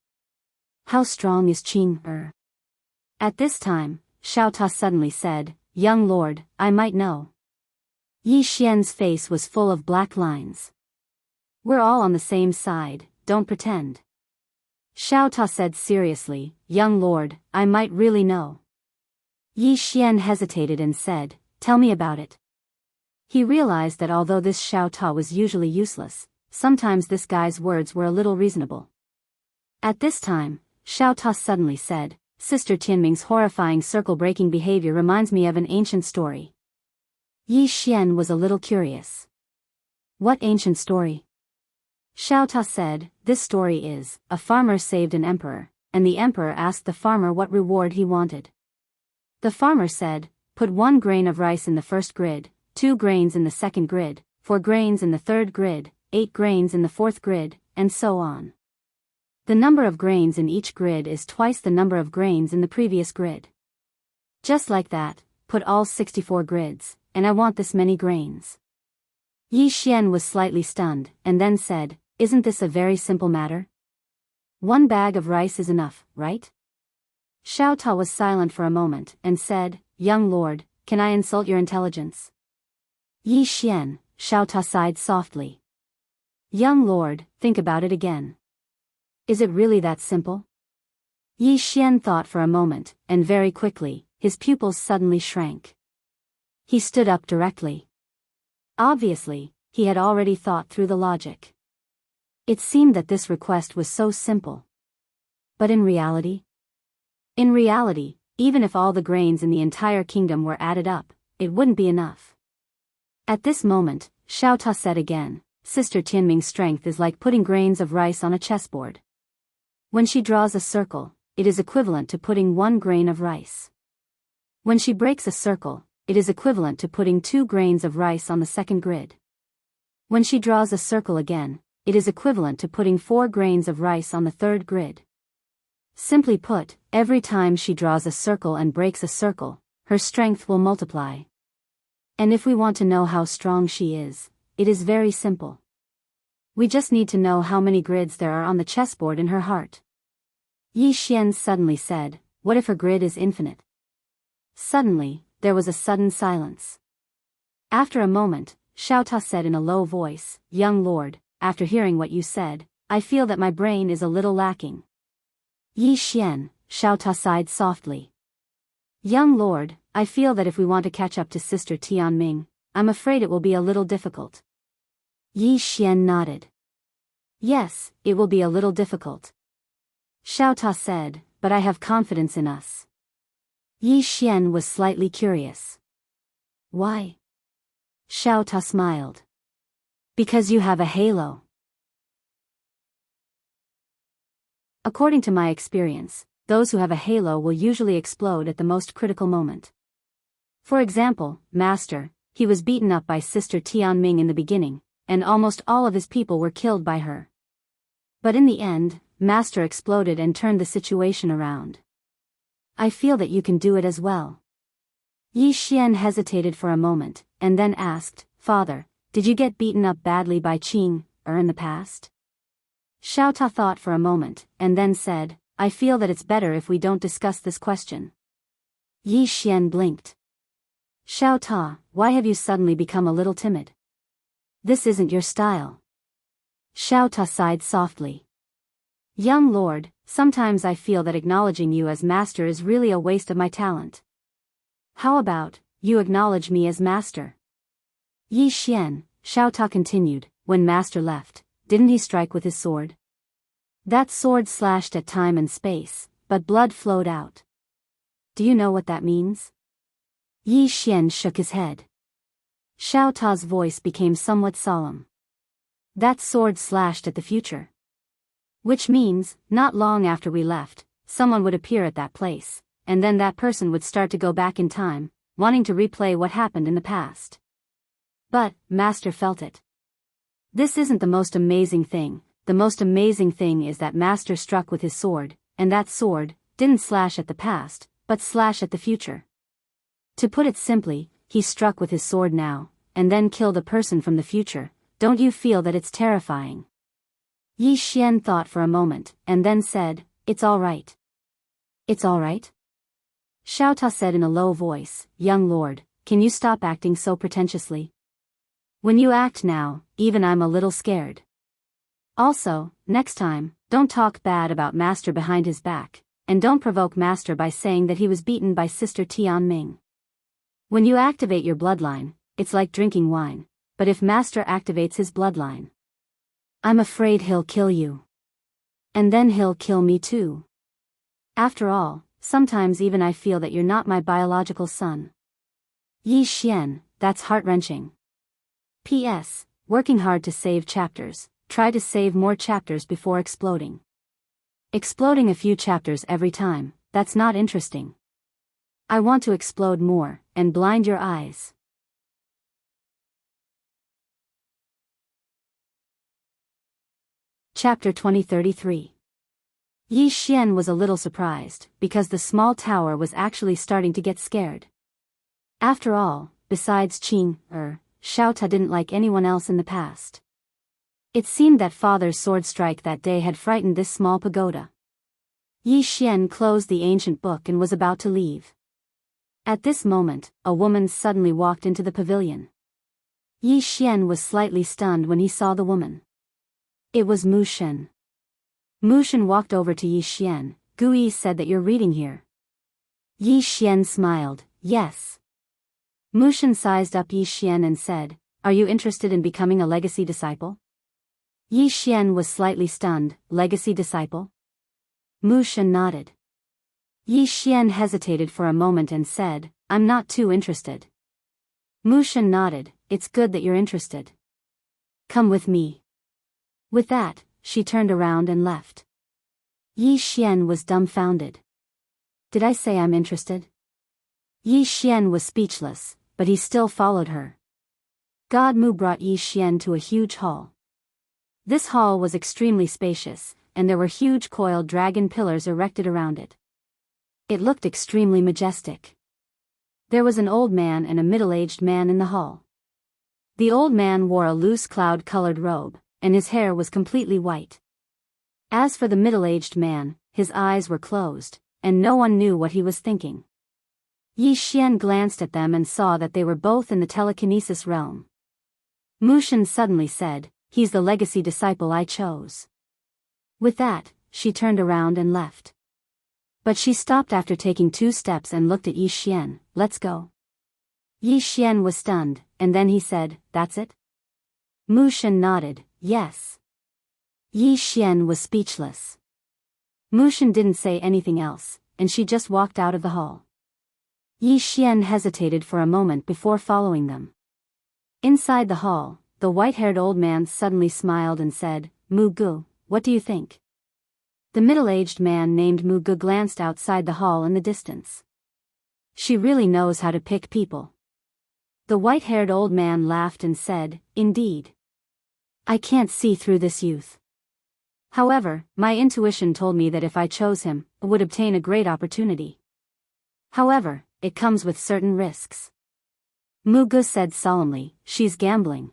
How strong is Qing? At this time, Xiao Ta suddenly said, "Young lord, I might know." Yi Xian's face was full of black lines. We're all on the same side, don't pretend. Xiao Ta said seriously, "Young lord, I might really know." Yi Xian hesitated and said, "Tell me about it." He realized that although this Xiao Ta was usually useless, sometimes this guy's words were a little reasonable. At this time, Xiao Ta suddenly said, "Sister Tianming's horrifying circle-breaking behavior reminds me of an ancient story." Yi Xian was a little curious. What ancient story? Xiao Ta said, "This story is, a farmer saved an emperor, and the emperor asked the farmer what reward he wanted. The farmer said, 'Put 1 grain of rice in the first grid, 2 grains in the second grid, 4 grains in the third grid, 8 grains in the fourth grid, and so on. The number of grains in each grid is twice the number of grains in the previous grid. Just like that, put all 64 grids, and I want this many grains.'" Yi Xian was slightly stunned, and then said, "Isn't this a very simple matter? 1 bag of rice is enough, right?" Xiao Ta was silent for a moment, and said, "Young lord, can I insult your intelligence?" Yi Xian, Xiao Ta sighed softly. "Young lord, think about it again. Is it really that simple?" Yi Xian thought for a moment, and very quickly, his pupils suddenly shrank. He stood up directly. Obviously, he had already thought through the logic. It seemed that this request was so simple. But in reality? In reality, even if all the grains in the entire kingdom were added up, it wouldn't be enough. At this moment, Xiao Ta said again, "Sister Tianming's strength is like putting grains of rice on a chessboard. When she draws a circle, it is equivalent to putting 1 grain of rice. When she breaks a circle, it is equivalent to putting 2 grains of rice on the second grid. When she draws a circle again, it is equivalent to putting 4 grains of rice on the third grid. Simply put, every time she draws a circle and breaks a circle, her strength will multiply. And if we want to know how strong she is, it is very simple. We just need to know how many grids there are on the chessboard in her heart." Yi Xian suddenly said, "What if her grid is infinite?" Suddenly, there was a sudden silence. After a moment, Xiao Ta said in a low voice, "Young lord, after hearing what you said, I feel that my brain is a little lacking." "Yi Xian," Xiao Ta sighed softly. "Young lord, I feel that if we want to catch up to Sister Tianming, I'm afraid it will be a little difficult." Yi Xian nodded. "Yes, it will be a little difficult," Xiao Ta said, "but I have confidence in us." Yi Xian was slightly curious. "Why?" Xiao Ta smiled. "Because you have a halo." According to my experience, those who have a halo will usually explode at the most critical moment. For example, Master, he was beaten up by Sister Tianming in the beginning, and almost all of his people were killed by her. But in the end, Master exploded and turned the situation around. I feel that you can do it as well. Yi Xian hesitated for a moment, and then asked, "Father, did you get beaten up badly by Qing, in the past?" Xiao Ta thought for a moment, and then said, "I feel that it's better if we don't discuss this question." Yi Xian blinked. "Xiao Ta, why have you suddenly become a little timid? This isn't your style." Xiao Ta sighed softly. "Young lord, sometimes I feel that acknowledging you as master is really a waste of my talent. How about, you acknowledge me as master?" Yi Xian, Xiao Ta continued, "When master left, didn't he strike with his sword? That sword slashed at time and space, but blood flowed out. Do you know what that means?" Yi Xian shook his head. Xiao Ta's voice became somewhat solemn. "That sword slashed at the future. Which means, not long after we left, someone would appear at that place, and then that person would start to go back in time, wanting to replay what happened in the past. But, Master felt it. This isn't the most amazing thing. The most amazing thing is that Master struck with his sword, and that sword didn't slash at the past, but slash at the future. To put it simply, he struck with his sword now, and then killed a person from the future. Don't you feel that it's terrifying?" Yi Xian thought for a moment, and then said, "It's all right." "It's all right?" Xiao Ta said in a low voice, "Young lord, can you stop acting so pretentiously? When you act now, even I'm a little scared. Also, next time, don't talk bad about Master behind his back, and don't provoke Master by saying that he was beaten by Sister Tianming. When you activate your bloodline, it's like drinking wine, but if Master activates his bloodline, I'm afraid he'll kill you. And then he'll kill me too. After all, sometimes even I feel that you're not my biological son." Yi Xian, that's heart-wrenching. P.S. Working hard to save chapters, try to save more chapters before exploding. Exploding a few chapters every time, that's not interesting. I want to explode more, and blind your eyes. Chapter 2033. Yi Xian was a little surprised, because the small tower was actually starting to get scared. After all, besides Qing, Xiao Ta didn't like anyone else in the past. It seemed that father's sword strike that day had frightened this small pagoda. Yi Xian closed the ancient book and was about to leave. At this moment, a woman suddenly walked into the pavilion. Yi Xian was slightly stunned when he saw the woman. It was Mu Shen. Mu Shen walked over to Yi Xian. "Gui said that you're reading here." Yi Xian smiled, "Yes." Mu Shen sized up Yi Xian and said, "Are you interested in becoming a legacy disciple?" Yi Xian was slightly stunned. "Legacy disciple?" Mu Shen nodded. Yi Xian hesitated for a moment and said, "I'm not too interested." Mu Shen nodded. "It's good that you're interested. Come with me." With that, she turned around and left. Yi Xian was dumbfounded. "Did I say I'm interested?" Yi Xian was speechless, but he still followed her. God Mu brought Yi Xian to a huge hall. This hall was extremely spacious, and there were huge coiled dragon pillars erected around it. It looked extremely majestic. There was an old man and a middle-aged man in the hall. The old man wore a loose cloud-colored robe, and his hair was completely white. As for the middle-aged man, his eyes were closed, and no one knew what he was thinking. Yi Xian glanced at them and saw that they were both in the telekinesis realm. Mushin suddenly said, "He's the legacy disciple I chose." With that, she turned around and left. But she stopped after taking 2 steps and looked at Yi Xian. "Let's go." Yi Xian was stunned, and then he said, "That's it?" Mushin nodded, "Yes." Yi Xian was speechless. Mushin didn't say anything else, and she just walked out of the hall. Yi Xian hesitated for a moment before following them. Inside the hall, the white-haired old man suddenly smiled and said, "Mu Gu, what do you think?" The middle-aged man named Mu Gu glanced outside the hall in the distance. "She really knows how to pick people." The white-haired old man laughed and said, "Indeed. I can't see through this youth. However, my intuition told me that if I chose him, I would obtain a great opportunity. However, it comes with certain risks." Mu Gu said solemnly, "She's gambling."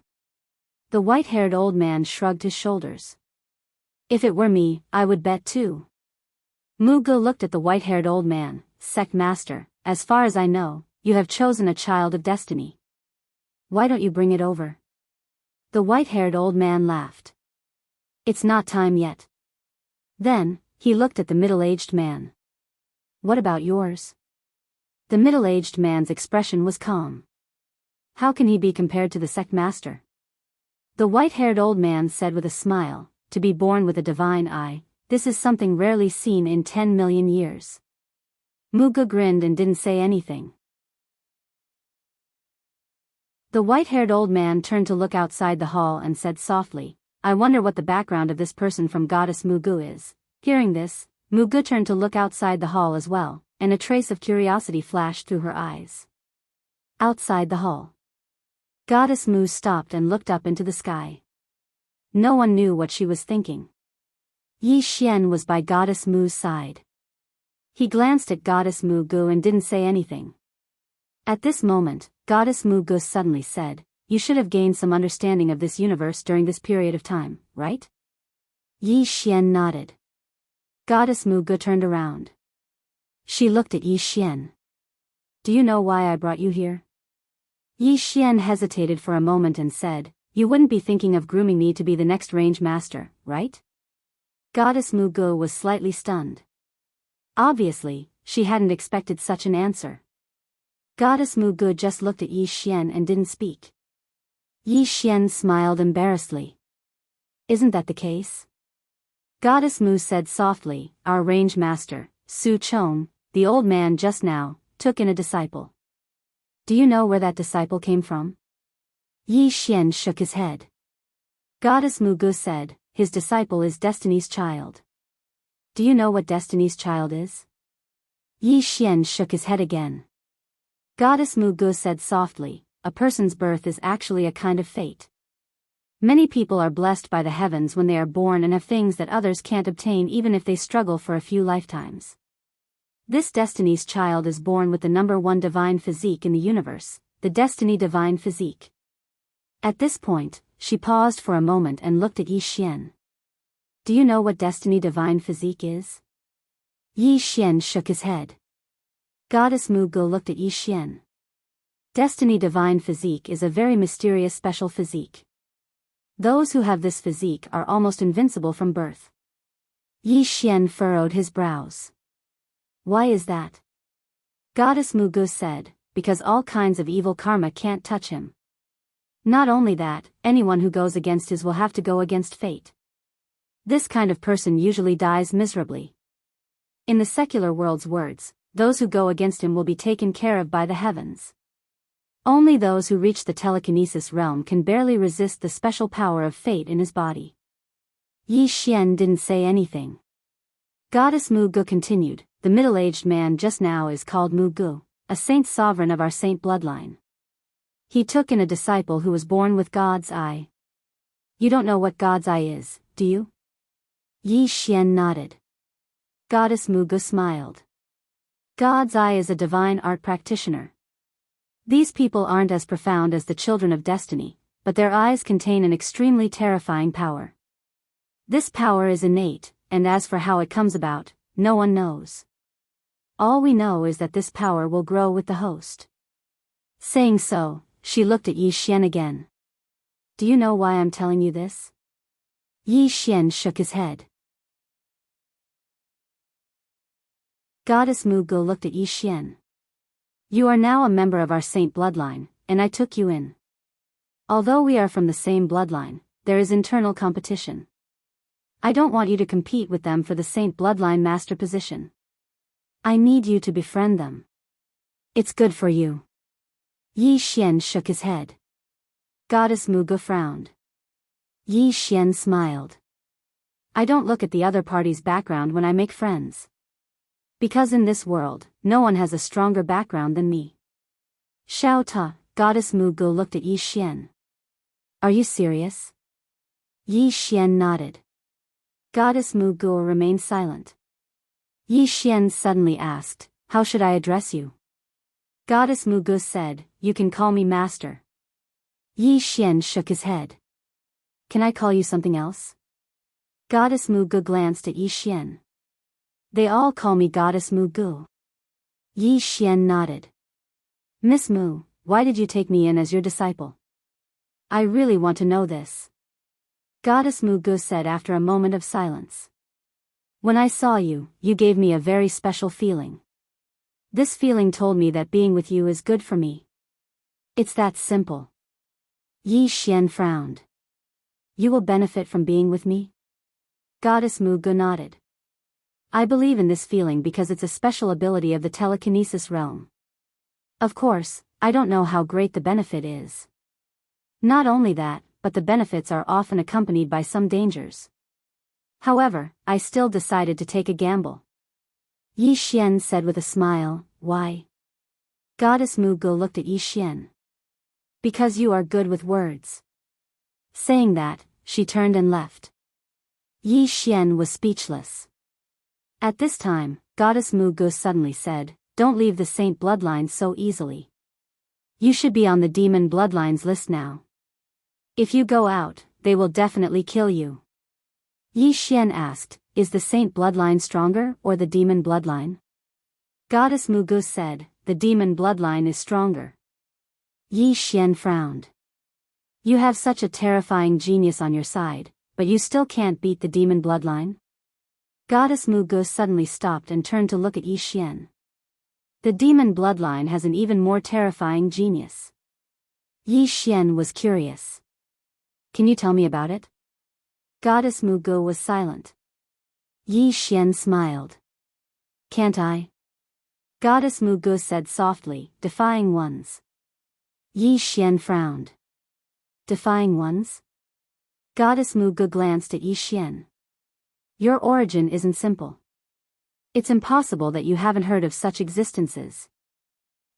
The white-haired old man shrugged his shoulders. "If it were me, I would bet too." Mu Gu looked at the white-haired old man. "Sect Master, as far as I know, you have chosen a child of destiny. Why don't you bring it over?" The white-haired old man laughed. "It's not time yet." Then, he looked at the middle-aged man. "What about yours?" The middle-aged man's expression was calm. "How can he be compared to the sect master?" The white-haired old man said with a smile, "To be born with a divine eye, this is something rarely seen in 10 million years." Mu Gu grinned and didn't say anything. The white-haired old man turned to look outside the hall and said softly, "I wonder what the background of this person from Goddess Mu Gu is." Hearing this, Mu Gu turned to look outside the hall as well, and a trace of curiosity flashed through her eyes. Outside the hall, Goddess Mu stopped and looked up into the sky. No one knew what she was thinking. Yi Xian was by Goddess Mu's side. He glanced at Goddess Mu Gu and didn't say anything. At this moment, Goddess Mu Gu suddenly said, "You should have gained some understanding of this universe during this period of time, right?" Yi Xian nodded. Goddess Mu Gu turned around. She looked at Yi Xian. "Do you know why I brought you here?" Yi Xian hesitated for a moment and said, "You wouldn't be thinking of grooming me to be the next range master, right?" Goddess Mu Gu was slightly stunned. Obviously, she hadn't expected such an answer. Goddess Mu Gu just looked at Yi Xian and didn't speak. Yi Xian smiled embarrassedly. "Isn't that the case?" Goddess Mu said softly, "Our range master, Su Chong, the old man just now, took in a disciple. Do you know where that disciple came from?" Yi Xian shook his head. Goddess Mu Gu said, "His disciple is Destiny's child." "Do you know what Destiny's child is?" Yi Xian shook his head again. Goddess Mu Gu said softly, "A person's birth is actually a kind of fate. Many people are blessed by the heavens when they are born and have things that others can't obtain even if they struggle for a few lifetimes. This Destiny's child is born with the number 1 divine physique in the universe, the Destiny divine physique." At this point, she paused for a moment and looked at Yi Xian. "Do you know what Destiny divine physique is?" Yi Xian shook his head. Goddess Mu Gu looked at Yi Xian. Destiny divine physique is a very mysterious special physique. Those who have this physique are almost invincible from birth. Yi Xian furrowed his brows. "Why is that?" Goddess Mu Gu said, "Because all kinds of evil karma can't touch him. Not only that, anyone who goes against his will have to go against fate. This kind of person usually dies miserably. In the secular world's words, those who go against him will be taken care of by the heavens. Only those who reach the telekinesis realm can barely resist the special power of fate in his body." Yi Xian didn't say anything. Goddess Mu Gu continued, "The middle-aged man just now is called Mu Gu, a saint sovereign of our saint bloodline. He took in a disciple who was born with God's eye. You don't know what God's eye is, do you?" Yi Xian nodded. Goddess Mu Gu smiled. God's eye is a divine art practitioner. These people aren't as profound as the children of destiny, but their eyes contain an extremely terrifying power. This power is innate, and as for how it comes about, no one knows. All we know is that this power will grow with the host. Saying so, she looked at Yi Xian again. Do you know why I'm telling you this? Yi Xian shook his head. Goddess Mu Gu looked at Yi Xian. You are now a member of our saint bloodline, and I took you in. Although we are from the same bloodline, there is internal competition. I don't want you to compete with them for the saint bloodline master position. I need you to befriend them. It's good for you. Yi Xian shook his head. Goddess Mu Gu frowned. Yi Xian smiled. I don't look at the other party's background when I make friends. Because in this world, no one has a stronger background than me. Xiao Ta, Goddess Mu Gu looked at Yi Xian. Are you serious? Yi Xian nodded. Goddess Mu Gu remained silent. Yi Xian suddenly asked, how should I address you? Goddess Mu Gu said, you can call me master. Yi Xian shook his head. Can I call you something else? Goddess Mu Gu glanced at Yi Xian. They all call me Goddess Mu Gu. Yi Xian nodded. Miss Mu, why did you take me in as your disciple? I really want to know this. Goddess Mu Gu said after a moment of silence. When I saw you, you gave me a very special feeling. This feeling told me that being with you is good for me. It's that simple. Yi Xian frowned. You will benefit from being with me? Goddess Mu Gu nodded. I believe in this feeling because it's a special ability of the telekinesis realm. Of course, I don't know how great the benefit is. Not only that, but the benefits are often accompanied by some dangers. However, I still decided to take a gamble. Yi Xian said with a smile, why? Goddess Mu Gu looked at Yi Xian. Because you are good with words. Saying that, she turned and left. Yi Xian was speechless. At this time, Goddess Mu Gu suddenly said, don't leave the saint bloodlines so easily. You should be on the demon bloodlines list now. If you go out, they will definitely kill you. Yi Xian asked, is the saint bloodline stronger or the demon bloodline? Goddess Mu Gu said, the demon bloodline is stronger. Yi Xian frowned. You have such a terrifying genius on your side, but you still can't beat the demon bloodline? Goddess Mu Gu suddenly stopped and turned to look at Yi Xian. The demon bloodline has an even more terrifying genius. Yi Xian was curious. Can you tell me about it? Goddess Mu Gu was silent. Yi Xian smiled. Can't I? Goddess Mu Gu said softly, defying ones. Yi Xian frowned. Defying ones? Goddess Mu Gu glanced at Yi Xian. Your origin isn't simple. It's impossible that you haven't heard of such existences.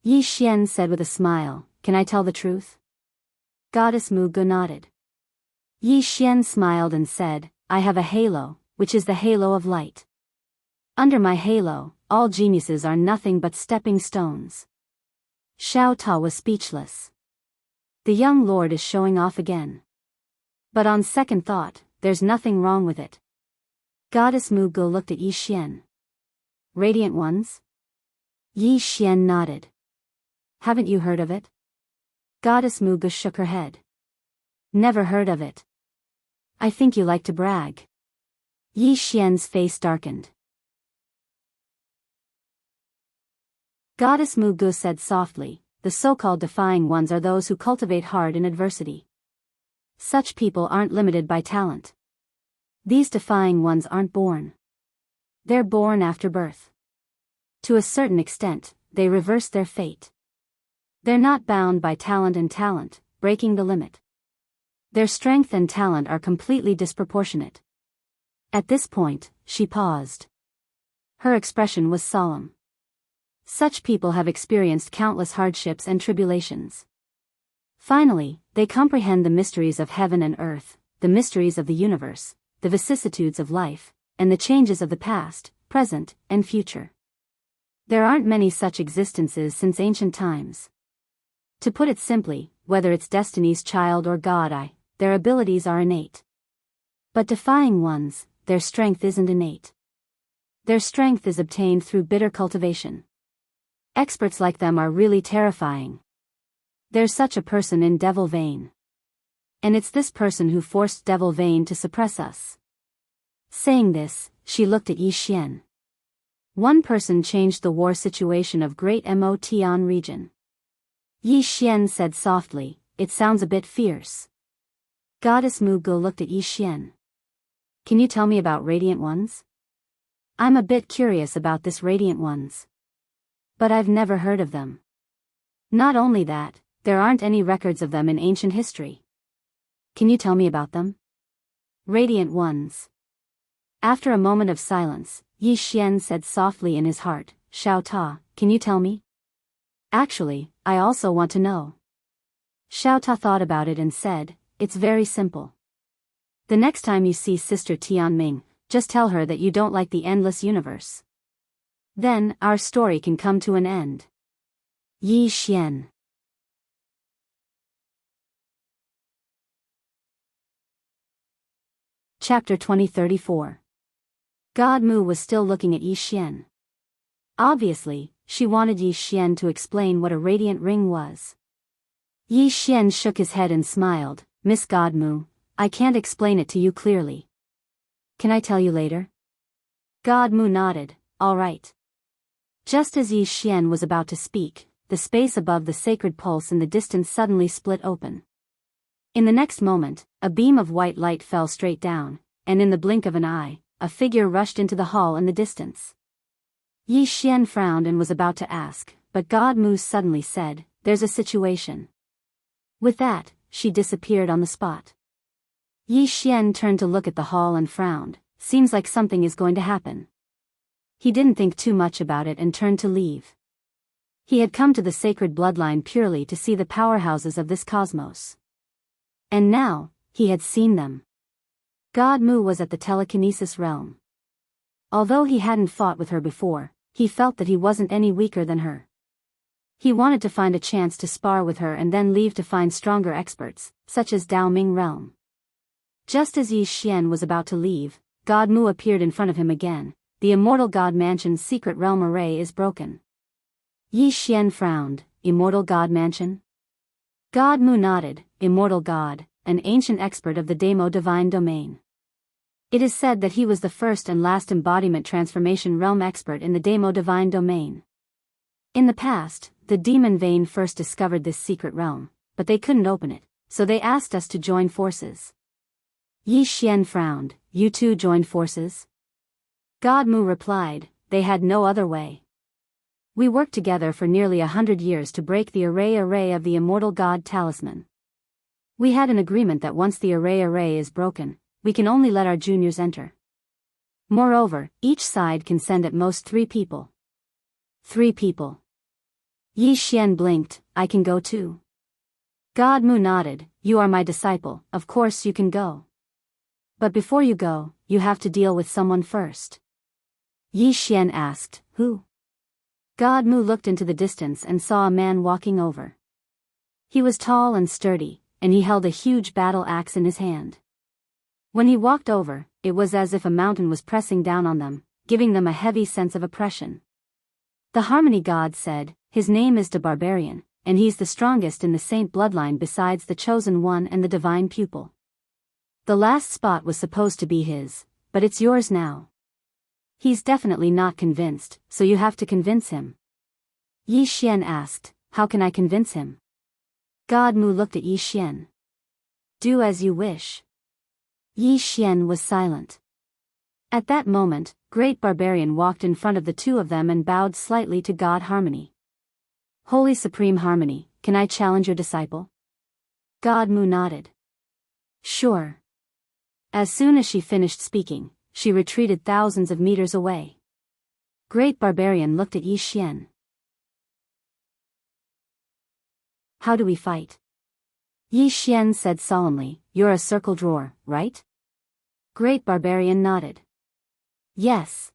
Yi Xian said with a smile, can I tell the truth? Goddess Mu Gu nodded. Yi Xian smiled and said, I have a halo, which is the halo of light. Under my halo, all geniuses are nothing but stepping stones. Xiao Ta was speechless. The young lord is showing off again. But on second thought, there's nothing wrong with it. Goddess Mu Gu looked at Yi Xian. Radiant ones? Yi Xian nodded. Haven't you heard of it? Goddess Mu Gu shook her head. Never heard of it. I think you like to brag. Yi Xian's face darkened. Goddess Mu Gu said softly, the so-called defying ones are those who cultivate hard in adversity. Such people aren't limited by talent. These defying ones aren't born. They're born after birth. To a certain extent, they reverse their fate. They're not bound by talent and talent, breaking the limit. Their strength and talent are completely disproportionate. At this point, she paused. Her expression was solemn. Such people have experienced countless hardships and tribulations. Finally, they comprehend the mysteries of heaven and earth, the mysteries of the universe, the vicissitudes of life, and the changes of the past, present, and future. There aren't many such existences since ancient times. To put it simply, whether it's destiny's child or God, their abilities are innate. But defying ones, their strength isn't innate. Their strength is obtained through bitter cultivation. Experts like them are really terrifying. There's such a person in Devil Vein. And it's this person who forced Devil Vein to suppress us. Saying this, she looked at Yi Xian. One person changed the war situation of Great Motian region. Yi Xian said softly, it sounds a bit fierce. Goddess Mugu looked at Yi Xian. Can you tell me about Radiant Ones? I'm a bit curious about this Radiant Ones. But I've never heard of them. Not only that, there aren't any records of them in ancient history. Can you tell me about them? Radiant Ones. After a moment of silence, Yi Xian said softly in his heart, Xiao Ta, can you tell me? Actually, I also want to know. Xiao Ta thought about it and said, it's very simple. The next time you see Sister Tianming, just tell her that you don't like the endless universe. Then, our story can come to an end. Yi Xian. Chapter 2034. God Mu was still looking at Yi Xian. Obviously, she wanted Yi Xian to explain what a radiant ring was. Yi Xian shook his head and smiled, Miss God Mu, I can't explain it to you clearly. Can I tell you later? God Mu nodded, all right. Just as Yi Xian was about to speak, the space above the sacred pulse in the distance suddenly split open. In the next moment, a beam of white light fell straight down, and in the blink of an eye, a figure rushed into the hall in the distance. Yi Xian frowned and was about to ask, but God Mu suddenly said, there's a situation. With that, she disappeared on the spot. Yi Xian turned to look at the hall and frowned, seems like something is going to happen. He didn't think too much about it and turned to leave. He had come to the sacred bloodline purely to see the powerhouses of this cosmos. And now, he had seen them. God Mu was at the telekinesis realm. Although he hadn't fought with her before, he felt that he wasn't any weaker than her. He wanted to find a chance to spar with her and then leave to find stronger experts, such as Dao Ming realm. Just as Yi Xian was about to leave, God Mu appeared in front of him again. The Immortal God Mansion's secret realm array is broken. Yi Xian frowned, Immortal God Mansion? God Mu nodded, Immortal God, an ancient expert of the Demo divine domain. It is said that he was the first and last embodiment transformation realm expert in the Demo divine domain. In the past, the demon vein first discovered this secret realm, but they couldn't open it, so they asked us to join forces. Yi Xian frowned, you two joined forces? God Mu replied, they had no other way. We worked together for nearly 100 years to break the array of the Immortal God Talisman. We had an agreement that once the array is broken, we can only let our juniors enter. Moreover, each side can send at most 3 people. 3 people. Yi Xian blinked, I can go too. God Mu nodded, you are my disciple, of course you can go. But before you go, you have to deal with someone first. Yi Xian asked, who? God Mu looked into the distance and saw a man walking over. He was tall and sturdy, and he held a huge battle axe in his hand. When he walked over, it was as if a mountain was pressing down on them, giving them a heavy sense of oppression. The Harmony God said, his name is the Barbarian, and he's the strongest in the saint bloodline besides the Chosen One and the Divine Pupil. The last spot was supposed to be his, but it's yours now. He's definitely not convinced, so you have to convince him. Yi Xian asked, how can I convince him? God Mu looked at Yi Xian. Do as you wish. Yi Xian was silent. At that moment, Great Barbarian walked in front of the two of them and bowed slightly to God Harmony. Holy Supreme Harmony, can I challenge your disciple? God Mu nodded. Sure. As soon as she finished speaking, she retreated thousands of meters away. Great Barbarian looked at Yi Xian. How do we fight? Yi Xian said solemnly, you're a circle drawer, right? Great Barbarian nodded. Yes.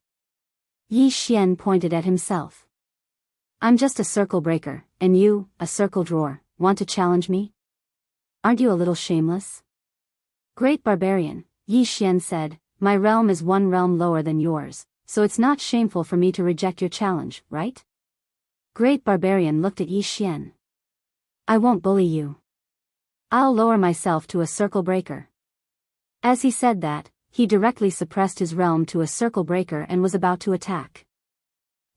Yi Xian pointed at himself. I'm just a circle breaker, and you, a circle drawer, want to challenge me? Aren't you a little shameless? Great Barbarian, Yi Xian said, my realm is 1 realm lower than yours, so it's not shameful for me to reject your challenge, right? Great Barbarian looked at Yi Xian. I won't bully you. I'll lower myself to a circle breaker. As he said that, he directly suppressed his realm to a circle breaker and was about to attack.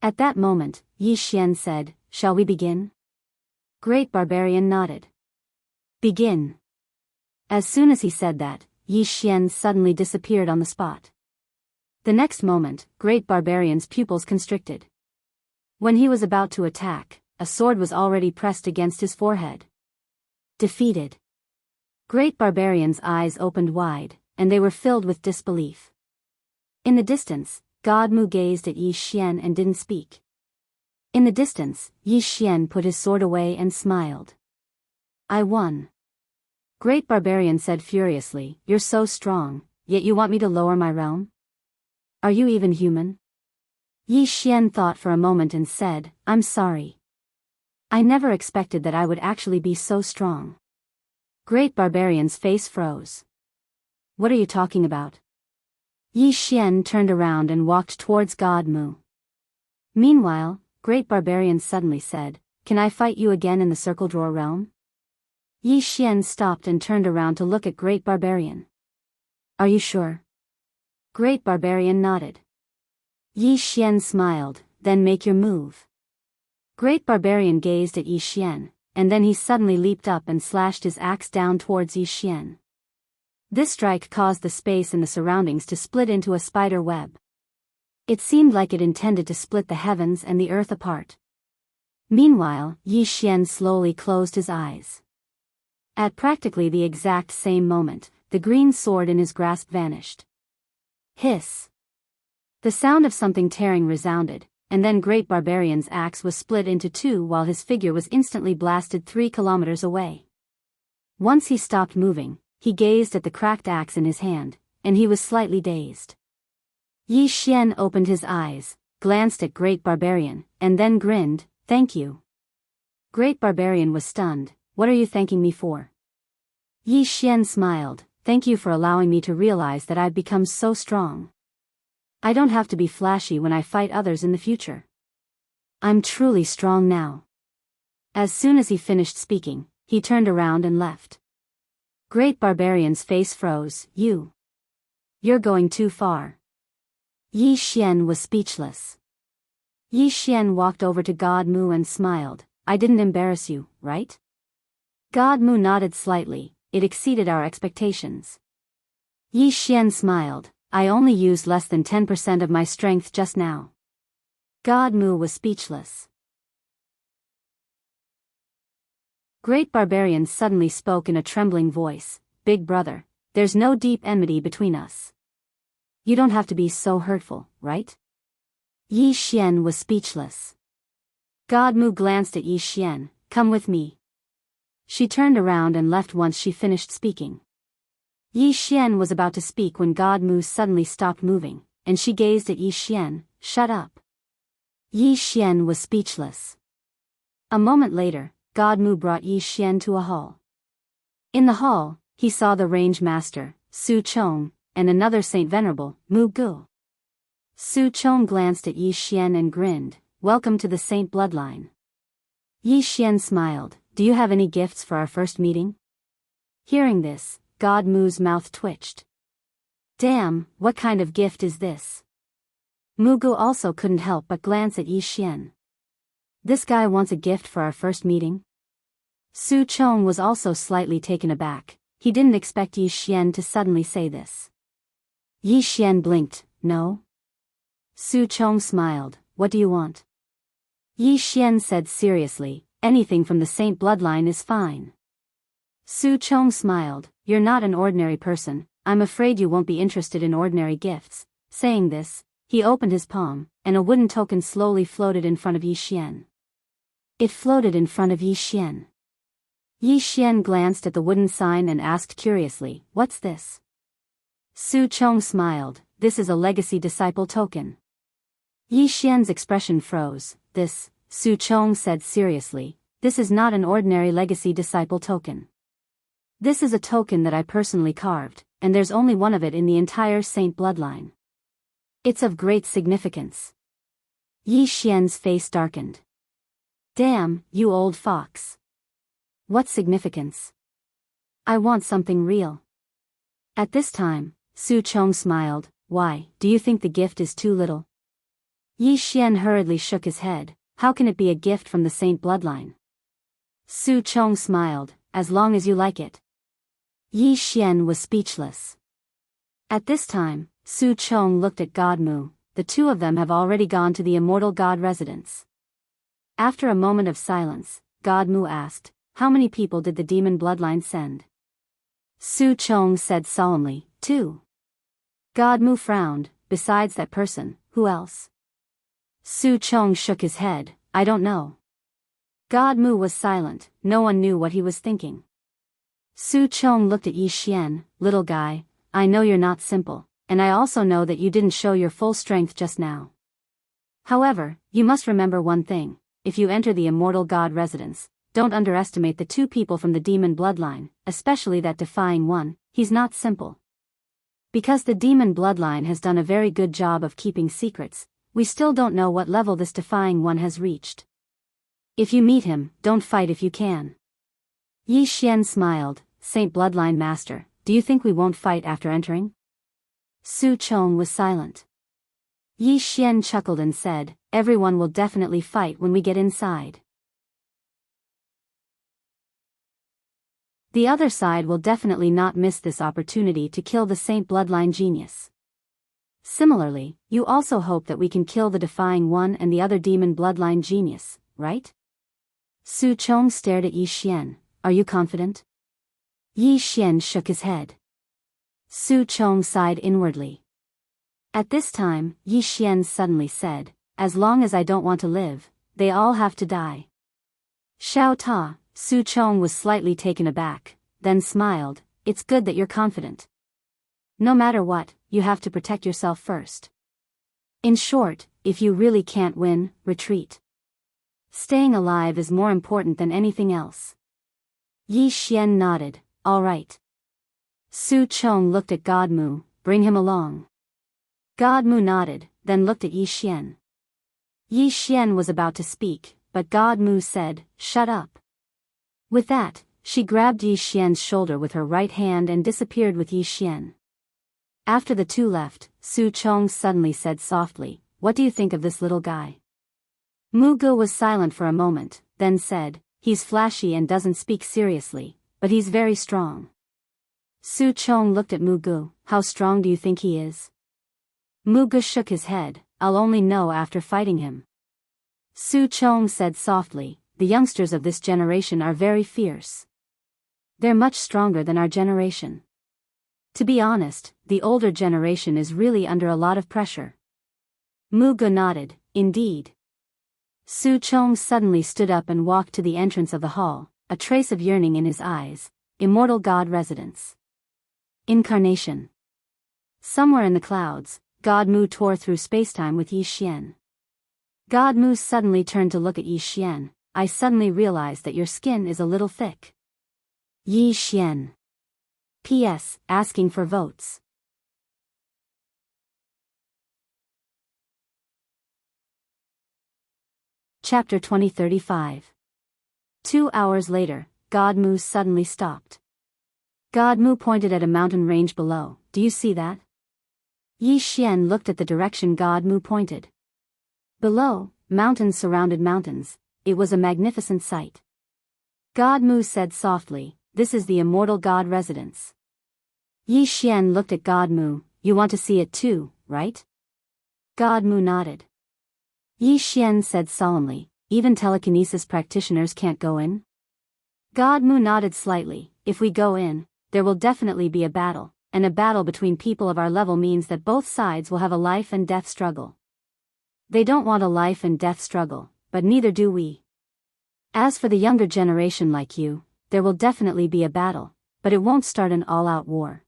At that moment, Yi Xian said, "Shall we begin?" Great Barbarian nodded. Begin. As soon as he said that, Yi Xian suddenly disappeared on the spot. The next moment, Great Barbarian's pupils constricted. When he was about to attack, a sword was already pressed against his forehead. Defeated. Great Barbarian's eyes opened wide, and they were filled with disbelief. In the distance, God Mu gazed at Yi Xian and didn't speak. In the distance, Yi Xian put his sword away and smiled. I won. Great Barbarian said furiously, "You're so strong, yet you want me to lower my realm? Are you even human?" Yi Xian thought for a moment and said, "I'm sorry. I never expected that I would actually be so strong." Great Barbarian's face froze. What are you talking about? Yi Xian turned around and walked towards God Mu. Meanwhile, Great Barbarian suddenly said, "Can I fight you again in the circle drawer realm?" Yi Xian stopped and turned around to look at Great Barbarian. Are you sure? Great Barbarian nodded. Yi Xian smiled, "Then make your move." Great Barbarian gazed at Yi Xian, and then he suddenly leaped up and slashed his axe down towards Yi Xian. This strike caused the space in the surroundings to split into a spider web. It seemed like it intended to split the heavens and the earth apart. Meanwhile, Yi Xian slowly closed his eyes. At practically the exact same moment, the green sword in his grasp vanished. Hiss! The sound of something tearing resounded, and then Great Barbarian's axe was split into two while his figure was instantly blasted 3 kilometers away. Once he stopped moving, he gazed at the cracked axe in his hand, and he was slightly dazed. Yi Xian opened his eyes, glanced at Great Barbarian, and then grinned, "Thank you." Great Barbarian was stunned. "What are you thanking me for?" Yi Xian smiled, "Thank you for allowing me to realize that I've become so strong. I don't have to be flashy when I fight others in the future. I'm truly strong now." As soon as he finished speaking, he turned around and left. Great Barbarian's face froze. You're going too far." Yi Xian was speechless. Yi Xian walked over to God Mu and smiled, "I didn't embarrass you, right?" God Mu nodded slightly, "It exceeded our expectations." Yi Xian smiled, "I only used less than 10% of my strength just now." God Mu was speechless. Great Barbarian suddenly spoke in a trembling voice, "Big brother, there's no deep enmity between us. You don't have to be so hurtful, right?" Yi Xian was speechless. God Mu glanced at Yi Xian, "Come with me." She turned around and left once she finished speaking. Yi Xian was about to speak when God Mu suddenly stopped moving, and she gazed at Yi Xian, "Shut up." Yi Xian was speechless. A moment later, God Mu brought Yi Xian to a hall. In the hall, he saw the range master, Su Chong, and another Saint Venerable, Mu Gu. Su Chong glanced at Yi Xian and grinned, "Welcome to the Saint bloodline." Yi Xian smiled, "Do you have any gifts for our first meeting?" Hearing this, God Mu's mouth twitched. Damn, what kind of gift is this? Mu Gu also couldn't help but glance at Yi Xian. This guy wants a gift for our first meeting? Su Chong was also slightly taken aback. He didn't expect Yi Xian to suddenly say this. Yi Xian blinked, "No?" Su Chong smiled, "What do you want?" Yi Xian said seriously, "Anything from the Saint bloodline is fine." Su Chong smiled, "You're not an ordinary person, I'm afraid you won't be interested in ordinary gifts." Saying this, he opened his palm, and a wooden token slowly floated in front of Yi Xian. It floated in front of Yi Xian. Yi Xian glanced at the wooden sign and asked curiously, "What's this?" Su Chong smiled, "This is a legacy disciple token." Yi Xian's expression froze. "This," Su Chong said seriously, "this is not an ordinary legacy disciple token. This is a token that I personally carved, and there's only one of it in the entire Saint bloodline." It's of great significance. Yi Xian's face darkened. Damn, you old fox. What significance? I want something real. At this time, Su Chong smiled. Why, do you think the gift is too little? Yi Xian hurriedly shook his head. How can it be a gift from the saint bloodline? Su Chong smiled. As long as you like it. Yi Xian was speechless. At this time, Su Chong looked at God Mu. The two of them have already gone to the immortal god residence. After a moment of silence, God Mu asked, how many people did the demon bloodline send? Su Chong said solemnly, 2. God Mu frowned. Besides that person, who else? Su Chong shook his head. I don't know. God Mu was silent. No one knew what he was thinking. Su Chong looked at Yi Xian. Little guy, I know you're not simple, and I also know that you didn't show your full strength just now. However, you must remember one thing. If you enter the immortal god residence, don't underestimate the 2 people from the demon bloodline, especially that defying one. He's not simple. Because the demon bloodline has done a very good job of keeping secrets, we still don't know what level this defying one has reached. If you meet him, don't fight if you can. Yi Xian smiled. Saint Bloodline Master, do you think we won't fight after entering? Su Chong was silent. Yi Xian chuckled and said, everyone will definitely fight when we get inside. The other side will definitely not miss this opportunity to kill the Saint Bloodline genius. Similarly, you also hope that we can kill the defying one and the other demon bloodline genius, right? Su Chong stared at Yi Xian. Are you confident? Yi Xian shook his head. Su Chong sighed inwardly. At this time, Yi Xian suddenly said, as long as I don't want to live, they all have to die. Xiao Ta, Su Chong was slightly taken aback, then smiled. It's good that you're confident. No matter what, you have to protect yourself first. In short, if you really can't win, retreat. Staying alive is more important than anything else. Yi Xian nodded. All right. Su Chong looked at God Mu. Bring him along. God Mu nodded, then looked at Yi Xian. Yi Xian was about to speak, but God Mu said, shut up. With that, she grabbed Yi Xian's shoulder with her right hand and disappeared with Yi Xian. After the two left, Su Chong suddenly said softly, what do you think of this little guy? Mu Ge was silent for a moment, then said, he's flashy and doesn't speak seriously, but he's very strong. Su Chong looked at Mu Ge. How strong do you think he is? Mu Ge shook his head. I'll only know after fighting him. Su Chong said softly, the youngsters of this generation are very fierce. They're much stronger than our generation. To be honest, the older generation is really under a lot of pressure. Mu Ge nodded, indeed. Su Chong suddenly stood up and walked to the entrance of the hall, a trace of yearning in his eyes. Immortal God Residence. Incarnation. Somewhere in the clouds, God Mu tore through spacetime with Yi Xian. God Mu suddenly turned to look at Yi Xian. I suddenly realized that your skin is a little thick. Yi Xian. P.S. Asking for votes. Chapter 2035. 2 hours later, God Mu suddenly stopped. God Mu pointed at a mountain range below. Do you see that? Yi Xian looked at the direction God Mu pointed. Below, mountains surrounded mountains. It was a magnificent sight. God Mu said softly, this is the immortal God residence. Yi Xian looked at God Mu. You want to see it too, right? God Mu nodded. Yi Xian said solemnly, even telekinesis practitioners can't go in? God Mu nodded slightly. If we go in, there will definitely be a battle, and a battle between people of our level means that both sides will have a life and death struggle. They don't want a life and death struggle, but neither do we. As for the younger generation like you, there will definitely be a battle, but it won't start an all-out war.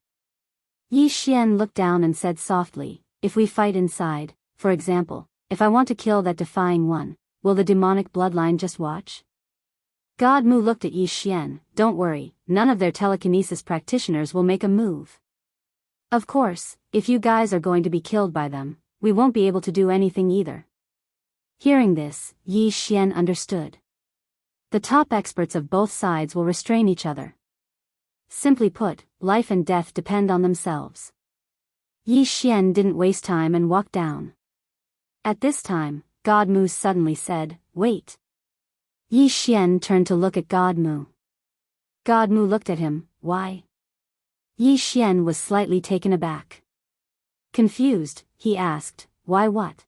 Yi Xian looked down and said softly, if we fight inside, for example, if I want to kill that defying one, will the demonic bloodline just watch? God Mu looked at Yi Xian. Don't worry, none of their telekinesis practitioners will make a move. Of course, if you guys are going to be killed by them, we won't be able to do anything either. Hearing this, Yi Xian understood. The top experts of both sides will restrain each other. Simply put, life and death depend on themselves. Yi Xian didn't waste time and walked down. At this time, God Mu suddenly said, "Wait." Yi Xian turned to look at God Mu. God Mu looked at him. "Why?" Yi Xian was slightly taken aback. Confused, he asked, "Why what?"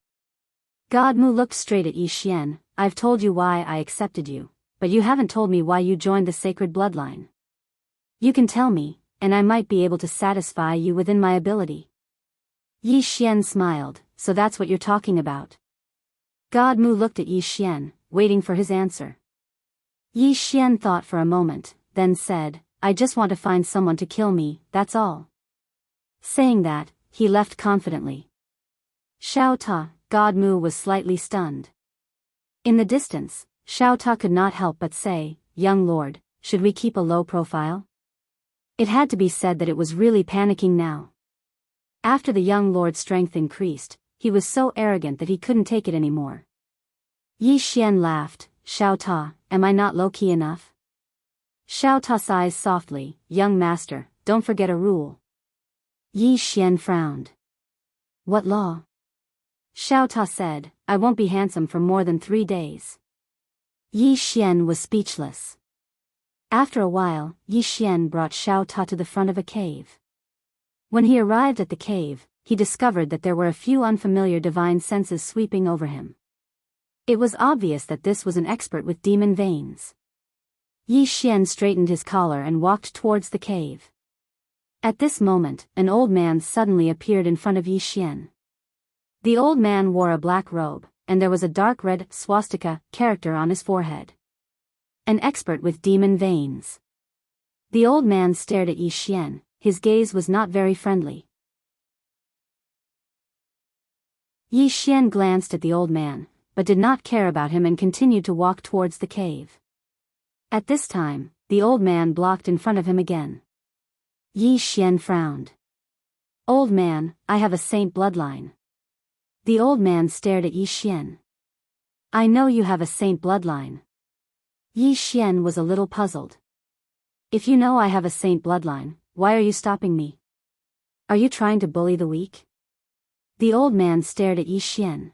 God Mu looked straight at Yi Xian. "I've told you why I accepted you, but you haven't told me why you joined the sacred bloodline. You can tell me, and I might be able to satisfy you within my ability." Yi Xian smiled. "So that's what you're talking about." God Mu looked at Yi Xian, waiting for his answer. Yi Xian thought for a moment, then said, "I just want to find someone to kill me, that's all." Saying that, he left confidently. Xiao Ta, God Mu was slightly stunned. In the distance, Xiao Ta could not help but say, "Young lord, should we keep a low profile?" It had to be said that it was really panicking now. After the young lord's strength increased, he was so arrogant that he couldn't take it anymore. Yi Xian laughed. "Xiao Ta, am I not low-key enough?" Xiao Ta sighs softly. "Young master, don't forget a rule." Yi Xian frowned. "What law?" Xiao Ta said, "I won't be handsome for more than 3 days." Yi Xian was speechless. After a while, Yi Xian brought Xiao Ta to the front of a cave. When he arrived at the cave, he discovered that there were a few unfamiliar divine senses sweeping over him. It was obvious that this was an expert with demon veins. Yi Xian straightened his collar and walked towards the cave. At this moment, an old man suddenly appeared in front of Yi Xian. The old man wore a black robe, and there was a dark red swastika character on his forehead. An expert with demon veins. The old man stared at Yi Xian. His gaze was not very friendly. Yi Xian glanced at the old man, but did not care about him and continued to walk towards the cave. At this time, the old man blocked in front of him again. Yi Xian frowned. "Old man, I have a saint bloodline." The old man stared at Yi Xian. "I know you have a saint bloodline." Yi Xian was a little puzzled. "If you know I have a saint bloodline, why are you stopping me? Are you trying to bully the weak?" The old man stared at Yi Xian.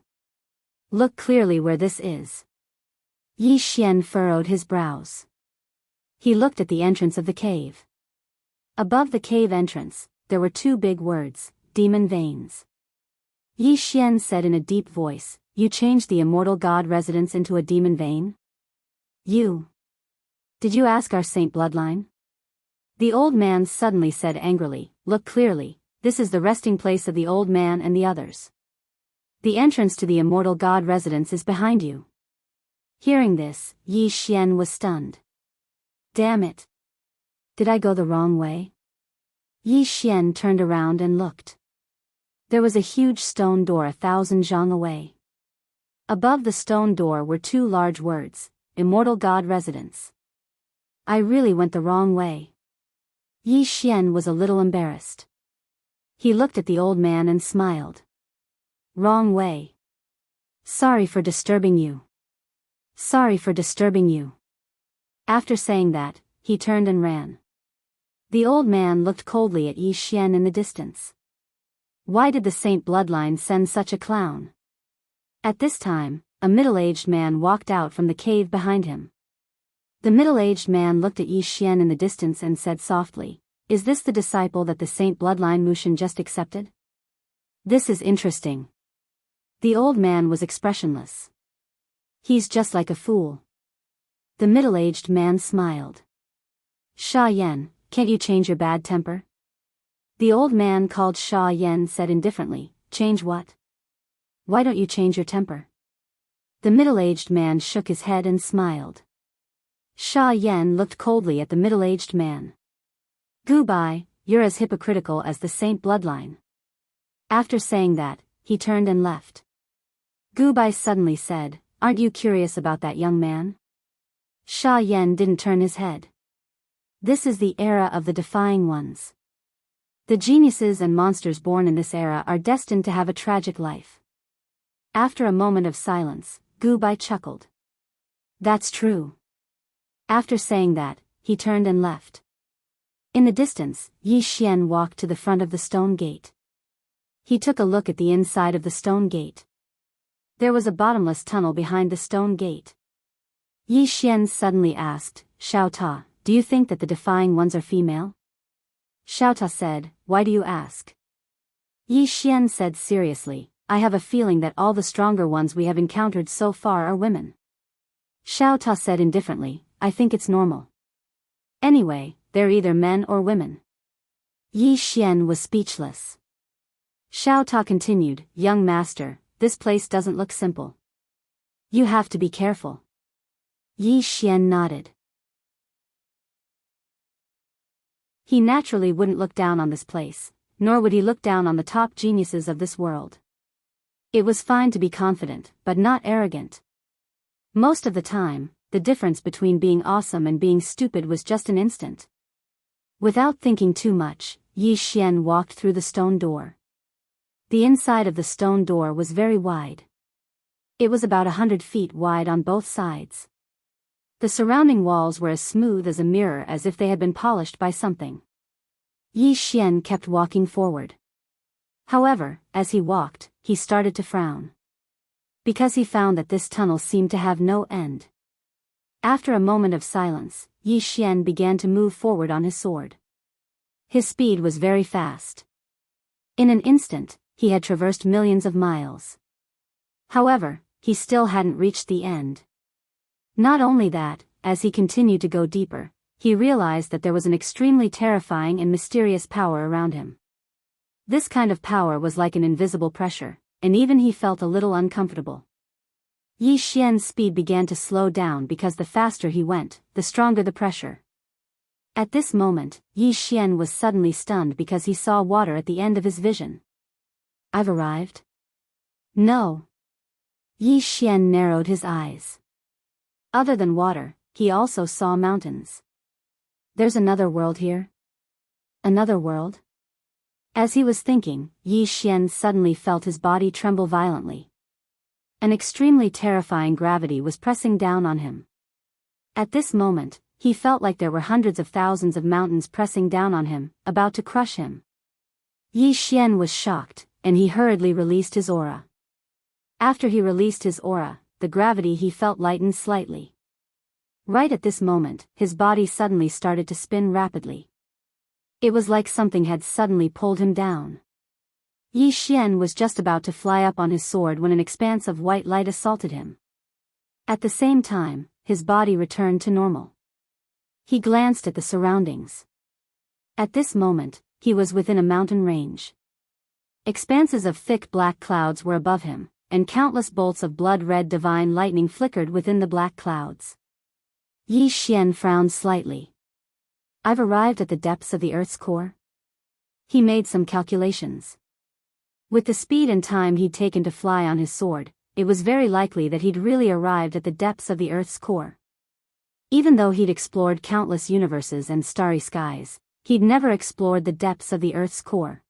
"Look clearly where this is." Yi Xian furrowed his brows. He looked at the entrance of the cave. Above the cave entrance, there were 2 big words, "Demon Veins." Yi Xian said in a deep voice, "You changed the immortal god residence into a demon vein? You. Did you ask our saint bloodline?" The old man suddenly said angrily, "Look clearly, this is the resting place of the old man and the others. The entrance to the immortal god residence is behind you." Hearing this, Yi Xian was stunned. "Damn it. Did I go the wrong way?" Yi Xian turned around and looked. There was a huge stone door 1,000 zhang away. Above the stone door were 2 large words, "Immortal God Residence." I really went the wrong way. Yi Xian was a little embarrassed. He looked at the old man and smiled. "Wrong way. Sorry for disturbing you. Sorry for disturbing you." After saying that, he turned and ran. The old man looked coldly at Yi Xian in the distance. Why did the saint bloodline send such a clown? At this time, a middle-aged man walked out from the cave behind him. The middle-aged man looked at Yi Xian in the distance and said softly, "Is this the disciple that the saint bloodline Mushin just accepted? This is interesting." The old man was expressionless. "He's just like a fool." The middle-aged man smiled. "Sha Yan, can't you change your bad temper?" The old man called Sha Yan said indifferently, "Change what? Why don't you change your temper?" The middle-aged man shook his head and smiled. Sha Yan looked coldly at the middle-aged man. "Goodbye, you're as hypocritical as the saint bloodline." After saying that, he turned and left. Gubai suddenly said, "Aren't you curious about that young man?" Sha Yan didn't turn his head. This is the era of the defying ones. The geniuses and monsters born in this era are destined to have a tragic life. After a moment of silence, Gu Bai chuckled. That's true. After saying that, he turned and left. In the distance, Yi Xian walked to the front of the stone gate. He took a look at the inside of the stone gate. There was a bottomless tunnel behind the stone gate. Yi Xian suddenly asked, Xiao Ta, do you think that the defying ones are female? Xiao Ta said, why do you ask? Yi Xian said seriously, I have a feeling that all the stronger ones we have encountered so far are women. Xiao Ta said indifferently, I think it's normal. Anyway, they're either men or women. Yi Xian was speechless. Xiao Ta continued, young master, this place doesn't look simple. You have to be careful. Yi Xian nodded. He naturally wouldn't look down on this place, nor would he look down on the top geniuses of this world. It was fine to be confident, but not arrogant. Most of the time, the difference between being awesome and being stupid was just an instant. Without thinking too much, Yi Xian walked through the stone door. The inside of the stone door was very wide. It was about 100 feet wide on both sides. The surrounding walls were as smooth as a mirror, as if they had been polished by something. Yi Xian kept walking forward. However, as he walked, he started to frown. Because he found that this tunnel seemed to have no end. After a moment of silence, Yi Xian began to move forward on his sword. His speed was very fast. In an instant, he had traversed millions of miles. However, he still hadn't reached the end. Not only that, as he continued to go deeper, he realized that there was an extremely terrifying and mysterious power around him. This kind of power was like an invisible pressure, and even he felt a little uncomfortable. Yi Xian's speed began to slow down because the faster he went, the stronger the pressure. At this moment, Yi Xian was suddenly stunned because he saw water at the end of his vision. I've arrived? No. Yi Xian narrowed his eyes. Other than water, he also saw mountains. There's another world here? Another world? As he was thinking, Yi Xian suddenly felt his body tremble violently. An extremely terrifying gravity was pressing down on him. At this moment, he felt like there were hundreds of thousands of mountains pressing down on him, about to crush him. Yi Xian was shocked, and he hurriedly released his aura. After he released his aura, the gravity he felt lightened slightly. Right at this moment, his body suddenly started to spin rapidly. It was like something had suddenly pulled him down. Yi Xian was just about to fly up on his sword when an expanse of white light assaulted him. At the same time, his body returned to normal. He glanced at the surroundings. At this moment, he was within a mountain range. Expanses of thick black clouds were above him, and countless bolts of blood-red divine lightning flickered within the black clouds. Yi Xian frowned slightly. I've arrived at the depths of the Earth's core? He made some calculations. With the speed and time he'd taken to fly on his sword, it was very likely that he'd really arrived at the depths of the Earth's core. Even though he'd explored countless universes and starry skies, he'd never explored the depths of the Earth's core.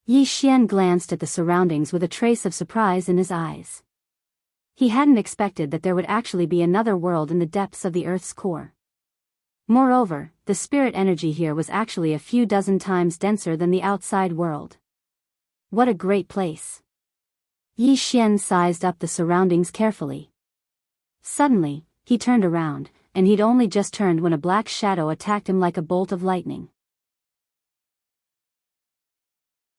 Yi Xian glanced at the surroundings with a trace of surprise in his eyes. He hadn't expected that there would actually be another world in the depths of the Earth's core. Moreover, the spirit energy here was actually a few dozen times denser than the outside world. What a great place! Yi Xian sized up the surroundings carefully. Suddenly, he turned around, and he'd only just turned when a black shadow attacked him like a bolt of lightning.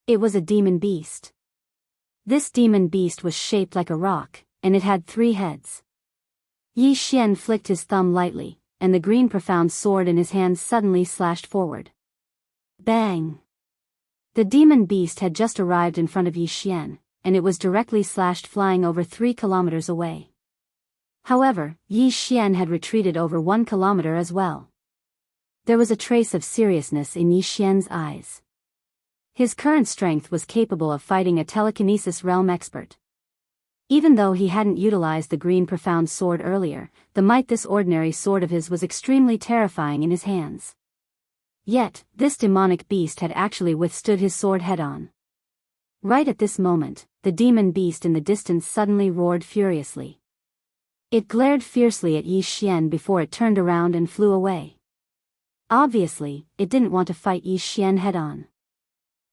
It was a demon beast. This demon beast was shaped like a rock, and it had 3 heads. Yi Xian flicked his thumb lightly, and the green profound sword in his hand suddenly slashed forward. Bang! The demon beast had just arrived in front of Yi Xian, and it was directly slashed flying over 3 kilometers away. However, Yi Xian had retreated over 1 kilometer as well. There was a trace of seriousness in Yi Xian's eyes. His current strength was capable of fighting a telekinesis realm expert. Even though he hadn't utilized the green profound sword earlier, the might this ordinary sword of his was extremely terrifying in his hands. Yet, this demonic beast had actually withstood his sword head-on. Right at this moment, the demon beast in the distance suddenly roared furiously. It glared fiercely at Yi Xian before it turned around and flew away. Obviously, it didn't want to fight Yi Xian head-on.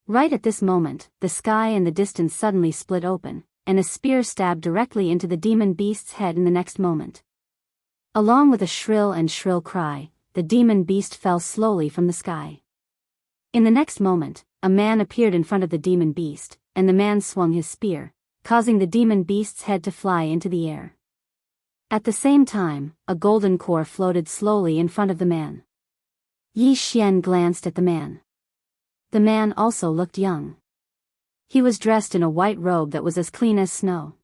Right at this moment, the sky in the distance suddenly split open, and a spear stabbed directly into the demon beast's head in the next moment. Along with a shrill cry, the demon beast fell slowly from the sky. In the next moment, a man appeared in front of the demon beast, and the man swung his spear, causing the demon beast's head to fly into the air. At the same time, a golden core floated slowly in front of the man. Yi Xian glanced at the man. The man also looked young. He was dressed in a white robe that was as clean as snow.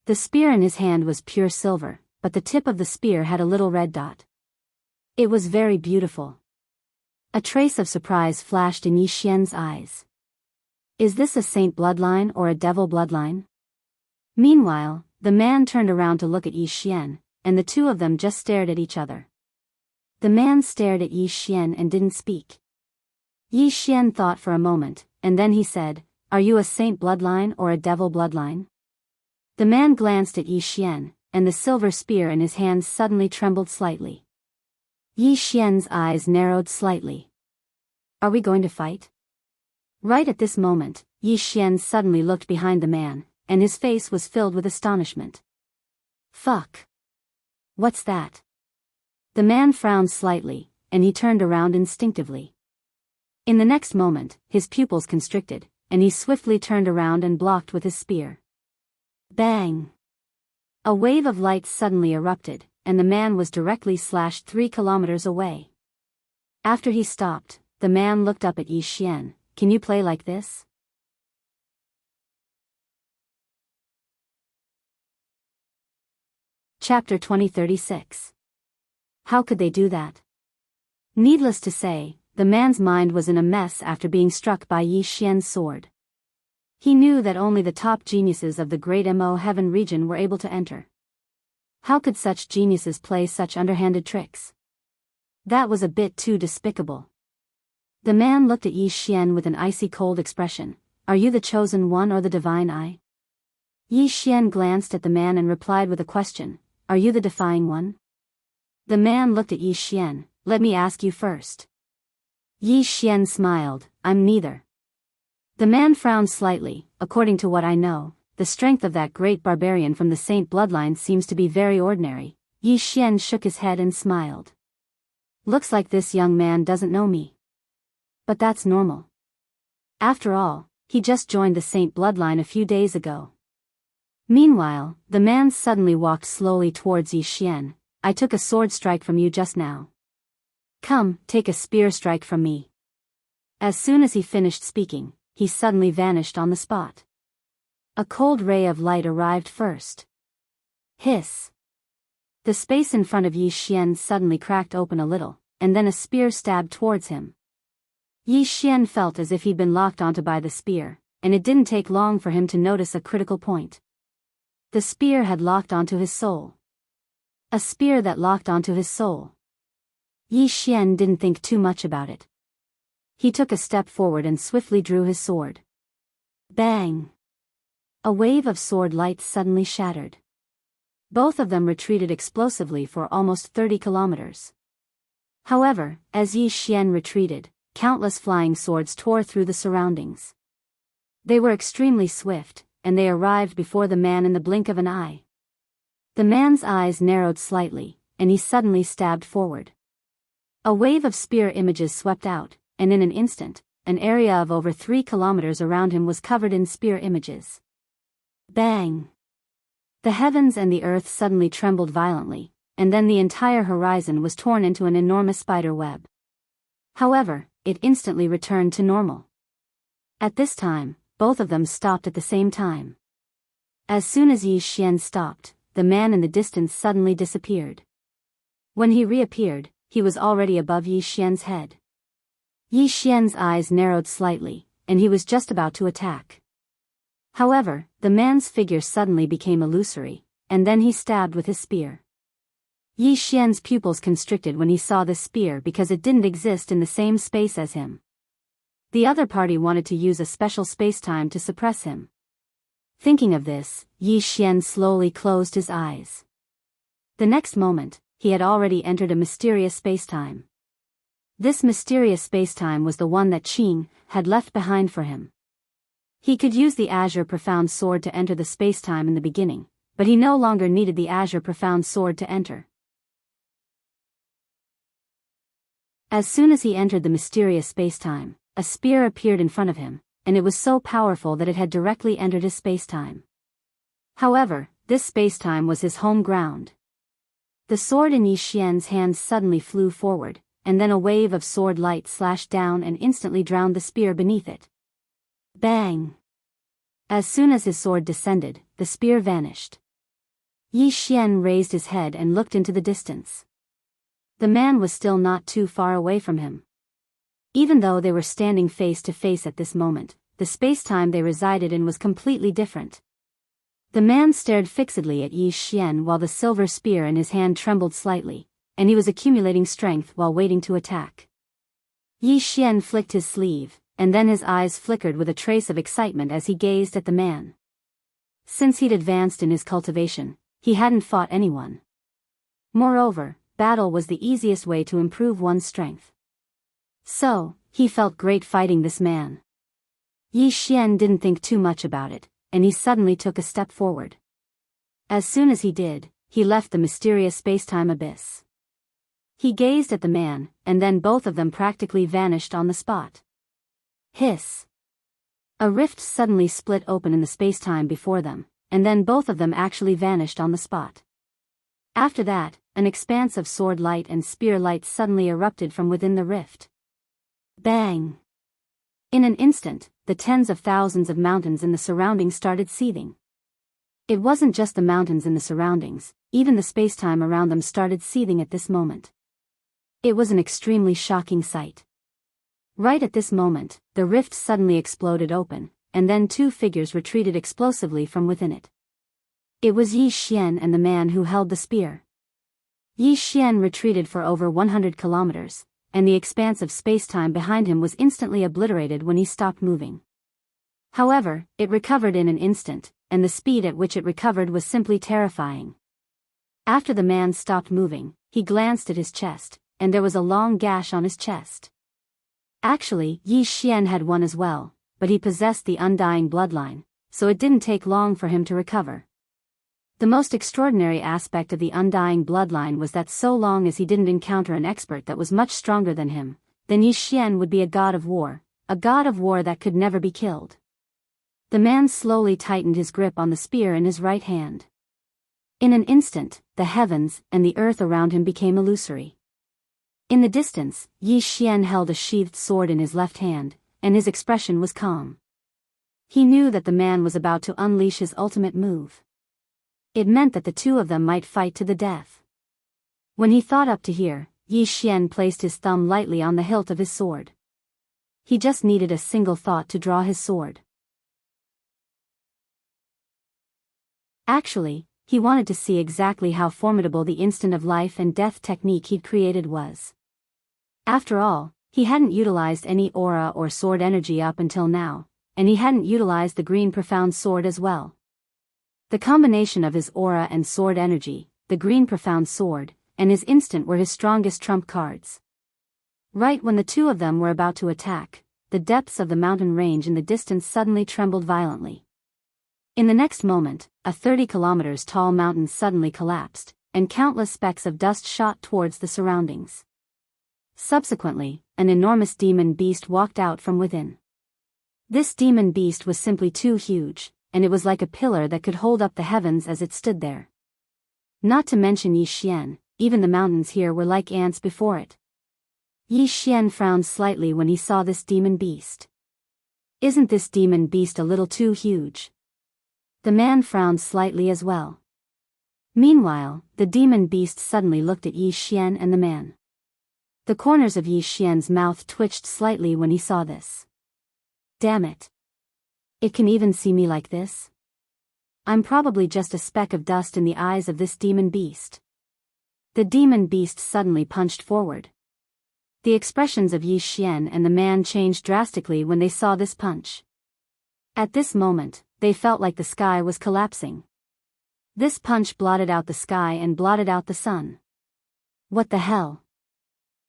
The spear in his hand was pure silver, but the tip of the spear had a little red dot. It was very beautiful. A trace of surprise flashed in Yi Xian's eyes. Is this a saint bloodline or a devil bloodline? Meanwhile, the man turned around to look at Yi Xian, and the two of them just stared at each other. The man stared at Yi Xian and didn't speak. Yi Xian thought for a moment, and then he said, "Are you a saint bloodline or a devil bloodline?" The man glanced at Yi Xian, and the silver spear in his hands suddenly trembled slightly. Yi Xian's eyes narrowed slightly. Are we going to fight? Right at this moment, Yi Xian suddenly looked behind the man, and his face was filled with astonishment. Fuck. What's that? The man frowned slightly, and he turned around instinctively. In the next moment, his pupils constricted, and he swiftly turned around and blocked with his spear. Bang! A wave of light suddenly erupted, and the man was directly slashed 3 kilometers away. After he stopped, the man looked up at Yi Xian. Can you play like this? Chapter 2036. How could they do that? Needless to say, the man's mind was in a mess after being struck by Yi Xian's sword. He knew that only the top geniuses of the Great Mo Heaven region were able to enter. How could such geniuses play such underhanded tricks? That was a bit too despicable. The man looked at Yi Xian with an icy cold expression. Are you the chosen one or the divine eye? Yi Xian glanced at the man and replied with a question. Are you the defying one? The man looked at Yi Xian. Let me ask you first. Yi Xian smiled. I'm neither. The man frowned slightly. According to what I know, the strength of that great barbarian from the saint bloodline seems to be very ordinary. Yi Xian shook his head and smiled. Looks like this young man doesn't know me. But that's normal. After all, he just joined the saint bloodline a few days ago. Meanwhile, the man suddenly walked slowly towards Yi Xian. I took a sword strike from you just now. Come, take a spear strike from me. As soon as he finished speaking, he suddenly vanished on the spot. A cold ray of light arrived first. Hiss. The space in front of Yi Xian suddenly cracked open a little, and then a spear stabbed towards him. Yi Xian felt as if he'd been locked onto by the spear, and it didn't take long for him to notice a critical point. The spear had locked onto his soul. A spear that locked onto his soul. Yi Xian didn't think too much about it. He took a step forward and swiftly drew his sword. Bang! A wave of sword light suddenly shattered. Both of them retreated explosively for almost 30 kilometers. However, as Yi Xian retreated, countless flying swords tore through the surroundings. They were extremely swift, and they arrived before the man in the blink of an eye. The man's eyes narrowed slightly, and he suddenly stabbed forward. A wave of spear images swept out, and in an instant, an area of over 3 kilometers around him was covered in spear images. Bang! The heavens and the earth suddenly trembled violently, and then the entire horizon was torn into an enormous spider web. However, it instantly returned to normal. At this time, both of them stopped at the same time. As soon as Yi Xian stopped, the man in the distance suddenly disappeared. When he reappeared, he was already above Yi Xian's head. Yi Xian's eyes narrowed slightly, and he was just about to attack. However, the man's figure suddenly became illusory, and then he stabbed with his spear. Yi Xian's pupils constricted when he saw this spear because it didn't exist in the same space as him. The other party wanted to use a special spacetime to suppress him. Thinking of this, Yi Xian slowly closed his eyes. The next moment, he had already entered a mysterious spacetime. This mysterious spacetime was the one that Qing had left behind for him. He could use the Azure Profound Sword to enter the spacetime in the beginning, but he no longer needed the Azure Profound Sword to enter. As soon as he entered the mysterious spacetime, a spear appeared in front of him, and it was so powerful that it had directly entered his spacetime. However, this spacetime was his home ground. The sword in Yi Xian's hand suddenly flew forward, and then a wave of sword light slashed down and instantly drowned the spear beneath it. Bang! As soon as his sword descended, the spear vanished. Yi Xian raised his head and looked into the distance. The man was still not too far away from him. Even though they were standing face to face at this moment, the spacetime they resided in was completely different. The man stared fixedly at Yi Xian while the silver spear in his hand trembled slightly, and he was accumulating strength while waiting to attack. Yi Xian flicked his sleeve, and then his eyes flickered with a trace of excitement as he gazed at the man. Since he'd advanced in his cultivation, he hadn't fought anyone. Moreover, battle was the easiest way to improve one's strength. So, he felt great fighting this man. Yi Xian didn't think too much about it, and he suddenly took a step forward. As soon as he did, he left the mysterious spacetime abyss. He gazed at the man, and then both of them practically vanished on the spot. Hiss! A rift suddenly split open in the spacetime before them, and then both of them actually vanished on the spot. After that, an expanse of sword light and spear light suddenly erupted from within the rift. Bang! In an instant, the tens of thousands of mountains in the surroundings started seething. It wasn't just the mountains in the surroundings, even the spacetime around them started seething at this moment. It was an extremely shocking sight. Right at this moment, the rift suddenly exploded open, and then two figures retreated explosively from within it. It was Yi Xian and the man who held the spear. Yi Xian retreated for over 100 kilometers, and the expanse of spacetime behind him was instantly obliterated when he stopped moving. However, it recovered in an instant, and the speed at which it recovered was simply terrifying. After the man stopped moving, he glanced at his chest, and there was a long gash on his chest. Actually, Yi Xian had one as well, but he possessed the undying bloodline, so it didn't take long for him to recover. The most extraordinary aspect of the undying bloodline was that so long as he didn't encounter an expert that was much stronger than him, then Yi Xian would be a god of war that could never be killed. The man slowly tightened his grip on the spear in his right hand. In an instant, the heavens and the earth around him became illusory. In the distance, Yi Xian held a sheathed sword in his left hand, and his expression was calm. He knew that the man was about to unleash his ultimate move. It meant that the two of them might fight to the death. When he thought up to here, Yi Xian placed his thumb lightly on the hilt of his sword. He just needed a single thought to draw his sword. Actually, he wanted to see exactly how formidable the instant of life and death technique he'd created was. After all, he hadn't utilized any aura or sword energy up until now, and he hadn't utilized the green profound sword as well. The combination of his aura and sword energy, the green profound sword, and his instant were his strongest trump cards. Right when the two of them were about to attack, the depths of the mountain range in the distance suddenly trembled violently. In the next moment, a 30 kilometers tall mountain suddenly collapsed, and countless specks of dust shot towards the surroundings. Subsequently, an enormous demon beast walked out from within. This demon beast was simply too huge, and it was like a pillar that could hold up the heavens as it stood there. Not to mention Yi Xian, even the mountains here were like ants before it. Yi Xian frowned slightly when he saw this demon beast. Isn't this demon beast a little too huge? The man frowned slightly as well. Meanwhile, the demon beast suddenly looked at Yi Xian and the man. The corners of Yi Xian's mouth twitched slightly when he saw this. Damn it. It can even see me like this? I'm probably just a speck of dust in the eyes of this demon beast. The demon beast suddenly punched forward. The expressions of Yi Xian and the man changed drastically when they saw this punch. At this moment, they felt like the sky was collapsing. This punch blotted out the sky and blotted out the sun. What the hell?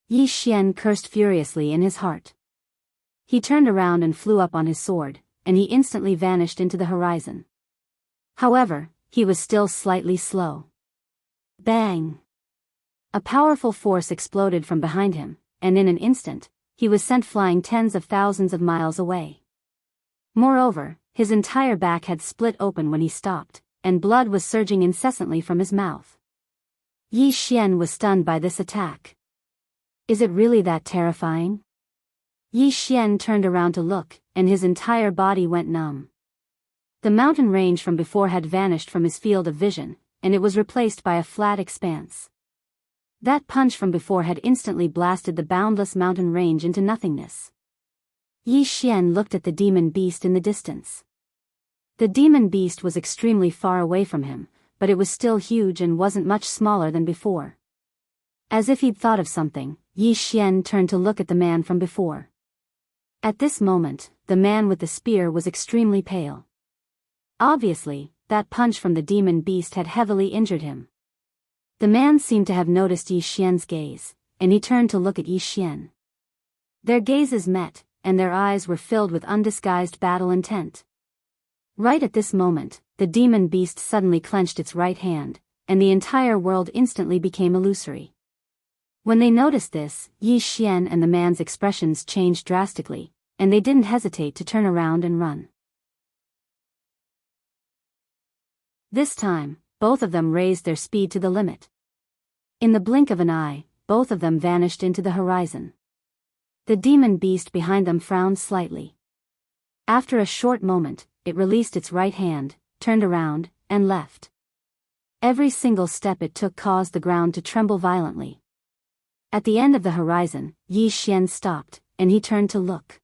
Yi Xian cursed furiously in his heart. He turned around and flew up on his sword, and he instantly vanished into the horizon. However, he was still slightly slow. Bang! A powerful force exploded from behind him, and in an instant, he was sent flying tens of thousands of miles away. Moreover, his entire back had split open when he stopped, and blood was surging incessantly from his mouth. Yi Xian was stunned by this attack. Is it really that terrifying? Yi Xian turned around to look, and his entire body went numb. The mountain range from before had vanished from his field of vision, and it was replaced by a flat expanse. That punch from before had instantly blasted the boundless mountain range into nothingness. Yi Xian looked at the demon beast in the distance. The demon beast was extremely far away from him, but it was still huge and wasn't much smaller than before. As if he'd thought of something, Yi Xian turned to look at the man from before. At this moment, the man with the spear was extremely pale. Obviously, that punch from the demon beast had heavily injured him. The man seemed to have noticed Yi Xian's gaze, and he turned to look at Yi Xian. Their gazes met, and their eyes were filled with undisguised battle intent. Right at this moment, the demon beast suddenly clenched its right hand, and the entire world instantly became illusory. When they noticed this, Yi Xian and the man's expressions changed drastically, and they didn't hesitate to turn around and run. This time, both of them raised their speed to the limit. In the blink of an eye, both of them vanished into the horizon. The demon beast behind them frowned slightly. After a short moment, it released its right hand, turned around, and left. Every single step it took caused the ground to tremble violently. At the end of the horizon, Yi Xian stopped, and he turned to look.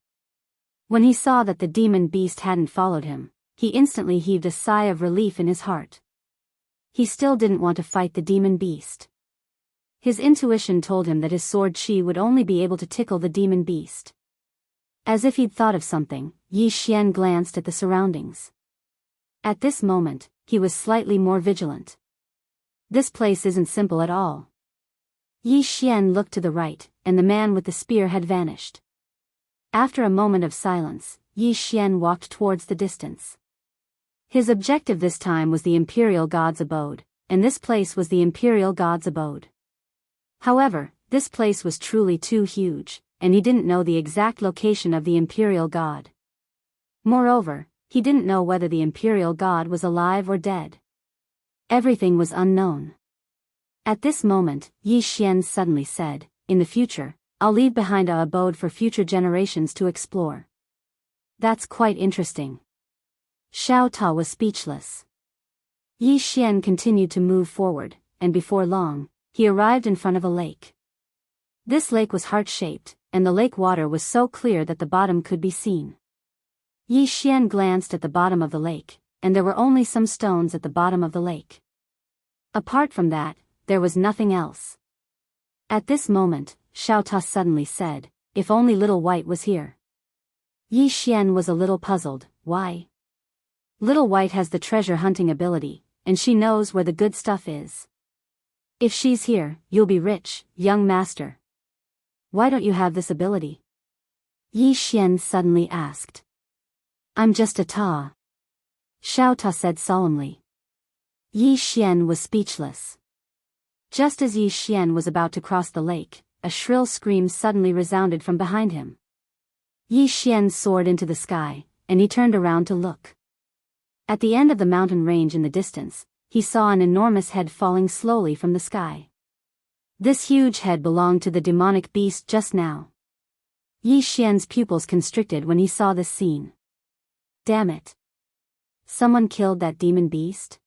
When he saw that the demon beast hadn't followed him, he instantly heaved a sigh of relief in his heart. He still didn't want to fight the demon beast. His intuition told him that his sword chi would only be able to tickle the demon beast. As if he'd thought of something, Yi Xian glanced at the surroundings. At this moment, he was slightly more vigilant. This place isn't simple at all. Yi Xian looked to the right, and the man with the spear had vanished. After a moment of silence, Yi Xian walked towards the distance. His objective this time was the Imperial God's abode, and this place was the Imperial God's abode. However, this place was truly too huge, and he didn't know the exact location of the Imperial God. Moreover, he didn't know whether the Imperial God was alive or dead. Everything was unknown. At this moment, Yi Xian suddenly said, "In the future, I'll leave behind a abode for future generations to explore." That's quite interesting. Xiao Ta was speechless. Yi Xian continued to move forward, and before long, he arrived in front of a lake. This lake was heart-shaped, and the lake water was so clear that the bottom could be seen. Yi Xian glanced at the bottom of the lake, and there were only some stones at the bottom of the lake. Apart from that, there was nothing else. At this moment, Xiao Ta suddenly said, "If only Little White was here." Yi Xian was a little puzzled. Why? Little White has the treasure hunting ability, and she knows where the good stuff is. If she's here, you'll be rich, young master. Why don't you have this ability? Yi Xian suddenly asked. I'm just a Ta. Xiao Ta said solemnly. Yi Xian was speechless. Just as Yi Xian was about to cross the lake, a shrill scream suddenly resounded from behind him. Yi Xian soared into the sky, and he turned around to look. At the end of the mountain range in the distance, he saw an enormous head falling slowly from the sky. This huge head belonged to the demonic beast just now. Yi Xian's pupils constricted when he saw this scene. Damn it. Someone killed that demon beast?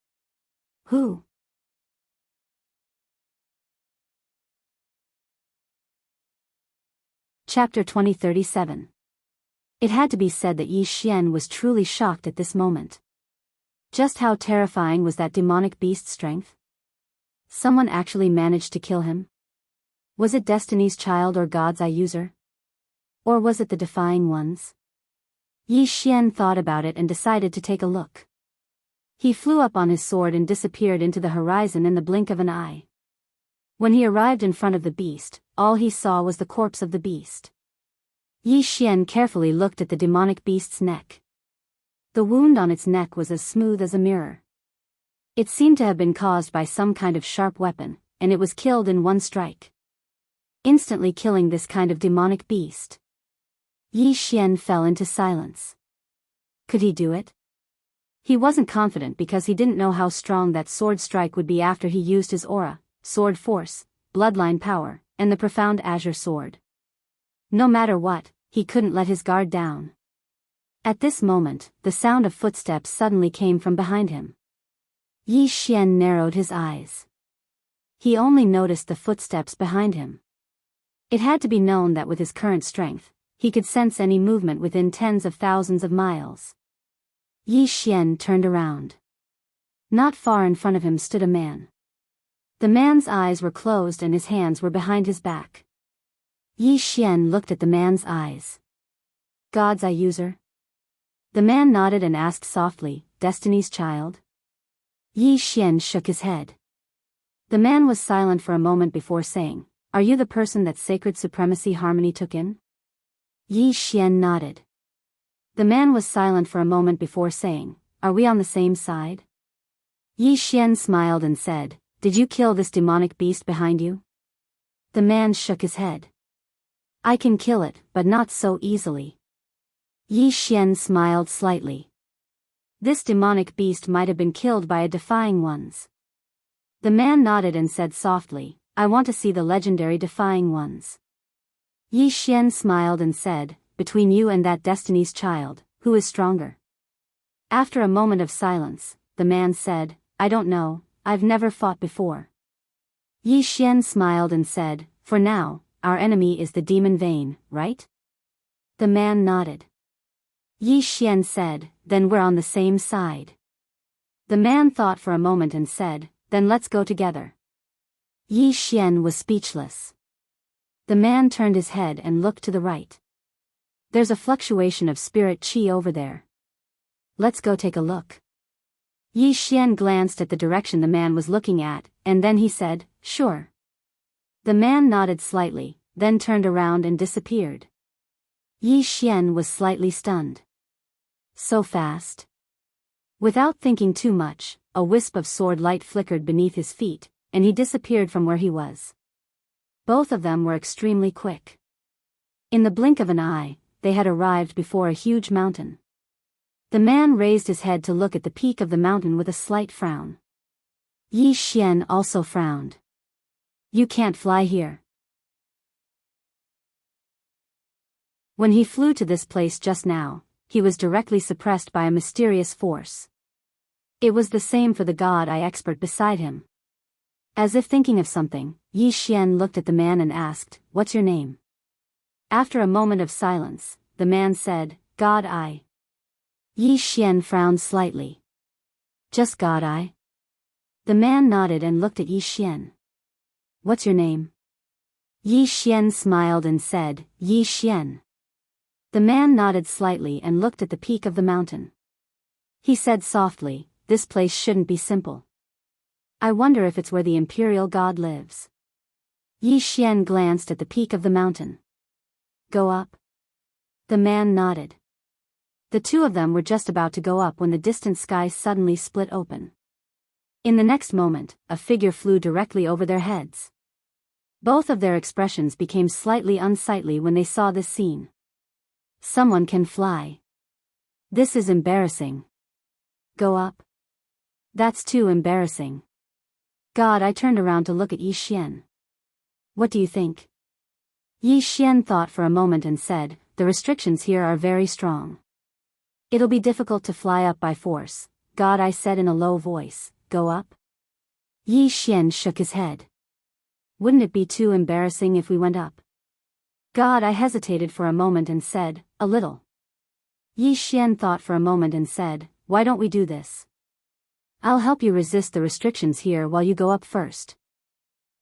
Who? Chapter 2037. It had to be said that Yi Xian was truly shocked at this moment. Just how terrifying was that demonic beast's strength? Someone actually managed to kill him? Was it Destiny's Child or God's Eye user? Or was it the Defying Ones? Yi Xian thought about it and decided to take a look. He flew up on his sword and disappeared into the horizon in the blink of an eye. When he arrived in front of the beast, all he saw was the corpse of the beast. Yi Xian carefully looked at the demonic beast's neck. The wound on its neck was as smooth as a mirror. It seemed to have been caused by some kind of sharp weapon, and it was killed in one strike, instantly killing this kind of demonic beast. Yi Xian fell into silence. Could he do it? He wasn't confident because he didn't know how strong that sword strike would be after he used his aura, sword force, bloodline power, and the profound azure sword. No matter what, he couldn't let his guard down. At this moment, the sound of footsteps suddenly came from behind him. Yi Xian narrowed his eyes. He only noticed the footsteps behind him. It had to be known that with his current strength, he could sense any movement within tens of thousands of miles. Yi Xian turned around. Not far in front of him stood a man. The man's eyes were closed and his hands were behind his back. Yi Xian looked at the man's eyes. God's Eye user? The man nodded and asked softly, Destiny's Child? Yi Xian shook his head. The man was silent for a moment before saying, Are you the person that Sacred Supremacy Harmony took in? Yi Xian nodded. The man was silent for a moment before saying, Are we on the same side? Yi Xian smiled and said, Did you kill this demonic beast behind you? The man shook his head. I can kill it, but not so easily. Yi Xian smiled slightly. This demonic beast might have been killed by a Defying Ones. The man nodded and said softly, I want to see the legendary Defying Ones. Yi Xian smiled and said, Between you and that Destiny's Child, who is stronger? After a moment of silence, the man said, I don't know, I've never fought before. Yi Xian smiled and said, For now, our enemy is the demon vein, right? The man nodded. Yi Xian said, Then we're on the same side. The man thought for a moment and said, Then let's go together. Yi Xian was speechless. The man turned his head and looked to the right. There's a fluctuation of spirit qi over there. Let's go take a look. Yi Xian glanced at the direction the man was looking at, and then he said, Sure. The man nodded slightly, then turned around and disappeared. Yi Xian was slightly stunned. So fast? Without thinking too much, a wisp of sword light flickered beneath his feet, and he disappeared from where he was. Both of them were extremely quick. In the blink of an eye, they had arrived before a huge mountain. The man raised his head to look at the peak of the mountain with a slight frown. Yi Xian also frowned. You can't fly here. When he flew to this place just now, he was directly suppressed by a mysterious force. It was the same for the God Eye expert beside him. As if thinking of something, Yi Xian looked at the man and asked, What's your name? After a moment of silence, the man said, God Eye. Yi Xian frowned slightly. Just God Eye? The man nodded and looked at Yi Xian. What's your name? Yi Xian smiled and said, Yi Xian. The man nodded slightly and looked at the peak of the mountain. He said softly, This place shouldn't be simple. I wonder if it's where the Imperial God lives. Yi Xian glanced at the peak of the mountain. Go up? The man nodded. The two of them were just about to go up when the distant sky suddenly split open. In the next moment, a figure flew directly over their heads. Both of their expressions became slightly unsightly when they saw this scene. Someone can fly. This is embarrassing. Go up? That's too embarrassing. God, I turned around to look at Yi Xian. What do you think? Yi Xian thought for a moment and said, The restrictions here are very strong. It'll be difficult to fly up by force. God, I said in a low voice, Go up? Yi Xian shook his head. Wouldn't it be too embarrassing if we went up? God, I hesitated for a moment and said, A little. Yi Xian thought for a moment and said, Why don't we do this? I'll help you resist the restrictions here while you go up first.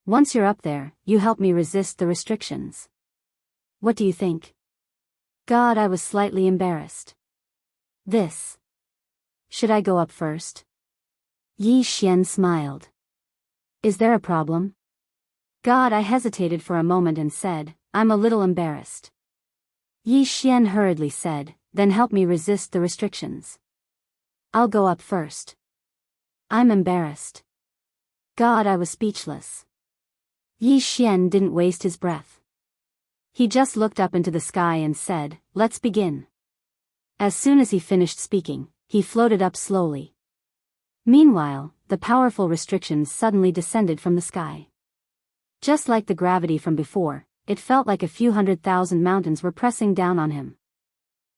Once you're up there, you help me resist the restrictions. What do you think? God, I was slightly embarrassed. This. Should I go up first? Yi Xian smiled. Is there a problem? God, I hesitated for a moment and said, I'm a little embarrassed. Yi Xian hurriedly said, then help me resist the restrictions. I'll go up first. I'm embarrassed. God, I was speechless. Yi Xian didn't waste his breath. He just looked up into the sky and said, let's begin. As soon as he finished speaking, he floated up slowly. Meanwhile, the powerful restrictions suddenly descended from the sky. Just like the gravity from before, it felt like a few 100,000 mountains were pressing down on him.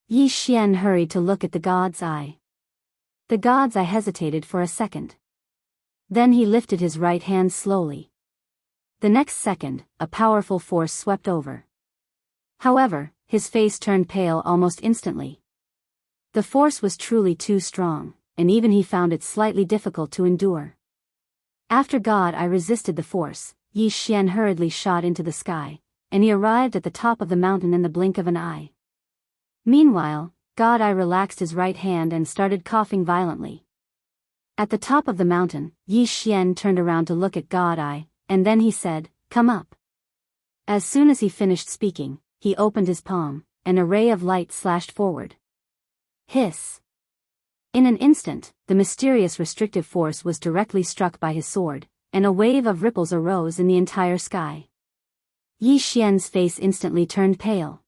Yi Xian hurried to look at the god's eye. The god's eye hesitated for a second. Then he lifted his right hand slowly. The next second, a powerful force swept over. However, his face turned pale almost instantly. The force was truly too strong, and even he found it slightly difficult to endure. After God I resisted the force, Yi Xian hurriedly shot into the sky, and he arrived at the top of the mountain in the blink of an eye. Meanwhile, God I relaxed his right hand and started coughing violently. At the top of the mountain, Yi Xian turned around to look at God I, and then he said, come up. As soon as he finished speaking, he opened his palm, and a ray of light slashed forward. Hiss. In an instant, the mysterious restrictive force was directly struck by his sword, and a wave of ripples arose in the entire sky. Yi Xian's face instantly turned pale.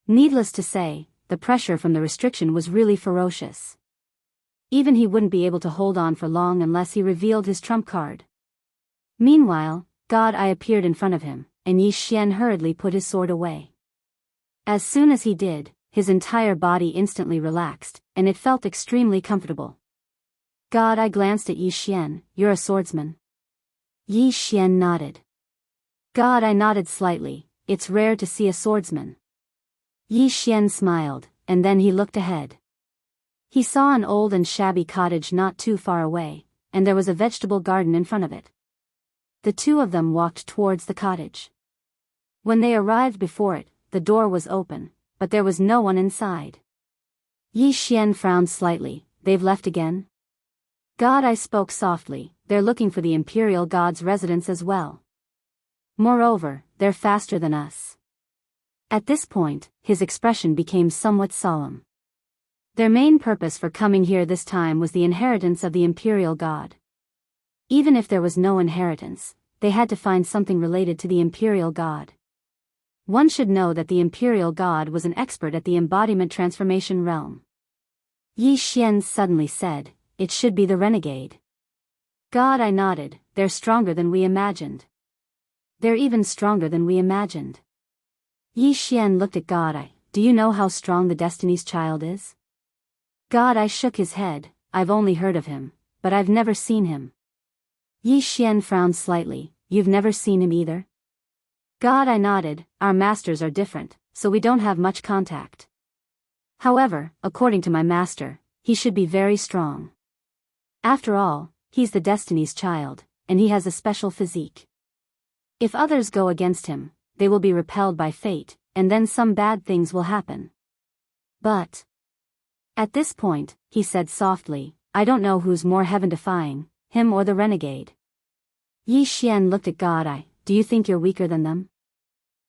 Needless to say, the pressure from the restriction was really ferocious. Even he wouldn't be able to hold on for long unless he revealed his trump card. Meanwhile, God I appeared in front of him, and Yi Xian hurriedly put his sword away. As soon as he did, his entire body instantly relaxed, and it felt extremely comfortable. God I glanced at Yi Xian, you're a swordsman. Yi Xian nodded. God I nodded slightly, it's rare to see a swordsman. Yi Xian smiled, and then he looked ahead. He saw an old and shabby cottage not too far away, and there was a vegetable garden in front of it. The two of them walked towards the cottage. When they arrived before it, the door was open, but there was no one inside. Yi Xian frowned slightly, they've left again? God I spoke softly, they're looking for the imperial god's residence as well. Moreover, they're faster than us. At this point, his expression became somewhat solemn. Their main purpose for coming here this time was the inheritance of the imperial god. Even if there was no inheritance, they had to find something related to the imperial god. One should know that the imperial god was an expert at the embodiment transformation realm. Yi Xian suddenly said, it should be the renegade. God I nodded, they're stronger than we imagined. They're even stronger than we imagined. Yi Xian looked at God I, do you know how strong the Destiny's Child is? God I shook his head, I've only heard of him, but I've never seen him. Yi Xian frowned slightly, you've never seen him either? God I nodded, our masters are different, so we don't have much contact. However, according to my master, he should be very strong. After all, he's the Destiny's Child, and he has a special physique. If others go against him, they will be repelled by fate, and then some bad things will happen. But at this point, he said softly, I don't know who's more heaven-defying, him or the renegade. Yi Xian looked at God I, do you think you're weaker than them?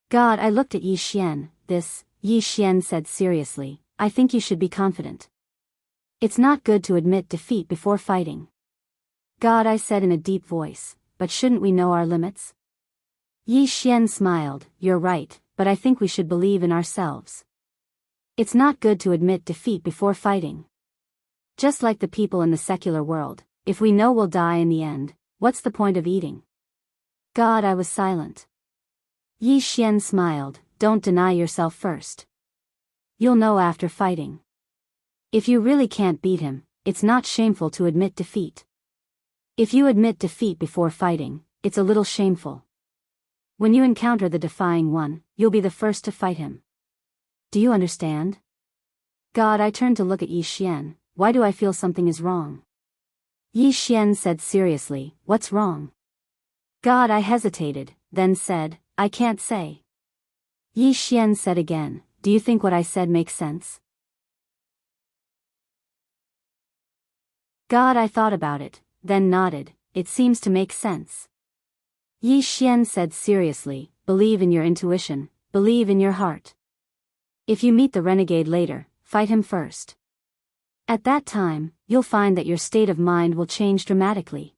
God I looked at Yi Xian, Yi Xian said seriously, I think you should be confident. It's not good to admit defeat before fighting. God I said in a deep voice, but shouldn't we know our limits? Yi Xian smiled, you're right, but I think we should believe in ourselves. It's not good to admit defeat before fighting. Just like the people in the secular world, if we know we'll die in the end, what's the point of eating? God I was silent. Yi Xian smiled, don't deny yourself first. You'll know after fighting. If you really can't beat him, it's not shameful to admit defeat. If you admit defeat before fighting, it's a little shameful. When you encounter the defying one, you'll be the first to fight him. Do you understand? God I turned to look at Yi Xian, why do I feel something is wrong? Yi Xian said seriously, "What's wrong?" God, I hesitated, then said, "I can't say." Yi Xian said again, "Do you think what I said makes sense?" God, I thought about it, then nodded, "It seems to make sense." Yi Xian said seriously, "Believe in your intuition, believe in your heart. If you meet the renegade later, fight him first. At that time, you'll find that your state of mind will change dramatically.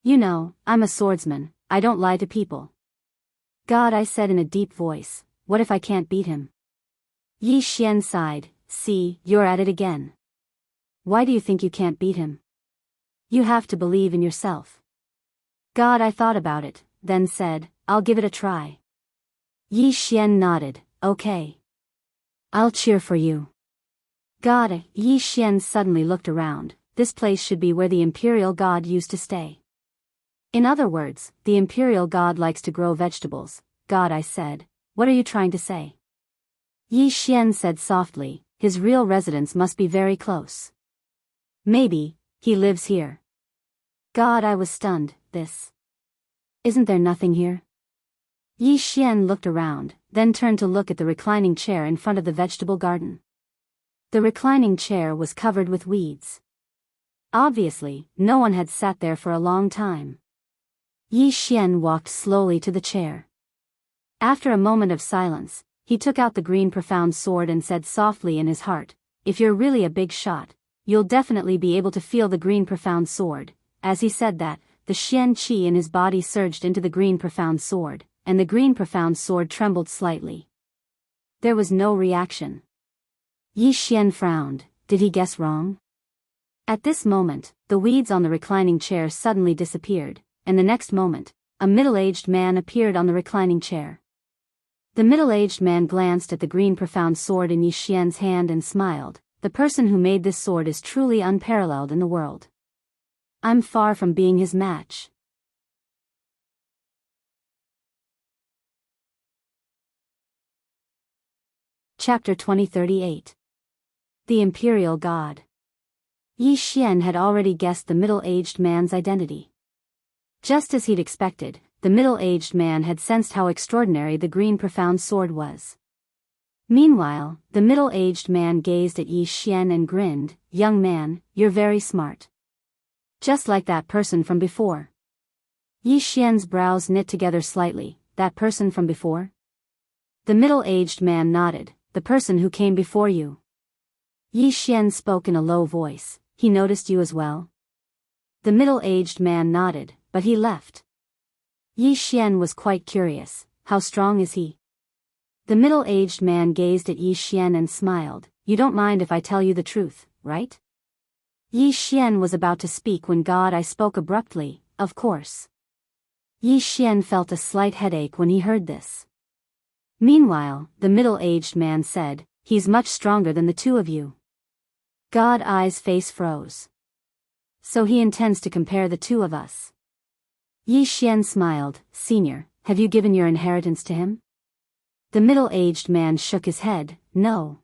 You know, I'm a swordsman, I don't lie to people." God, I said in a deep voice, "What if I can't beat him?" Yi Xian sighed, "See, you're at it again. Why do you think you can't beat him? You have to believe in yourself." God, I thought about it, then said, "I'll give it a try." Yi Xian nodded, "Okay. I'll cheer for you." God, Yi Xian suddenly looked around. This place should be where the imperial god used to stay. In other words, the imperial god likes to grow vegetables. God, I said, "What are you trying to say?" Yi Xian said softly, "His real residence must be very close. Maybe, he lives here." God, I was stunned. Isn't there nothing here? Yi Xian looked around, then turned to look at the reclining chair in front of the vegetable garden. The reclining chair was covered with weeds. Obviously, no one had sat there for a long time. Yi Xian walked slowly to the chair. After a moment of silence, he took out the green profound sword and said softly in his heart, "If you're really a big shot, you'll definitely be able to feel the green profound sword." As he said that, the Xian qi in his body surged into the green profound sword, and the green profound sword trembled slightly. There was no reaction. Yi Xian frowned. Did he guess wrong? At this moment, the weeds on the reclining chair suddenly disappeared, and the next moment, a middle-aged man appeared on the reclining chair. The middle-aged man glanced at the green profound sword in Yi Xian's hand and smiled. "The person who made this sword is truly unparalleled in the world. I'm far from being his match." Chapter 2038. The Imperial God. Yi Xian had already guessed the middle-aged man's identity. Just as he'd expected, the middle-aged man had sensed how extraordinary the green profound sword was. Meanwhile, the middle-aged man gazed at Yi Xian and grinned. "Young man, you're very smart. Just like that person from before." Yi Xian's brows knit together slightly. "That person from before?" The middle-aged man nodded. "The person who came before you." Yi Xian spoke in a low voice. "He noticed you as well?" The middle-aged man nodded, "But he left." Yi Xian was quite curious. "How strong is he?" The middle-aged man gazed at Yi Xian and smiled. "You don't mind if I tell you the truth, right?" Yi Xian was about to speak when God I spoke abruptly. "Of course." Yi Xian felt a slight headache when he heard this. Meanwhile, the middle-aged man said, "He's much stronger than the two of you." God I's face froze. "So he intends to compare the two of us?" Yi Xian smiled. "Senior, have you given your inheritance to him?" The middle-aged man shook his head. "No."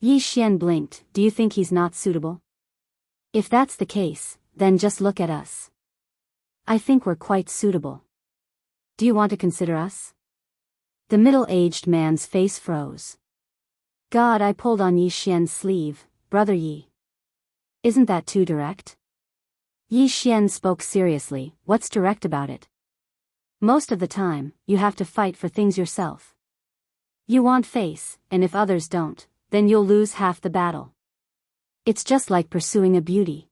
Yi Xian blinked. "Do you think he's not suitable?" "If that's the case, then just look at us. I think we're quite suitable. Do you want to consider us?" The middle-aged man's face froze. God I pulled on Yi Xian's sleeve. "Brother Yi. Isn't that too direct?" Yi Xian spoke seriously. "What's direct about it? Most of the time, you have to fight for things yourself. You want face, and if others don't, then you'll lose half the battle. It's just like pursuing a beauty.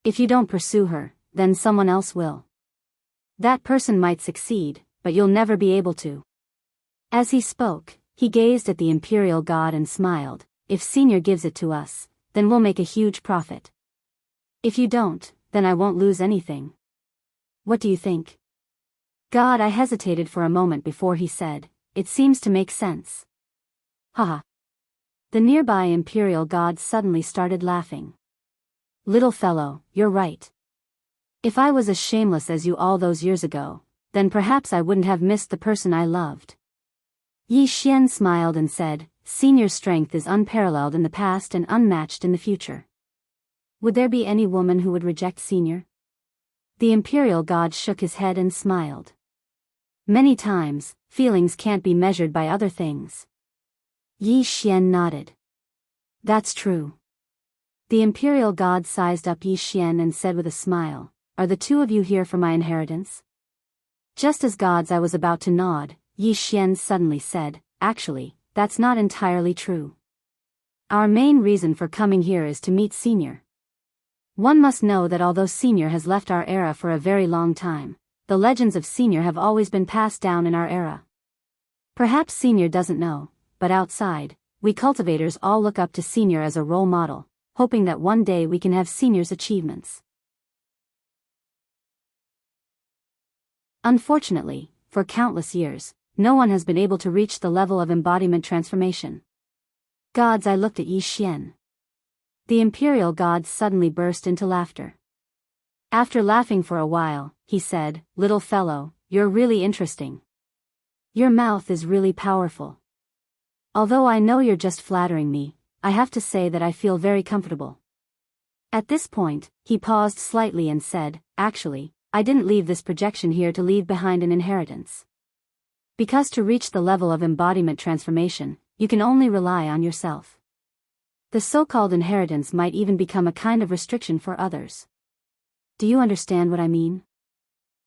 If you don't pursue her, then someone else will. That person might succeed, but you'll never be able to." As he spoke, he gazed at the imperial god and smiled. "If Senior gives it to us, then we'll make a huge profit. If you don't, then I won't lose anything. What do you think?" God I hesitated for a moment before he said, "It seems to make sense." Haha. The nearby imperial god suddenly started laughing. "Little fellow, you're right. If I was as shameless as you all those years ago, then perhaps I wouldn't have missed the person I loved." Yi Xian smiled and said, "Senior's strength is unparalleled in the past and unmatched in the future. Would there be any woman who would reject Senior? The imperial god shook his head and smiled. Many times, feelings can't be measured by other things. Yi Xian nodded. That's true. The imperial god sized up Yi Xian and said with a smile, "Are the two of you here for my inheritance?" Just as gods I was about to nod, Yi Xian suddenly said, "Actually, that's not entirely true. Our main reason for coming here is to meet Senior. One must know that although Senior has left our era for a very long time, the legends of Senior have always been passed down in our era. Perhaps Senior doesn't know, but outside, we cultivators all look up to Senior as a role model, hoping that one day we can have Senior's achievements. Unfortunately, for countless years, no one has been able to reach the level of embodiment transformation." Gods, I looked at Yi Xian. The imperial god suddenly burst into laughter. After laughing for a while, he said, "Little fellow, you're really interesting. Your mouth is really powerful. Although I know you're just flattering me, I have to say that I feel very comfortable." At this point, he paused slightly and said, "Actually, I didn't leave this projection here to leave behind an inheritance. Because to reach the level of embodiment transformation, you can only rely on yourself. The so-called inheritance might even become a kind of restriction for others. Do you understand what I mean?"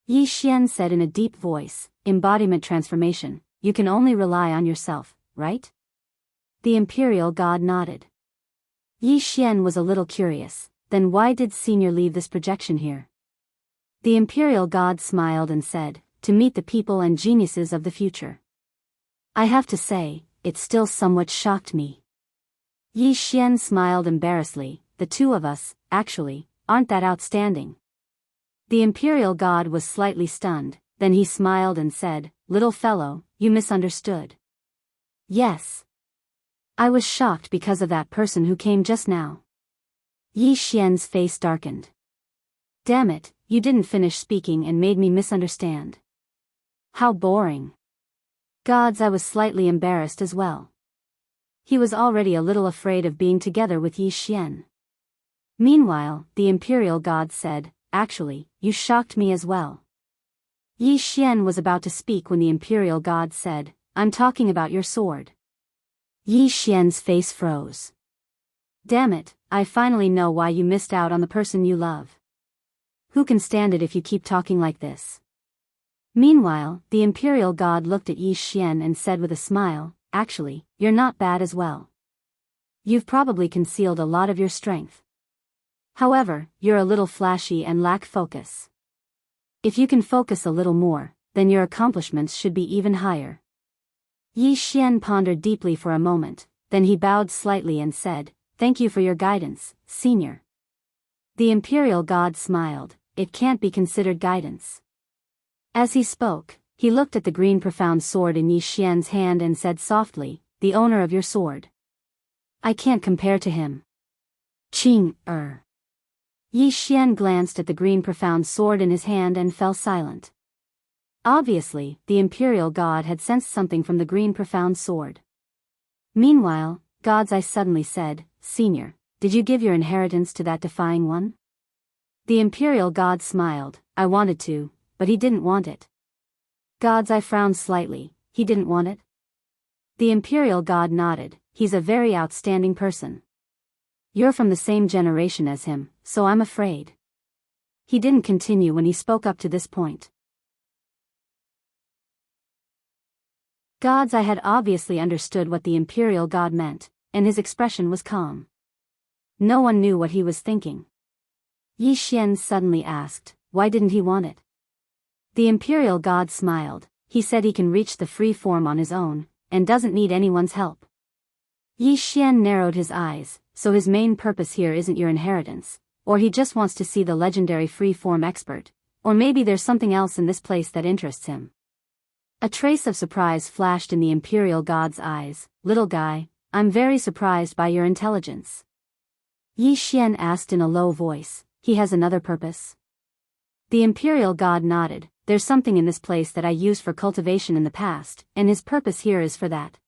Yi Xian said in a deep voice, "Embodiment transformation, you can only rely on yourself, right?" The imperial god nodded. Yi Xian was a little curious, then why did Senior leave this projection here? The imperial god smiled and said, "To meet the people and geniuses of the future. I have to say, it still somewhat shocked me." Yi Xian smiled embarrassedly, "The two of us, actually, aren't that outstanding." The imperial god was slightly stunned, then he smiled and said, "Little fellow, you misunderstood. Yes. I was shocked because of that person who came just now." Yi Xian's face darkened. "Damn it, you didn't finish speaking and made me misunderstand. How boring." Gods, I was slightly embarrassed as well. He was already a little afraid of being together with Yi Xian. Meanwhile, the imperial god said, "Actually, you shocked me as well." Yi Xian was about to speak when the imperial god said, "I'm talking about your sword." Yi Xian's face froze. "Damn it, I finally know why you missed out on the person you love. Who can stand it if you keep talking like this?" Meanwhile, the imperial god looked at Yi Xian and said with a smile, "Actually, you're not bad as well. You've probably concealed a lot of your strength. However, you're a little flashy and lack focus. If you can focus a little more, then your accomplishments should be even higher." Yi Xian pondered deeply for a moment, then he bowed slightly and said, "Thank you for your guidance, Senior." The imperial god smiled, "It can't be considered guidance." As he spoke, he looked at the green profound sword in Yi Xian's hand and said softly, "The owner of your sword. I can't compare to him." Yi Xian glanced at the green profound sword in his hand and fell silent. Obviously, the imperial god had sensed something from the green profound sword. Meanwhile, God's Eye suddenly said, "Senior, did you give your inheritance to that defying one?" The imperial god smiled, "I wanted to, but he didn't want it." God's Eye frowned slightly, "He didn't want it?" The imperial god nodded, "He's a very outstanding person. You're from the same generation as him, so I'm afraid." He didn't continue when he spoke up to this point. God's Eye had obviously understood what the imperial god meant, and his expression was calm. No one knew what he was thinking. Yi Xian suddenly asked, "Why didn't he want it?" The imperial god smiled, "He said he can reach the free form on his own, and doesn't need anyone's help." Yi Xian narrowed his eyes, "So his main purpose here isn't your inheritance, or he just wants to see the legendary free form expert, or maybe there's something else in this place that interests him." A trace of surprise flashed in the imperial god's eyes. "Little guy, I'm very surprised by your intelligence." Yi Xian asked in a low voice, "He has another purpose?" The imperial god nodded, "There's something in this place that I used for cultivation in the past, and his purpose here is for that."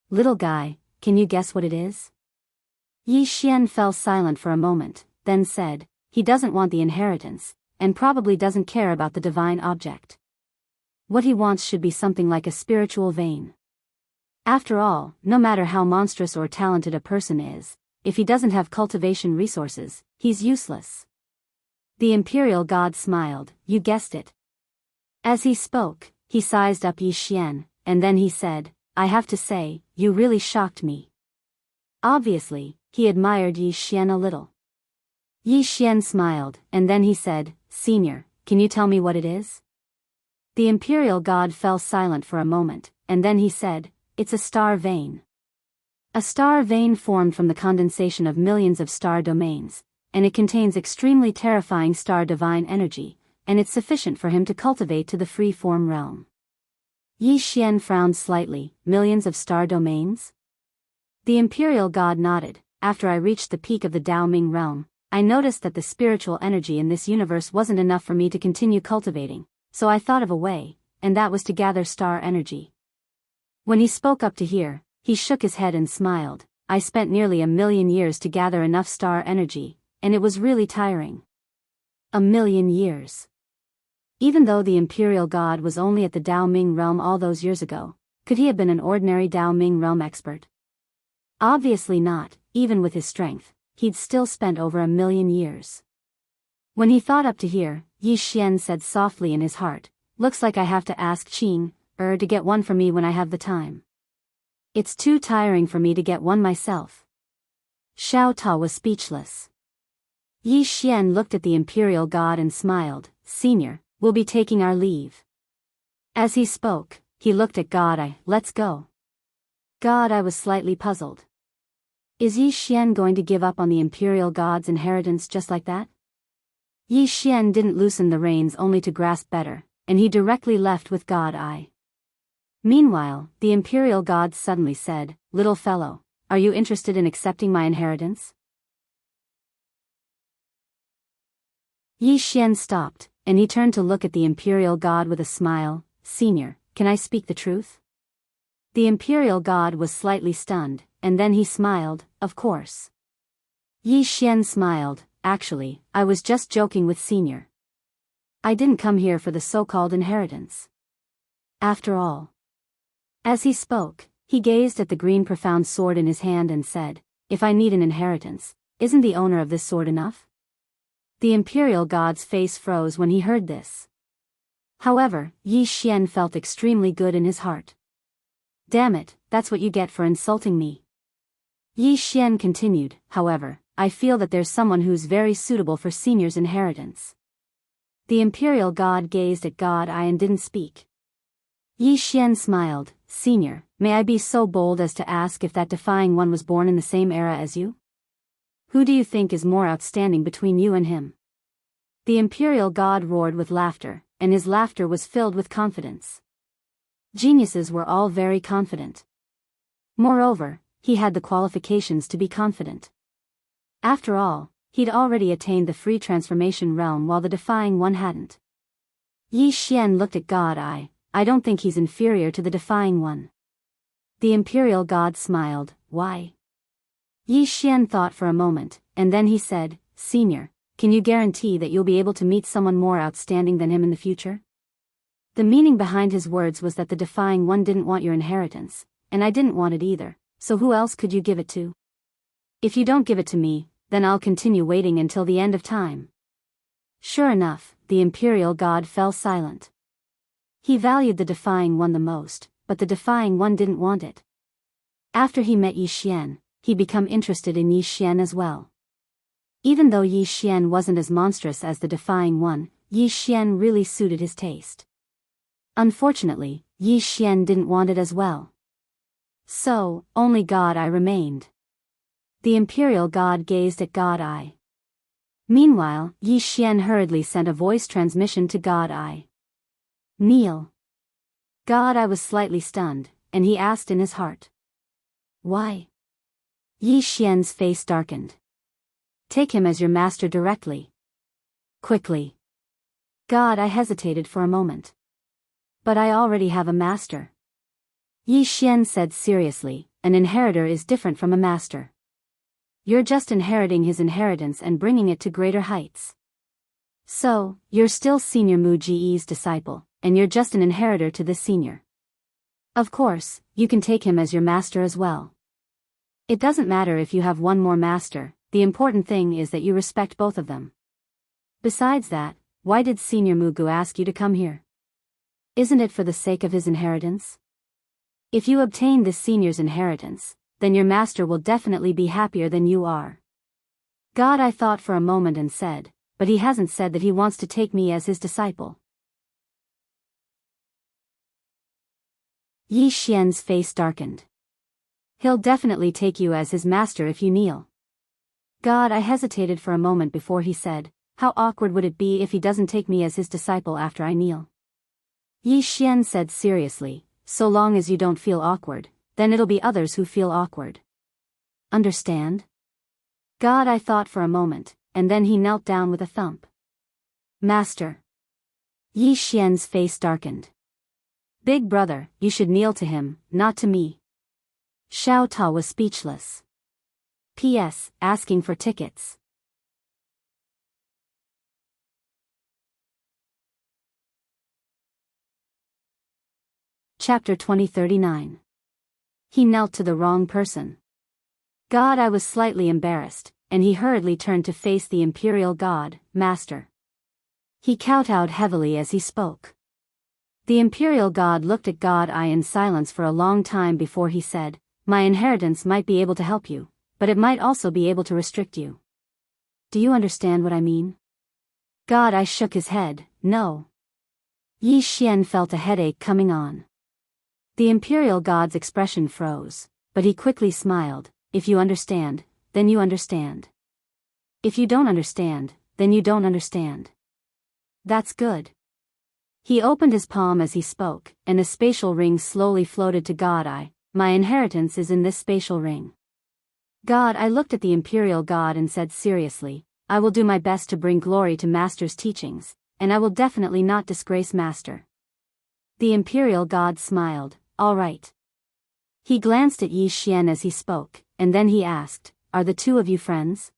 "Little guy, can you guess what it is?" Yi Xian fell silent for a moment, then said, he doesn't want the inheritance, and probably doesn't care about the divine object. What he wants should be something like a spiritual vein. After all, no matter how monstrous or talented a person is, if he doesn't have cultivation resources, he's useless. The imperial god smiled, you guessed it. As he spoke, he sized up Yi Xian, and then he said, I have to say, you really shocked me. Obviously, he admired Yi Xian a little. Yi Xian smiled, and then he said, Senior, can you tell me what it is? The imperial god fell silent for a moment, and then he said, it's a star vein. A star vein formed from the condensation of millions of star domains, and it contains extremely terrifying star divine energy, and it's sufficient for him to cultivate to the free-form realm. Yi Xian frowned slightly, millions of star domains? The imperial god nodded. After I reached the peak of the Dao Ming realm, I noticed that the spiritual energy in this universe wasn't enough for me to continue cultivating, so I thought of a way, and that was to gather star energy. When he spoke up to here, he shook his head and smiled. I spent nearly 1,000,000 years to gather enough star energy, and it was really tiring. 1,000,000 years. Even though the imperial god was only at the Dao Ming realm all those years ago, could he have been an ordinary Dao Ming realm expert? Obviously not. Even with his strength, he'd still spent over 1,000,000 years. When he thought up to here, Yi Xian said softly in his heart, looks like I have to ask Qing, to get one for me when I have the time. It's too tiring for me to get one myself. Xiao Ta was speechless. Yi Xian looked at the imperial god and smiled, Senior, we'll be taking our leave. As he spoke, he looked at God Eye, let's go. God Eye was slightly puzzled. Is Yi Xian going to give up on the imperial god's inheritance just like that? Yi Xian didn't loosen the reins only to grasp better, and he directly left with God Eye. Meanwhile, the imperial god suddenly said, little fellow, are you interested in accepting my inheritance? Yi Xian stopped, and he turned to look at the imperial god with a smile, Senior, can I speak the truth? The imperial god was slightly stunned, and then he smiled, of course. Yi Xian smiled, actually, I was just joking with Senior. I didn't come here for the so-called inheritance. After all. As he spoke, he gazed at the green profound sword in his hand and said, if I need an inheritance, isn't the owner of this sword enough? The imperial god's face froze when he heard this. However, Yi Xian felt extremely good in his heart. Damn it, that's what you get for insulting me. Yi Xian continued, however, I feel that there's someone who's very suitable for Senior's inheritance. The imperial god gazed at God Eye and didn't speak. Yi Xian smiled, Senior, may I be so bold as to ask if that defying one was born in the same era as you? Who do you think is more outstanding between you and him? The imperial god roared with laughter, and his laughter was filled with confidence. Geniuses were all very confident. Moreover, he had the qualifications to be confident. After all, he'd already attained the free transformation realm while the defying one hadn't. Yi Xian looked at God Eye, I don't think he's inferior to the defying one. The imperial god smiled, why? Yi Xian thought for a moment, and then he said, Senior, can you guarantee that you'll be able to meet someone more outstanding than him in the future? The meaning behind his words was that the defying one didn't want your inheritance, and I didn't want it either, so who else could you give it to? If you don't give it to me, then I'll continue waiting until the end of time. Sure enough, the imperial god fell silent. He valued the defying one the most, but the defying one didn't want it. After he met Yi Xian, he became interested in Yi Xian as well. Even though Yi Xian wasn't as monstrous as the defying one, Yi Xian really suited his taste. Unfortunately, Yi Xian didn't want it as well. So, only God Eye remained. The imperial god gazed at God Eye. Meanwhile, Yi Xian hurriedly sent a voice transmission to God Eye. Kneel. God Eye was slightly stunned, and he asked in his heart. Why? Yi Xian's face darkened. Take him as your master directly. Quickly. God Eye hesitated for a moment. But I already have a master. Yi Xian said seriously, an inheritor is different from a master. you're just inheriting his inheritance and bringing it to greater heights. So, you're still Senior Muji's disciple, and you're just an inheritor to this senior. Of course, you can take him as your master as well. It doesn't matter if you have one more master, the important thing is that you respect both of them. Besides that, why did Senior Mugu ask you to come here? Isn't it for the sake of his inheritance? If you obtain this senior's inheritance, then your master will definitely be happier than you are. God, I thought for a moment and said, but he hasn't said that he wants to take me as his disciple. Yi Xian's face darkened. He'll definitely take you as his master if you kneel. God, I hesitated for a moment before he said, how awkward would it be if he doesn't take me as his disciple after I kneel? Yi Xian said seriously, so long as you don't feel awkward, then it'll be others who feel awkward. Understand? God, I thought for a moment, and then he knelt down with a thump. Master. Yi Xian's face darkened. Big brother, you should kneel to him, not to me. Xiao Ta was speechless. P.S. Asking for tickets. Chapter 2039. He knelt to the wrong person. God, I was slightly embarrassed, and he hurriedly turned to face the imperial god, Master. He kowtowed heavily as he spoke. The imperial god looked at God I in silence for a long time before he said, my inheritance might be able to help you, but it might also be able to restrict you. Do you understand what I mean? God I shook his head, no. Yi Xian felt a headache coming on. The imperial god's expression froze, but he quickly smiled, if you understand, then you understand. If you don't understand, then you don't understand. That's good. He opened his palm as he spoke, and a spatial ring slowly floated to God I. My inheritance is in this spatial ring. God I looked at the imperial god and said seriously, I will do my best to bring glory to Master's teachings, and I will definitely not disgrace Master. The imperial god smiled, all right. He glanced at Yi Xian as he spoke, and then he asked, are the two of you friends?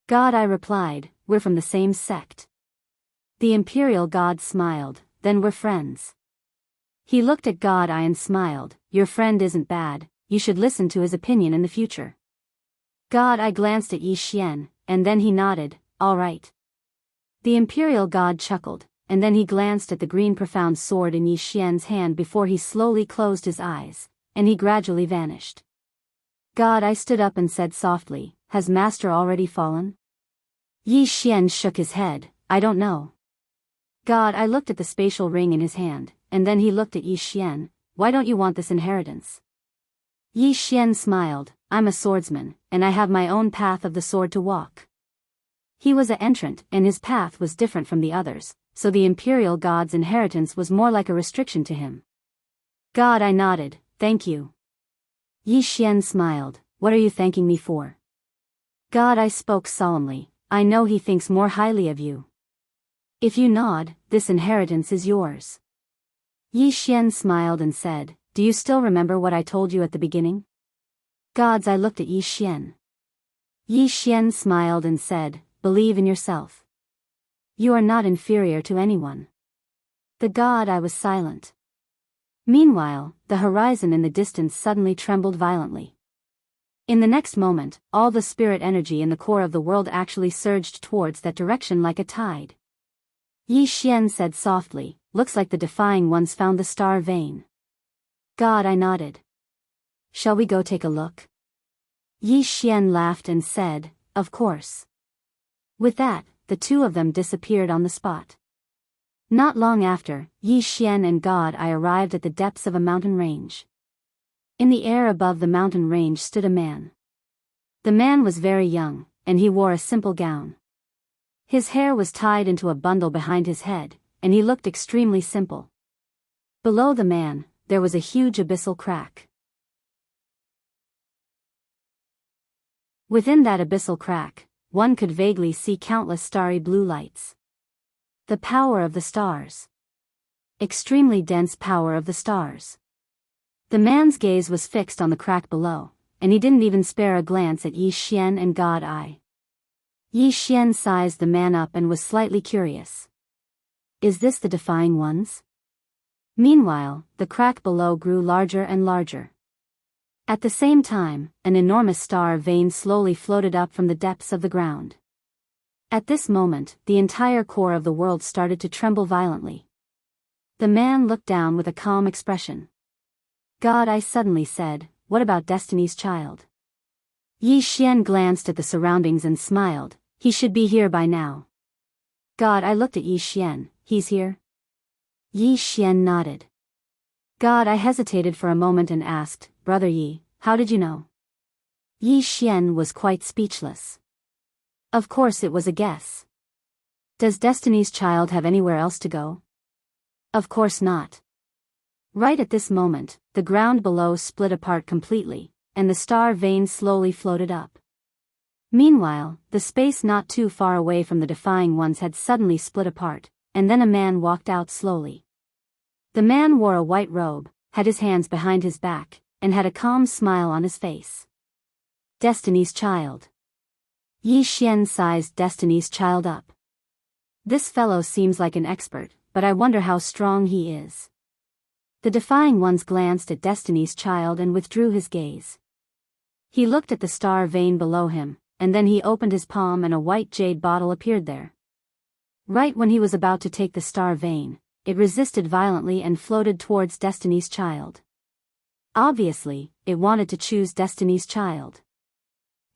God I replied, we're from the same sect. The imperial god smiled, then we're friends. He looked at God I and smiled, your friend isn't bad, you should listen to his opinion in the future. God I glanced at Yi Xian, and then he nodded, all right. The imperial god chuckled, and then he glanced at the green profound sword in Yi Xian's hand before he slowly closed his eyes, and he gradually vanished. God I stood up and said softly, has Master already fallen? Yi Xian shook his head, I don't know. God I looked at the spatial ring in his hand, and then he looked at Yi Xian, why don't you want this inheritance? Yi Xian smiled, I'm a swordsman, and I have my own path of the sword to walk. He was an entrant and his path was different from the others, so the imperial god's inheritance was more like a restriction to him. God I nodded, thank you. Yi Xian smiled, what are you thanking me for? God I spoke solemnly, I know he thinks more highly of you. If you nod, this inheritance is yours. Yi Xian smiled and said, do you still remember what I told you at the beginning? Gods I looked at Yi Xian. Yi Xian smiled and said, believe in yourself. You are not inferior to anyone. The god I was silent. Meanwhile, the horizon in the distance suddenly trembled violently. In the next moment, all the spirit energy in the core of the world actually surged towards that direction like a tide. Yi Xian said softly, looks like the defying ones found the star vein. God I nodded. Shall we go take a look? Yi Xian laughed and said, of course. With that, the two of them disappeared on the spot. Not long after, Yi Xian and God I arrived at the depths of a mountain range. In the air above the mountain range stood a man. The man was very young, and he wore a simple gown. His hair was tied into a bundle behind his head, and he looked extremely simple. Below the man, there was a huge abyssal crack. Within that abyssal crack, one could vaguely see countless starry blue lights. The power of the stars. Extremely dense power of the stars. The man's gaze was fixed on the crack below, and he didn't even spare a glance at Yi Xian and God Eye. Yi Xian sized the man up and was slightly curious. Is this the Defying Ones? Meanwhile, the crack below grew larger and larger. At the same time, an enormous star vein slowly floated up from the depths of the ground. At this moment, the entire core of the world started to tremble violently. The man looked down with a calm expression. God, I suddenly said, what about Destiny's Child? Yi Xian glanced at the surroundings and smiled, he should be here by now. God, I looked at Yi Xian, he's here? Yi Xian nodded. God, I hesitated for a moment and asked, Brother Yi, how did you know? Yi Xian was quite speechless. Of course it was a guess. Does Destiny's Child have anywhere else to go? Of course not. Right at this moment, the ground below split apart completely, and the star vein slowly floated up. Meanwhile, the space not too far away from the Defying Ones had suddenly split apart, and then a man walked out slowly. The man wore a white robe, had his hands behind his back, and had a calm smile on his face. Destiny's Child. Yi Xian sized Destiny's Child up. This fellow seems like an expert, but I wonder how strong he is. The Defying Ones glanced at Destiny's Child and withdrew his gaze. He looked at the star vein below him, and then he opened his palm and a white jade bottle appeared there. Right when he was about to take the star vein, it resisted violently and floated towards Destiny's Child. Obviously, it wanted to choose Destiny's Child.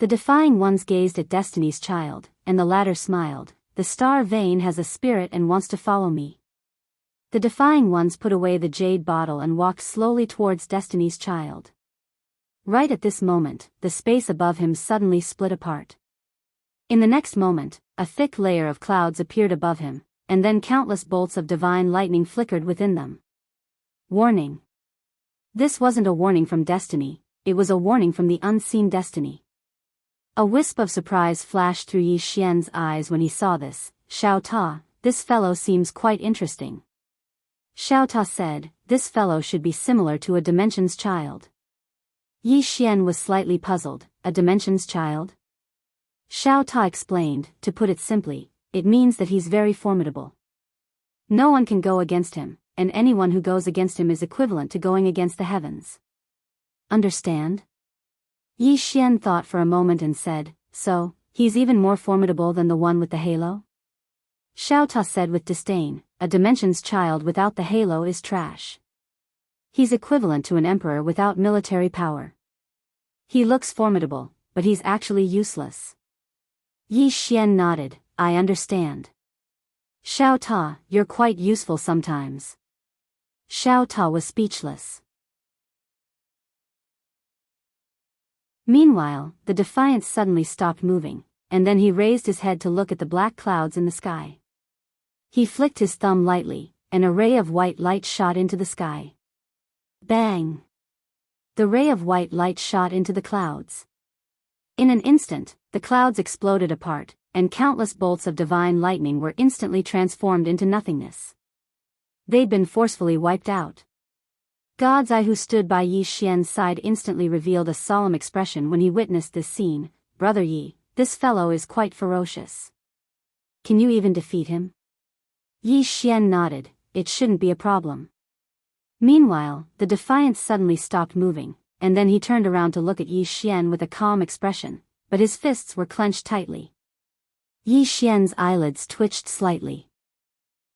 The Defying Ones gazed at Destiny's Child, and the latter smiled, the star vein has a spirit and wants to follow me. The Defying Ones put away the jade bottle and walked slowly towards Destiny's Child. Right at this moment, the space above him suddenly split apart. In the next moment, a thick layer of clouds appeared above him, and then countless bolts of divine lightning flickered within them. Warning. This wasn't a warning from Destiny, it was a warning from the unseen Destiny. A wisp of surprise flashed through Yi Xian's eyes when he saw this. Xiao Ta, this fellow seems quite interesting. Xiao Ta said, this fellow should be similar to a Dimensions Child. Yi Xian was slightly puzzled, a Dimensions Child? Xiao Ta explained, to put it simply, it means that he's very formidable. No one can go against him, and anyone who goes against him is equivalent to going against the heavens. Understand? Yi Xian thought for a moment and said, so, he's even more formidable than the one with the halo? Xiao Ta said with disdain, a Dimensions Child without the halo is trash. He's equivalent to an emperor without military power. He looks formidable, but he's actually useless. Yi Xian nodded, I understand. Xiao Ta, you're quite useful sometimes. Xiao Ta was speechless. Meanwhile, the Defiant suddenly stopped moving, and then he raised his head to look at the black clouds in the sky. He flicked his thumb lightly, and a ray of white light shot into the sky. Bang! The ray of white light shot into the clouds. In an instant, the clouds exploded apart, and countless bolts of divine lightning were instantly transformed into nothingness. They'd been forcefully wiped out. God's Eye, who stood by Yi Xian's side, instantly revealed a solemn expression when he witnessed this scene. Brother Yi, this fellow is quite ferocious. Can you even defeat him? Yi Xian nodded, it shouldn't be a problem. Meanwhile, the Defiant suddenly stopped moving, and then he turned around to look at Yi Xian with a calm expression, but his fists were clenched tightly. Yi Xian's eyelids twitched slightly.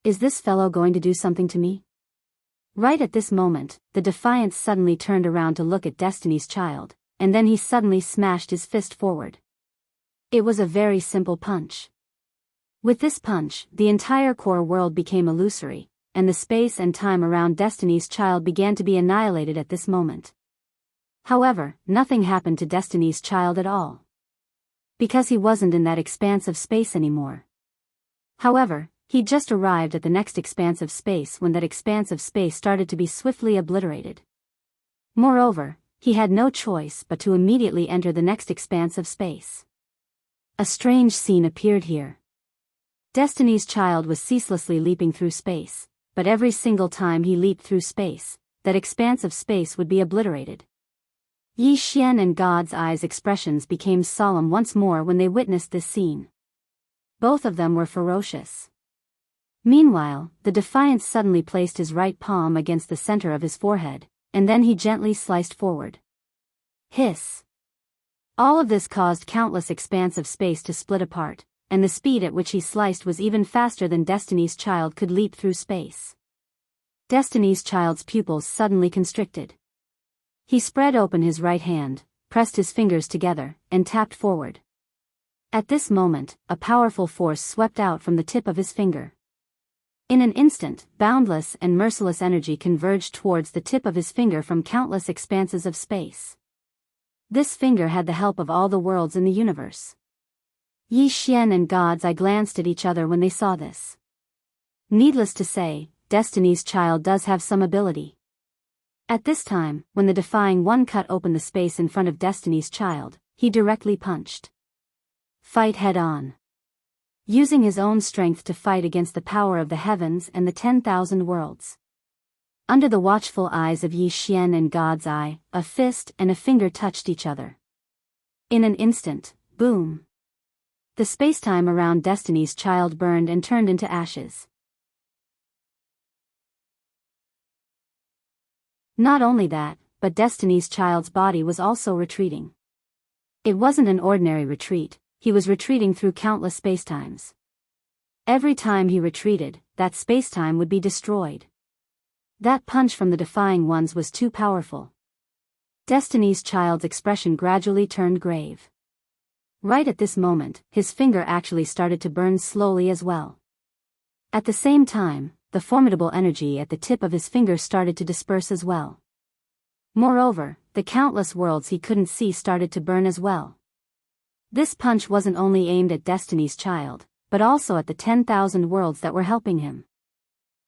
Is this fellow going to do something to me? Right at this moment, the Defiant suddenly turned around to look at Destiny's Child, and then he suddenly smashed his fist forward. It was a very simple punch. With this punch, the entire core world became illusory, and the space and time around Destiny's Child began to be annihilated at this moment. However, nothing happened to Destiny's Child at all. Because he wasn't in that expanse of space anymore. However, he just arrived at the next expanse of space when that expanse of space started to be swiftly obliterated. Moreover, he had no choice but to immediately enter the next expanse of space. A strange scene appeared here. Destiny's Child was ceaselessly leaping through space, but every single time he leaped through space, that expanse of space would be obliterated. Yi Xian and God's eyes' expressions became solemn once more when they witnessed this scene. Both of them were ferocious. Meanwhile, the Defiant suddenly placed his right palm against the center of his forehead, and then he gently sliced forward. Hiss! All of this caused countless expanse of space to split apart, and the speed at which he sliced was even faster than Destiny's Child could leap through space. Destiny's Child's pupils suddenly constricted. He spread open his right hand, pressed his fingers together, and tapped forward. At this moment, a powerful force swept out from the tip of his finger. In an instant, boundless and merciless energy converged towards the tip of his finger from countless expanses of space. This finger had the help of all the worlds in the universe. Yi Xian and God's Eye glanced at each other when they saw this. Needless to say, Destiny's Child does have some ability. At this time, when the Defying One cut open the space in front of Destiny's Child, he directly punched. Fight head on. Using his own strength to fight against the power of the heavens and the 10,000 worlds. Under the watchful eyes of Yi Xian and God's Eye, a fist and a finger touched each other. In an instant, boom! The spacetime around Destiny's Child burned and turned into ashes. Not only that, but Destiny's Child's body was also retreating. It wasn't an ordinary retreat, he was retreating through countless spacetimes. Every time he retreated, that spacetime would be destroyed. That punch from the Defying Ones was too powerful. Destiny's Child's expression gradually turned grave. Right at this moment, his finger actually started to burn slowly as well. At the same time, the formidable energy at the tip of his finger started to disperse as well. Moreover, the countless worlds he couldn't see started to burn as well. This punch wasn't only aimed at Destiny's Child, but also at the 10,000 worlds that were helping him.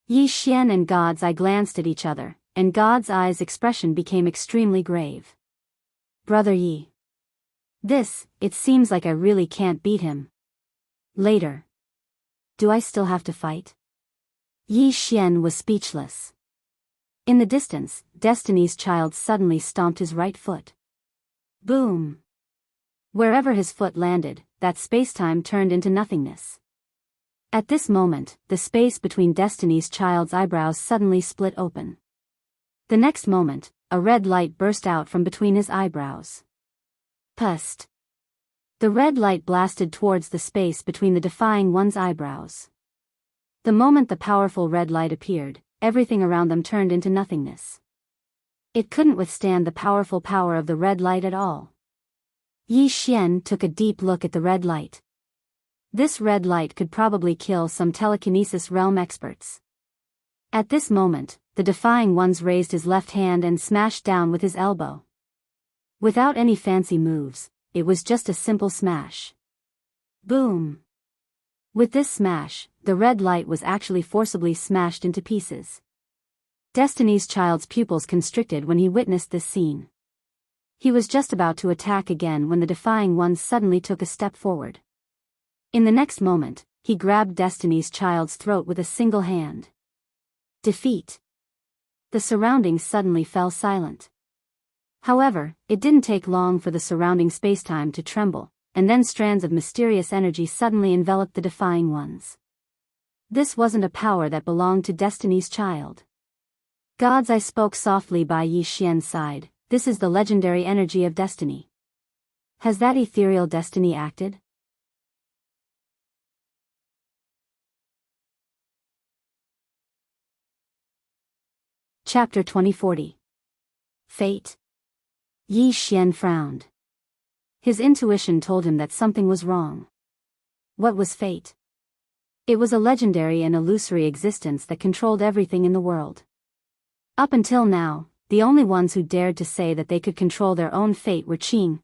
Yi Xian and God's Eye glanced at each other, and God's Eye's expression became extremely grave. Brother Yi. It seems like I really can't beat him. Later. Do I still have to fight? Yi Xian was speechless. In the distance, Destiny's Child suddenly stomped his right foot. Boom! Wherever his foot landed, that spacetime turned into nothingness. At this moment, the space between Destiny's Child's eyebrows suddenly split open. The next moment, a red light burst out from between his eyebrows. Pust! The red light blasted towards the space between the Defying One's eyebrows. The moment the powerful red light appeared, everything around them turned into nothingness. It couldn't withstand the powerful power of the red light at all. Yi Xian took a deep look at the red light. This red light could probably kill some telekinesis realm experts. At this moment, the Defying Ones raised his left hand and smashed down with his elbow. Without any fancy moves, it was just a simple smash. Boom! With this smash, the red light was actually forcibly smashed into pieces. Destiny's Child's pupils constricted when he witnessed this scene. He was just about to attack again when the Defying Ones suddenly took a step forward. In the next moment, he grabbed Destiny's Child's throat with a single hand. Defeat. The surroundings suddenly fell silent. However, it didn't take long for the surrounding spacetime to tremble, and then strands of mysterious energy suddenly enveloped the Defying Ones. This wasn't a power that belonged to Destiny's Child. God's Eye spoke softly by Yi Xian's side. This is the legendary energy of destiny. Has that ethereal destiny acted? Chapter 2040. Fate. Yi Xian frowned. His intuition told him that something was wrong. What was fate? It was a legendary and illusory existence that controlled everything in the world. Up until now, the only ones who dared to say that they could control their own fate were Qing,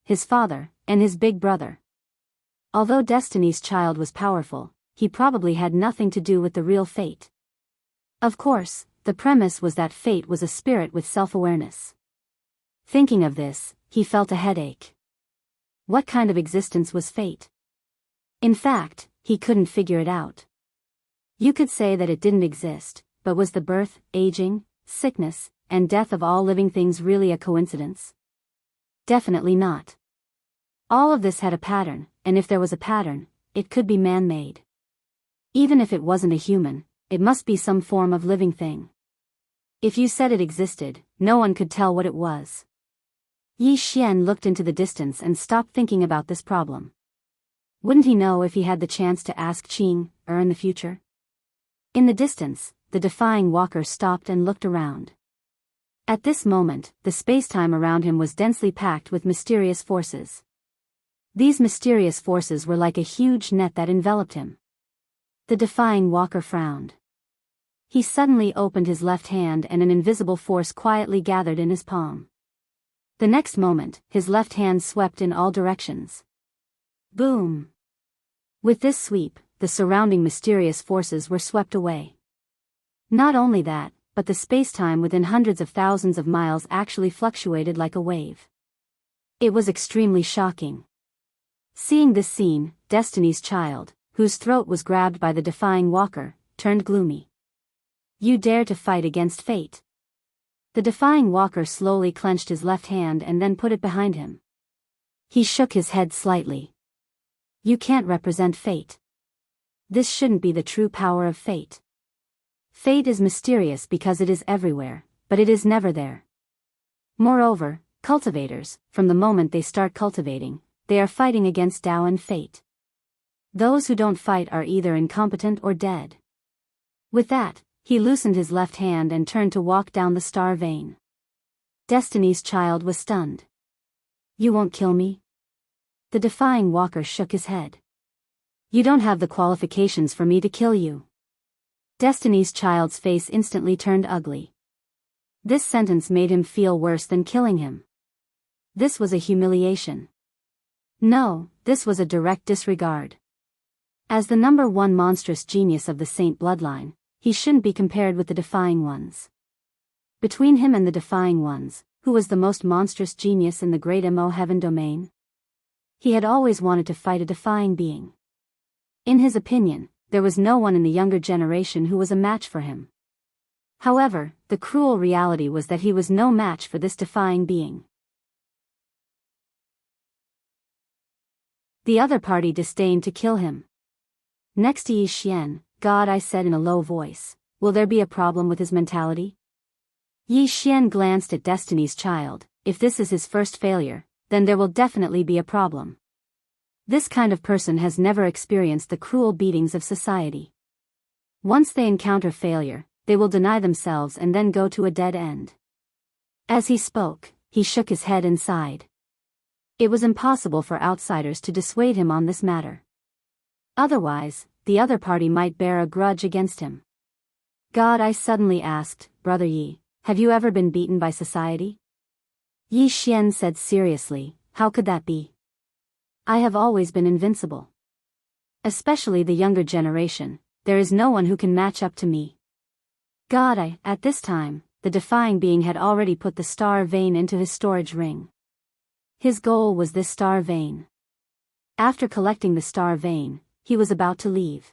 his father, and his big brother. Although Destiny's Child was powerful, he probably had nothing to do with the real fate. Of course, the premise was that fate was a spirit with self-awareness. Thinking of this, he felt a headache. What kind of existence was fate? In fact, he couldn't figure it out. You could say that it didn't exist, but was the birth, aging, sickness, and death of all living things really a coincidence? Definitely not. All of this had a pattern, and if there was a pattern, it could be man-made. Even if it wasn't a human, it must be some form of living thing. If you said it existed, no one could tell what it was. Yi Xian looked into the distance and stopped thinking about this problem. Wouldn't he know if he had the chance to ask Qing in the future? In the distance, the defying walker stopped and looked around. At this moment, the spacetime around him was densely packed with mysterious forces. These mysterious forces were like a huge net that enveloped him. The defying walker frowned. He suddenly opened his left hand and an invisible force quietly gathered in his palm. The next moment, his left hand swept in all directions. Boom! With this sweep, the surrounding mysterious forces were swept away. Not only that, but the spacetime within hundreds of thousands of miles actually fluctuated like a wave. It was extremely shocking. Seeing this scene, Destiny's Child, whose throat was grabbed by the defying walker, turned gloomy. You dare to fight against fate. The defying walker slowly clenched his left hand and then put it behind him. He shook his head slightly. You can't represent fate. This shouldn't be the true power of fate. Fate is mysterious because it is everywhere, but it is never there. Moreover, cultivators, from the moment they start cultivating, they are fighting against Tao and fate. Those who don't fight are either incompetent or dead. With that, he loosened his left hand and turned to walk down the star vein. Destiny's Child was stunned. You won't kill me? The defying walker shook his head. You don't have the qualifications for me to kill you. Destiny's Child's face instantly turned ugly. This sentence made him feel worse than killing him. This was a humiliation. No, this was a direct disregard. As the number one monstrous genius of the Saint bloodline, he shouldn't be compared with the Defying Ones. Between him and the Defying Ones, who was the most monstrous genius in the great Mo heaven domain? He had always wanted to fight a defying being. In his opinion, there was no one in the younger generation who was a match for him. However, the cruel reality was that he was no match for this defying being. The other party disdained to kill him. Next to Yi Xian, God, I said in a low voice, will there be a problem with his mentality? Yi Xian glanced at Destiny's Child. If this is his first failure, then there will definitely be a problem. This kind of person has never experienced the cruel beatings of society. Once they encounter failure, they will deny themselves and then go to a dead end. As he spoke, he shook his head and sighed. It was impossible for outsiders to dissuade him on this matter. Otherwise, the other party might bear a grudge against him. God, I suddenly asked, Brother Yi, have you ever been beaten by society? Yi Xian said seriously, how could that be? I have always been invincible. Especially the younger generation, there is no one who can match up to me. God, at this time, the defying being had already put the star vein into his storage ring. His goal was this star vein. After collecting the star vein, he was about to leave.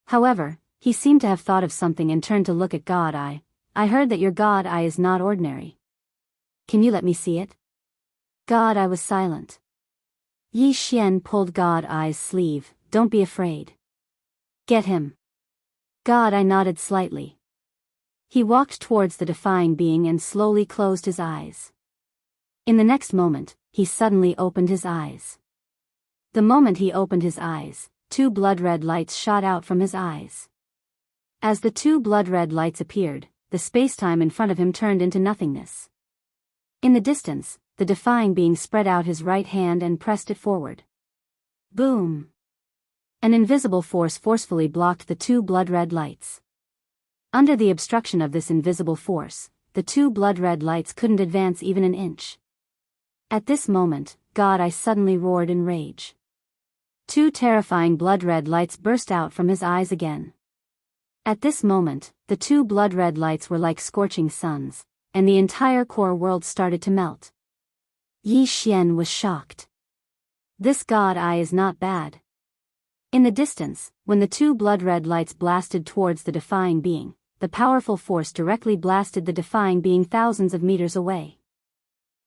However, he seemed to have thought of something and turned to look at God Eye. I heard that your God Eye is not ordinary. Can you let me see it? God Eye was silent. Yi Xian pulled God Eye's sleeve. Don't be afraid. Get him. God Eye nodded slightly. He walked towards the defying being and slowly closed his eyes. In the next moment, he suddenly opened his eyes. The moment he opened his eyes, two blood-red lights shot out from his eyes. As the two blood-red lights appeared, the spacetime in front of him turned into nothingness. In the distance, the defying being spread out his right hand and pressed it forward. Boom! An invisible force forcefully blocked the two blood-red lights. Under the obstruction of this invisible force, the two blood-red lights couldn't advance even an inch. At this moment, God Eye suddenly roared in rage. Two terrifying blood-red lights burst out from his eyes again. At this moment, the two blood-red lights were like scorching suns, and the entire core world started to melt. Yi Xian was shocked. This God Eye is not bad. In the distance, when the two blood-red lights blasted towards the defying being, the powerful force directly blasted the defying being thousands of meters away.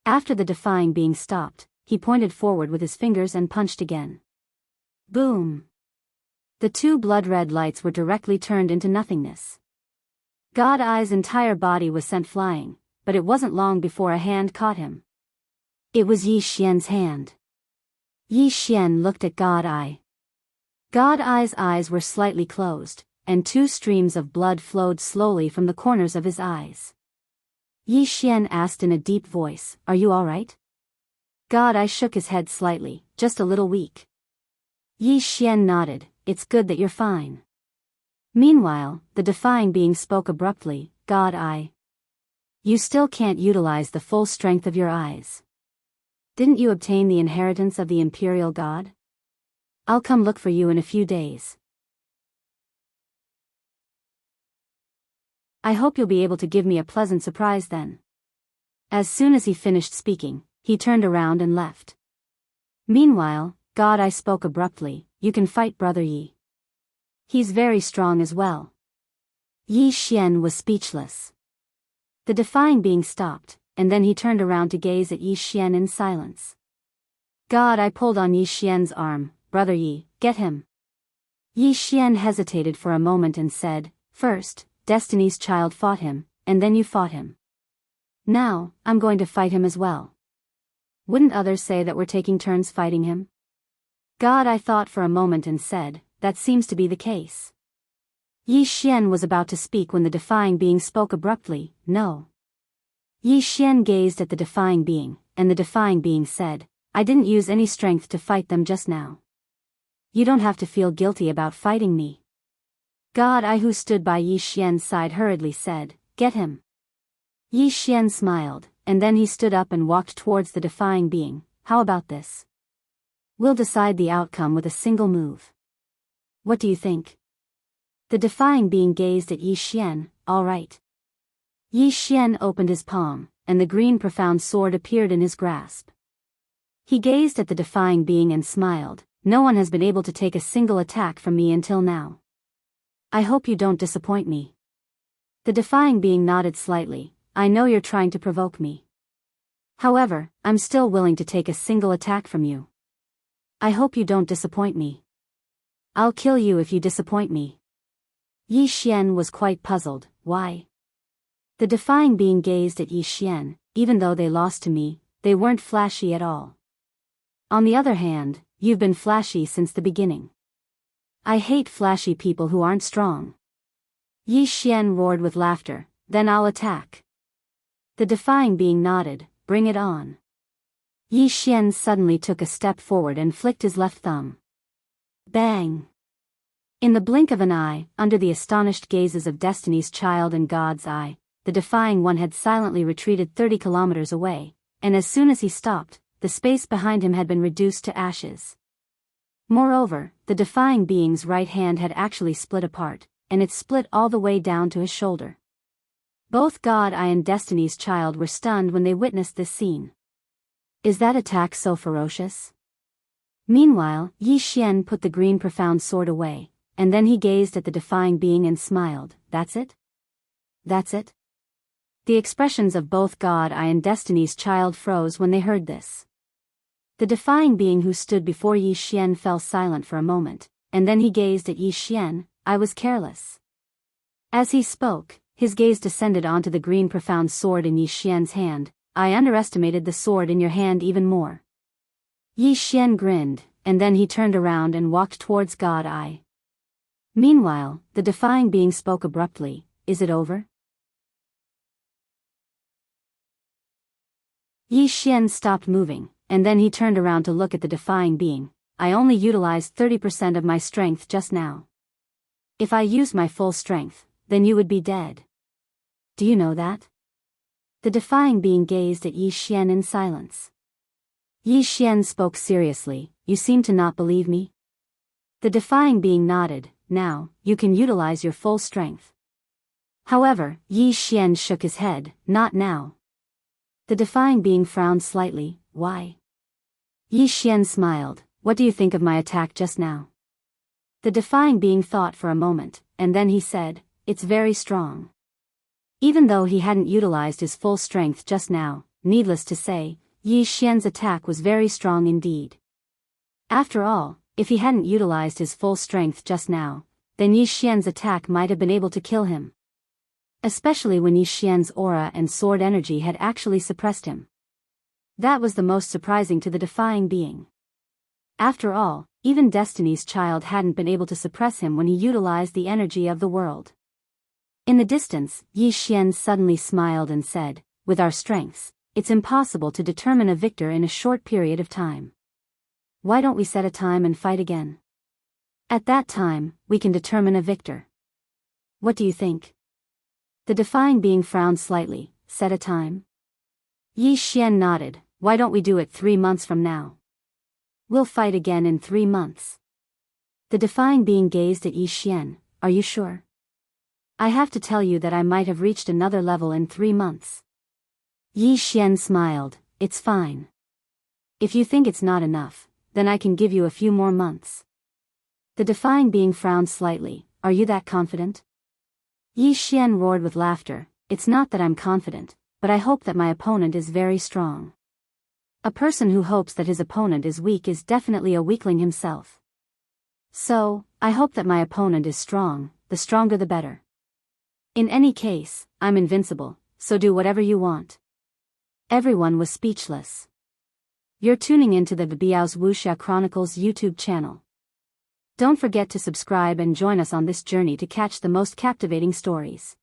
After the defying being stopped, he pointed forward with his fingers and punched again. Boom! The two blood-red lights were directly turned into nothingness. God Ai's entire body was sent flying, but it wasn't long before a hand caught him. It was Yi Xian's hand. Yi Xian looked at God Ai. God Ai's eyes were slightly closed, and two streams of blood flowed slowly from the corners of his eyes. Yi Xian asked in a deep voice, "Are you all right?" God Ai shook his head slightly, just a little weak. Yi Xian nodded, "It's good that you're fine." Meanwhile, the defying being spoke abruptly, "God Ai. You still can't utilize the full strength of your eyes. Didn't you obtain the inheritance of the Imperial God? I'll come look for you in a few days. I hope you'll be able to give me a pleasant surprise then." As soon as he finished speaking, he turned around and left. Meanwhile, God Ai spoke abruptly, "You can fight Brother Yi. He's very strong as well." Yi Xian was speechless. The defying being stopped, and then he turned around to gaze at Yi Xian in silence. God Ai pulled on Yi Xian's arm, "Brother Yi, get him." Yi Xian hesitated for a moment and said, "First, Destiny's Child fought him, and then you fought him. Now, I'm going to fight him as well. Wouldn't others say that we're taking turns fighting him?" God Ai thought for a moment and said, "That seems to be the case." Yi Xian was about to speak when the defying being spoke abruptly, "No." Yi Xian gazed at the defying being, and the defying being said, "I didn't use any strength to fight them just now. You don't have to feel guilty about fighting me." God Ai, who stood by Yi Xian's side, hurriedly said, "Get him." Yi Xian smiled, and then he stood up and walked towards the defying being. "How about this? We'll decide the outcome with a single move. What do you think?" The defying being gazed at Yi Xian. "All right." Yi Xian opened his palm, and the green profound sword appeared in his grasp. He gazed at the defying being and smiled, "No one has been able to take a single attack from me until now. I hope you don't disappoint me." The defying being nodded slightly, "I know you're trying to provoke me. However, I'm still willing to take a single attack from you. I hope you don't disappoint me. I'll kill you if you disappoint me." Yi Xian was quite puzzled. "Why?" The defying being gazed at Yi Xian. "Even though they lost to me, they weren't flashy at all. On the other hand, you've been flashy since the beginning. I hate flashy people who aren't strong." Yi Xian roared with laughter, "Then I'll attack." The defying being nodded, "Bring it on." Yi Xian suddenly took a step forward and flicked his left thumb. Bang! In the blink of an eye, under the astonished gazes of Destiny's Child and God's Eye, the defying one had silently retreated 30 kilometers away, and as soon as he stopped, the space behind him had been reduced to ashes. Moreover, the defying being's right hand had actually split apart, and it split all the way down to his shoulder. Both God Eye and Destiny's Child were stunned when they witnessed this scene. Is that attack so ferocious? Meanwhile, Yi Xian put the green profound sword away, and then he gazed at the defying being and smiled. "That's it? That's it?" The expressions of both God Eye and Destiny's Child froze when they heard this. The defying being who stood before Yi Xian fell silent for a moment, and then he gazed at Yi Xian. "I was careless." As he spoke, his gaze descended onto the green profound sword in Yi Xian's hand. "I underestimated the sword in your hand even more." Yi Xian grinned, and then he turned around and walked towards God Eye. Meanwhile, the defying being spoke abruptly, "Is it over?" Yi Xian stopped moving, and then he turned around to look at the defying being. "I only utilized 30% of my strength just now. If I used my full strength, then you would be dead. Do you know that?" The defying being gazed at Yi Xian in silence. Yi Xian spoke seriously, "You seem to not believe me?" The defying being nodded. "Now, you can utilize your full strength." However, Yi Xian shook his head. "Not now." The defying being frowned slightly. "Why?" Yi Xian smiled. "What do you think of my attack just now?" The defying being thought for a moment, and then he said, "It's very strong." Even though he hadn't utilized his full strength just now, needless to say, Yi Xian's attack was very strong indeed. After all, if he hadn't utilized his full strength just now, then Yi Xian's attack might have been able to kill him. Especially when Yi Xian's aura and sword energy had actually suppressed him. That was the most surprising to the defying being. After all, even Destiny's Child hadn't been able to suppress him when he utilized the energy of the world. In the distance, Yi Xian suddenly smiled and said, "With our strengths, it's impossible to determine a victor in a short period of time. Why don't we set a time and fight again? At that time, we can determine a victor. What do you think?" The defying being frowned slightly. "Set a time?" Yi Xian nodded. "Why don't we do it 3 months from now? We'll fight again in 3 months. The defying being gazed at Yi Xian. "Are you sure? I have to tell you that I might have reached another level in 3 months. Yi Xian smiled. "It's fine. If you think it's not enough, then I can give you a few more months." The defying being frowned slightly. "Are you that confident?" Yi Xian roared with laughter. "It's not that I'm confident, but I hope that my opponent is very strong." A person who hopes that his opponent is weak is definitely a weakling himself. So, I hope that my opponent is strong, the stronger the better. In any case, I'm invincible, so do whatever you want. Everyone was speechless. You're tuning into the Biyao's Wuxia Chronicles YouTube channel. Don't forget to subscribe and join us on this journey to catch the most captivating stories.